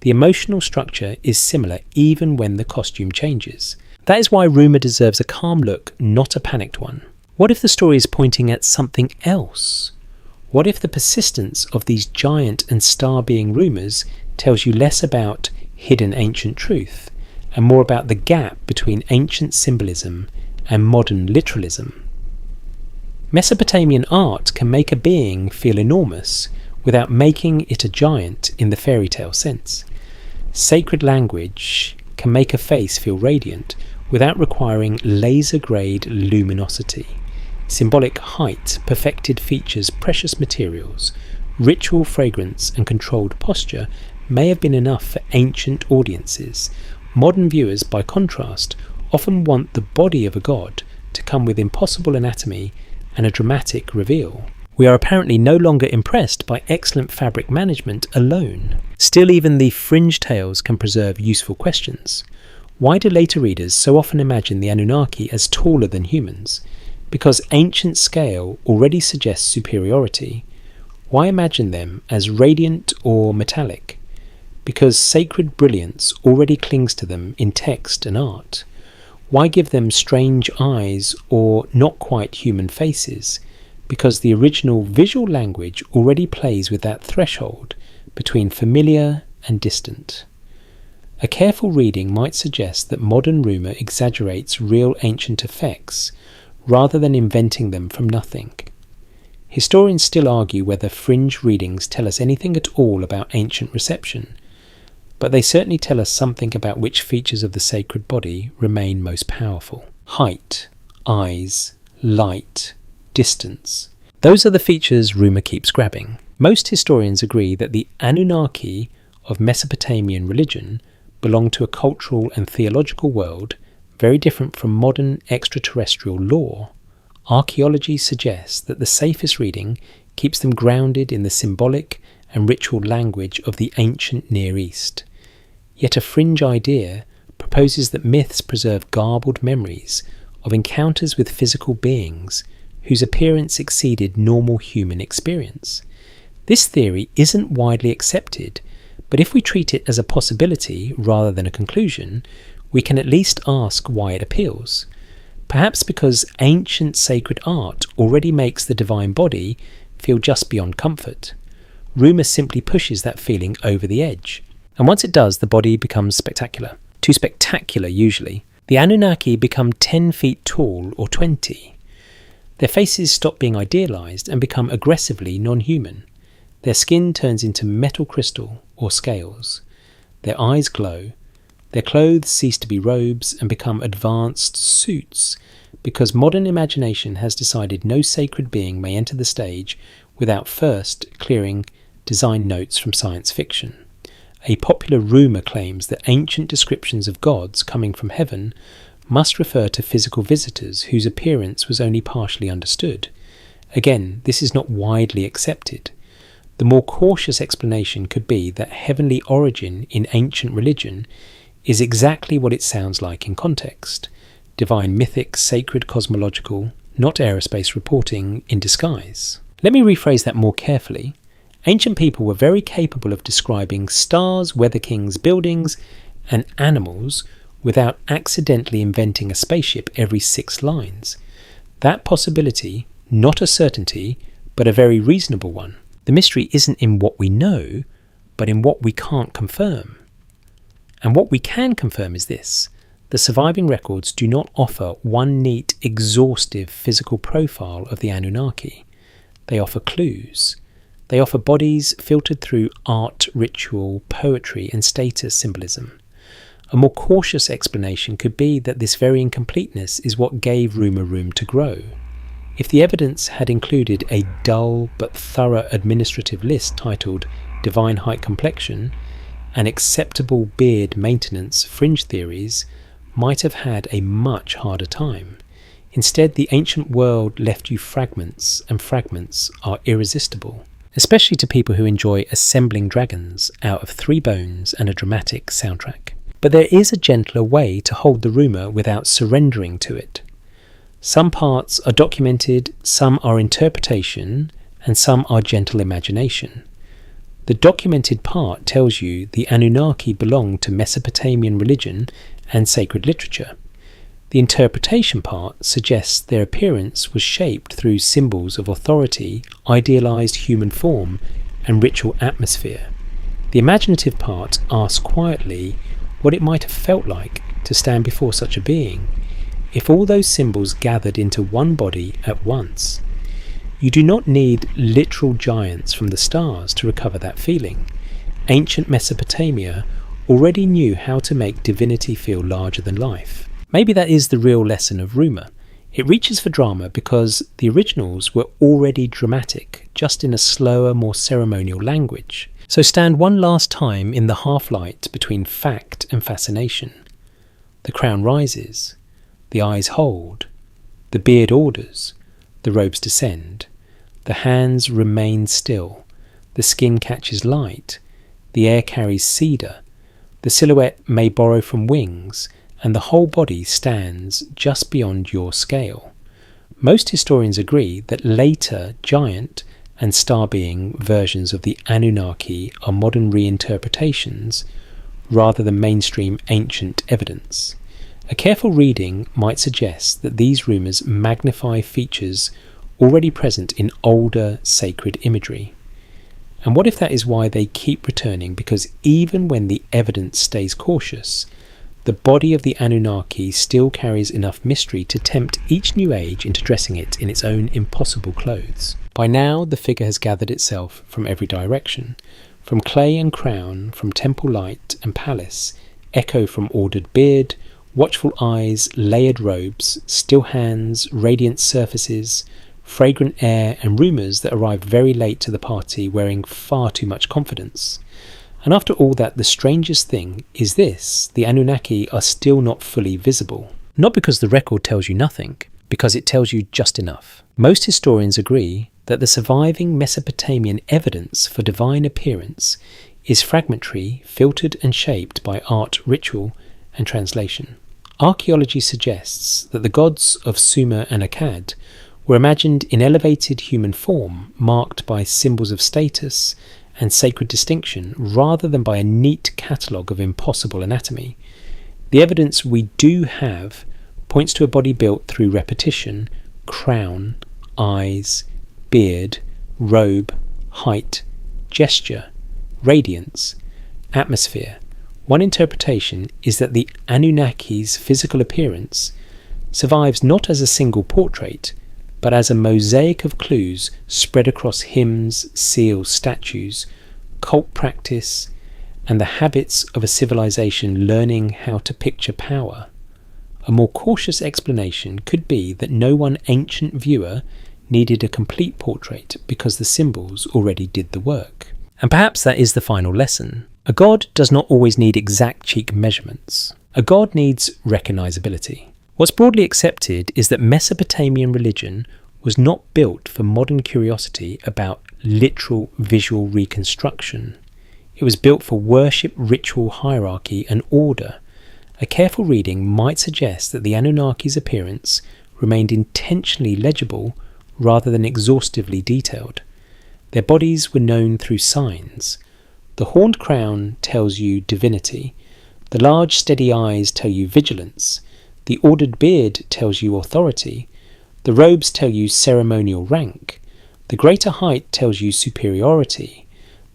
The emotional structure is similar even when the costume changes. That is why rumour deserves a calm look, not a panicked one. What if the story is pointing at something else? What if the persistence of these giant and star-being rumours tells you less about hidden ancient truth and more about the gap between ancient symbolism and modern literalism? Mesopotamian art can make a being feel enormous without making it a giant in the fairy tale sense. Sacred language can make a face feel radiant without requiring laser-grade luminosity. Symbolic height, perfected features, precious materials, ritual fragrance and controlled posture may have been enough for ancient audiences. Modern viewers, by contrast, often want the body of a god to come with impossible anatomy and a dramatic reveal. We are apparently no longer impressed by excellent fabric management alone. Still, even the fringe tales can preserve useful questions. Why do later readers so often imagine the Anunnaki as taller than humans? Because ancient scale already suggests superiority. Why imagine them as radiant or metallic? Because sacred brilliance already clings to them in text and art. Why give them strange eyes or not quite human faces? Because the original visual language already plays with that threshold between familiar and distant. A careful reading might suggest that modern rumour exaggerates real ancient effects rather than inventing them from nothing. Historians still argue whether fringe readings tell us anything at all about ancient reception, but they certainly tell us something about which features of the sacred body remain most powerful. Height, eyes, light, distance. Those are the features rumour keeps grabbing. Most historians agree that the Anunnaki of Mesopotamian religion belong to a cultural and theological world very different from modern extraterrestrial lore. Archaeology suggests that the safest reading keeps them grounded in the symbolic and ritual language of the ancient Near East. Yet a fringe idea proposes that myths preserve garbled memories of encounters with physical beings whose appearance exceeded normal human experience. This theory isn't widely accepted, but if we treat it as a possibility rather than a conclusion, we can at least ask why it appeals. Perhaps because ancient sacred art already makes the divine body feel just beyond comfort. Rumour simply pushes that feeling over the edge. And once it does, the body becomes spectacular. Too spectacular, usually. The Anunnaki become 10 feet tall or 20. Their faces stop being idealised and become aggressively non-human. Their skin turns into metal crystal or scales. Their eyes glow. Their clothes cease to be robes and become advanced suits, because modern imagination has decided no sacred being may enter the stage without first clearing design notes from science fiction. A popular rumour claims that ancient descriptions of gods coming from heaven must refer to physical visitors whose appearance was only partially understood. Again, this is not widely accepted. The more cautious explanation could be that heavenly origin in ancient religion is exactly what it sounds like in context. Divine mythic, sacred cosmological, not aerospace reporting in disguise. Let me rephrase that more carefully. Ancient people were very capable of describing stars, weather kings, buildings, and animals without accidentally inventing a spaceship every 6 lines. That possibility, not a certainty, but a very reasonable one. The mystery isn't in what we know, but in what we can't confirm. And what we can confirm is this: the surviving records do not offer one neat, exhaustive physical profile of the Anunnaki. They offer clues. They offer bodies filtered through art, ritual, poetry, and status symbolism. A more cautious explanation could be that this very incompleteness is what gave rumour room to grow. If the evidence had included a dull but thorough administrative list titled Divine Height Complexion, and acceptable beard maintenance, fringe theories might have had a much harder time. Instead, the ancient world left you fragments, and fragments are irresistible, especially to people who enjoy assembling dragons out of 3 bones and a dramatic soundtrack. But there is a gentler way to hold the rumour without surrendering to it. Some parts are documented, some are interpretation, and some are gentle imagination. The documented part tells you the Anunnaki belonged to Mesopotamian religion and sacred literature. The interpretation part suggests their appearance was shaped through symbols of authority, idealized human form, and ritual atmosphere. The imaginative part asks quietly what it might have felt like to stand before such a being, if all those symbols gathered into one body at once. You do not need literal giants from the stars to recover that feeling. Ancient Mesopotamia already knew how to make divinity feel larger than life. Maybe that is the real lesson of rumour. It reaches for drama because the originals were already dramatic, just in a slower, more ceremonial language. So stand one last time in the half-light between fact and fascination. The crown rises, the eyes hold, the beard orders, the robes descend, the hands remain still, the skin catches light, the air carries cedar, the silhouette may borrow from wings, and the whole body stands just beyond your scale. Most historians agree that later giant and star being versions of the Anunnaki are modern reinterpretations rather than mainstream ancient evidence. A careful reading might suggest that these rumours magnify features already present in older sacred imagery. And what if that is why they keep returning? Because even when the evidence stays cautious, the body of the Anunnaki still carries enough mystery to tempt each new age into dressing it in its own impossible clothes. By now, the figure has gathered itself from every direction, from clay and crown, from temple light and palace, echo from ordered beard, watchful eyes, layered robes, still hands, radiant surfaces, fragrant air, and rumours that arrived very late to the party wearing far too much confidence. And after all that, the strangest thing is this: the Anunnaki are still not fully visible. Not because the record tells you nothing, because it tells you just enough. Most historians agree that the surviving Mesopotamian evidence for divine appearance is fragmentary, filtered and shaped by art, ritual and translation. Archaeology suggests that the gods of Sumer and Akkad were imagined in elevated human form, marked by symbols of status and sacred distinction, rather than by a neat catalogue of impossible anatomy. The evidence we do have points to a body built through repetition: crown, eyes, beard, robe, height, gesture, radiance, atmosphere. One interpretation is that the Anunnaki's physical appearance survives not as a single portrait, but as a mosaic of clues spread across hymns, seals, statues, cult practice, and the habits of a civilization learning how to picture power. A more cautious explanation could be that no one ancient viewer needed a complete portrait because the symbols already did the work. And perhaps that is the final lesson. A god does not always need exact cheek measurements. A god needs recognizability. What's broadly accepted is that Mesopotamian religion was not built for modern curiosity about literal visual reconstruction. It was built for worship, ritual, hierarchy and order. A careful reading might suggest that the Anunnaki's appearance remained intentionally legible rather than exhaustively detailed. Their bodies were known through signs. The horned crown tells you divinity. The large steady eyes tell you vigilance. The ordered beard tells you authority. The robes tell you ceremonial rank. The greater height tells you superiority.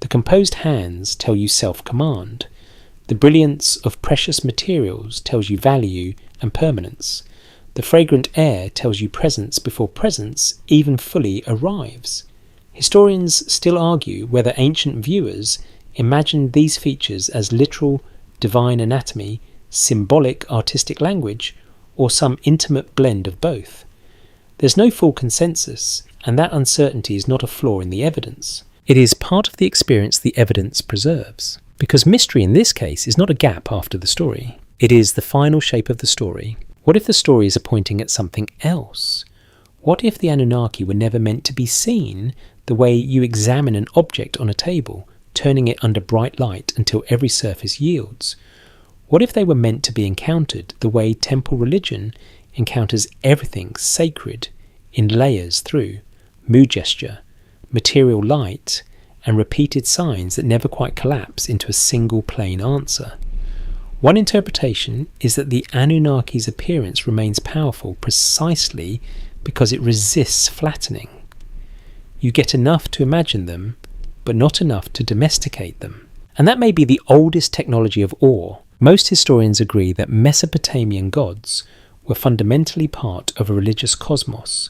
The composed hands tell you self-command. The brilliance of precious materials tells you value and permanence. The fragrant air tells you presence before presence even fully arrives. Historians still argue whether ancient viewers imagined these features as literal divine anatomy, symbolic artistic language, or some intimate blend of both. There's no full consensus, and that uncertainty is not a flaw in the evidence. It is part of the experience the evidence preserves, because mystery in this case is not a gap after the story. It is the final shape of the story, What if the stories are pointing at something else? What if the Anunnaki were never meant to be seen the way you examine an object on a table, turning it under bright light until every surface yields? What if they were meant to be encountered the way temple religion encounters everything sacred in layers through mood gesture, material light, and repeated signs that never quite collapse into a single plain answer? One interpretation is that the Anunnaki's appearance remains powerful precisely because it resists flattening. You get enough to imagine them, but not enough to domesticate them. And that may be the oldest technology of awe. Most historians agree that Mesopotamian gods were fundamentally part of a religious cosmos,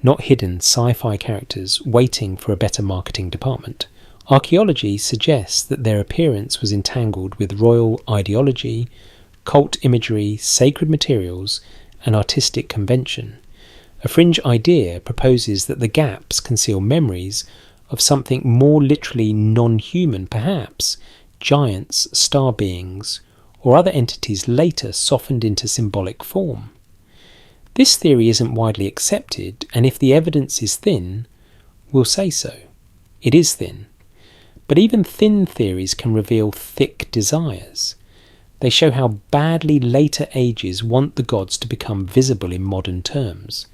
not hidden sci-fi characters waiting for a better marketing department. Archaeology suggests that their appearance was entangled with royal ideology, cult imagery, sacred materials, and artistic convention. A fringe idea proposes that the gaps conceal memories of something more literally non-human, perhaps giants, star beings, or other entities later softened into symbolic form. This theory isn't widely accepted, and if the evidence is thin, we'll say so. It is thin. But even thin theories can reveal thick desires. They show how badly later ages want the gods to become visible in modern terms.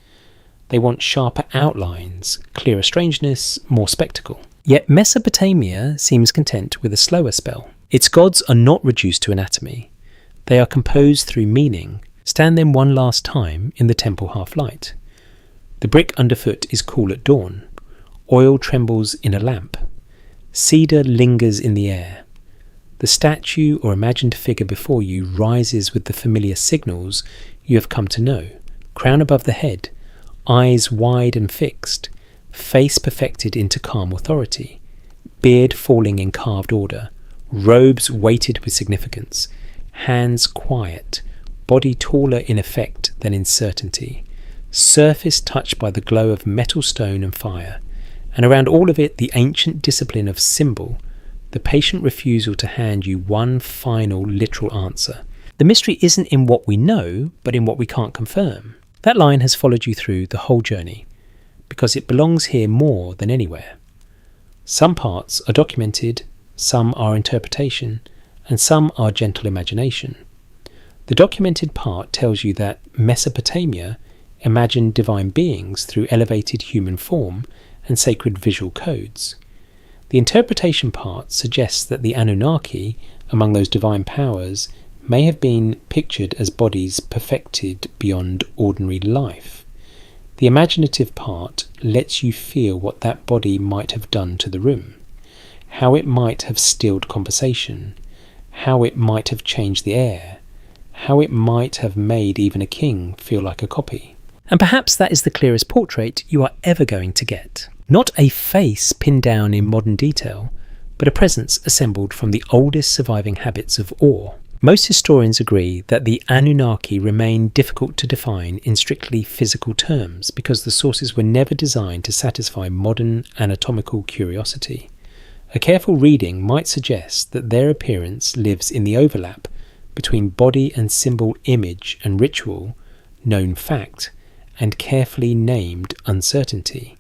They want sharper outlines, clearer strangeness, more spectacle. Yet Mesopotamia seems content with a slower spell. Its gods are not reduced to anatomy. They are composed through meaning. Stand them one last time in the temple half-light. The brick underfoot is cool at dawn. Oil trembles in a lamp. Cedar lingers in the air. The statue or imagined figure before you rises with the familiar signals you have come to know. Crown above the head, eyes wide and fixed, face perfected into calm authority, beard falling in carved order, robes weighted with significance, hands quiet, body taller in effect than in certainty, surface touched by the glow of metal, stone and fire, and around all of it the ancient discipline of symbol, the patient refusal to hand you one final literal answer. The mystery isn't in what we know, but in what we can't confirm. That line has followed you through the whole journey, because it belongs here more than anywhere. Some parts are documented, some are interpretation, and some are gentle imagination. The documented part tells you that Mesopotamia imagined divine beings through elevated human form and sacred visual codes. The interpretation part suggests that the Anunnaki, among those divine powers, may have been pictured as bodies perfected beyond ordinary life. The imaginative part lets you feel what that body might have done to the room, how it might have stilled conversation, how it might have changed the air, how it might have made even a king feel like a copy. And perhaps that is the clearest portrait you are ever going to get. Not a face pinned down in modern detail, but a presence assembled from the oldest surviving habits of awe. Most historians agree that the Anunnaki remain difficult to define in strictly physical terms because the sources were never designed to satisfy modern anatomical curiosity. A careful reading might suggest that their appearance lives in the overlap between body and symbol, image and ritual, known fact, and carefully named uncertainty.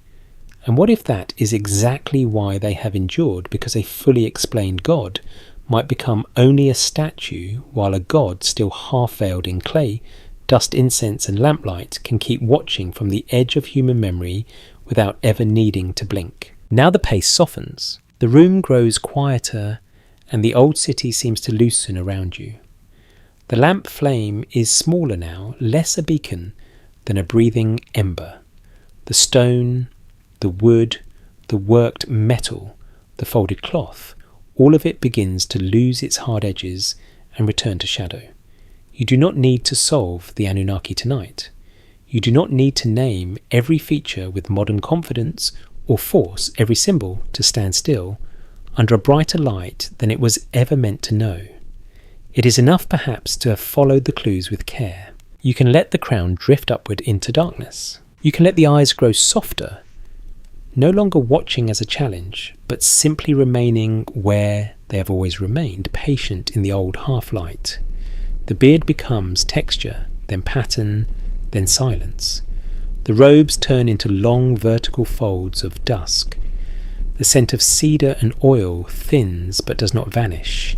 And what if that is exactly why they have endured, because a fully explained God might become only a statue, while a god still half-veiled in clay, dust, incense and lamplight can keep watching from the edge of human memory without ever needing to blink. Now the pace softens. The room grows quieter and the old city seems to loosen around you. The lamp flame is smaller now, less a beacon than a breathing ember. The stone, the wood, the worked metal, the folded cloth, all of it begins to lose its hard edges and return to shadow. You do not need to solve the Anunnaki tonight. You do not need to name every feature with modern confidence or force every symbol to stand still under a brighter light than it was ever meant to know. It is enough perhaps to have followed the clues with care. You can let the crown drift upward into darkness. You can let the eyes grow softer, no longer watching as a challenge, but simply remaining where they have always remained, patient in the old half-light. The beard becomes texture, then pattern, then silence. The robes turn into long vertical folds of dusk. The scent of cedar and oil thins but does not vanish.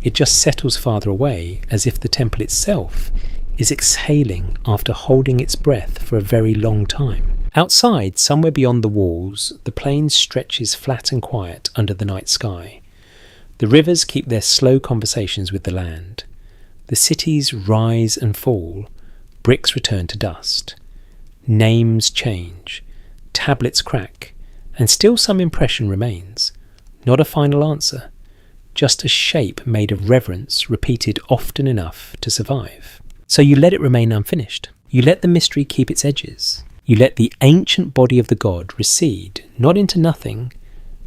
It just settles farther away, as if the temple itself is exhaling after holding its breath for a very long time. Outside, somewhere beyond the walls, the plain stretches flat and quiet under the night sky. The rivers keep their slow conversations with the land. The cities rise and fall. Bricks return to dust. Names change. Tablets crack. And still some impression remains. Not a final answer. Just a shape made of reverence repeated often enough to survive. So you let it remain unfinished. You let the mystery keep its edges. You let the ancient body of the god recede, not into nothing,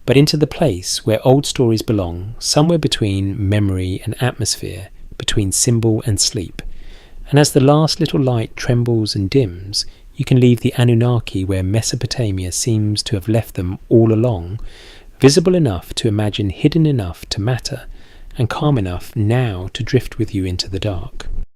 but into the place where old stories belong, somewhere between memory and atmosphere, between symbol and sleep. And as the last little light trembles and dims, you can leave the Anunnaki where Mesopotamia seems to have left them all along, visible enough to imagine, hidden enough to matter, and calm enough now to drift with you into the dark.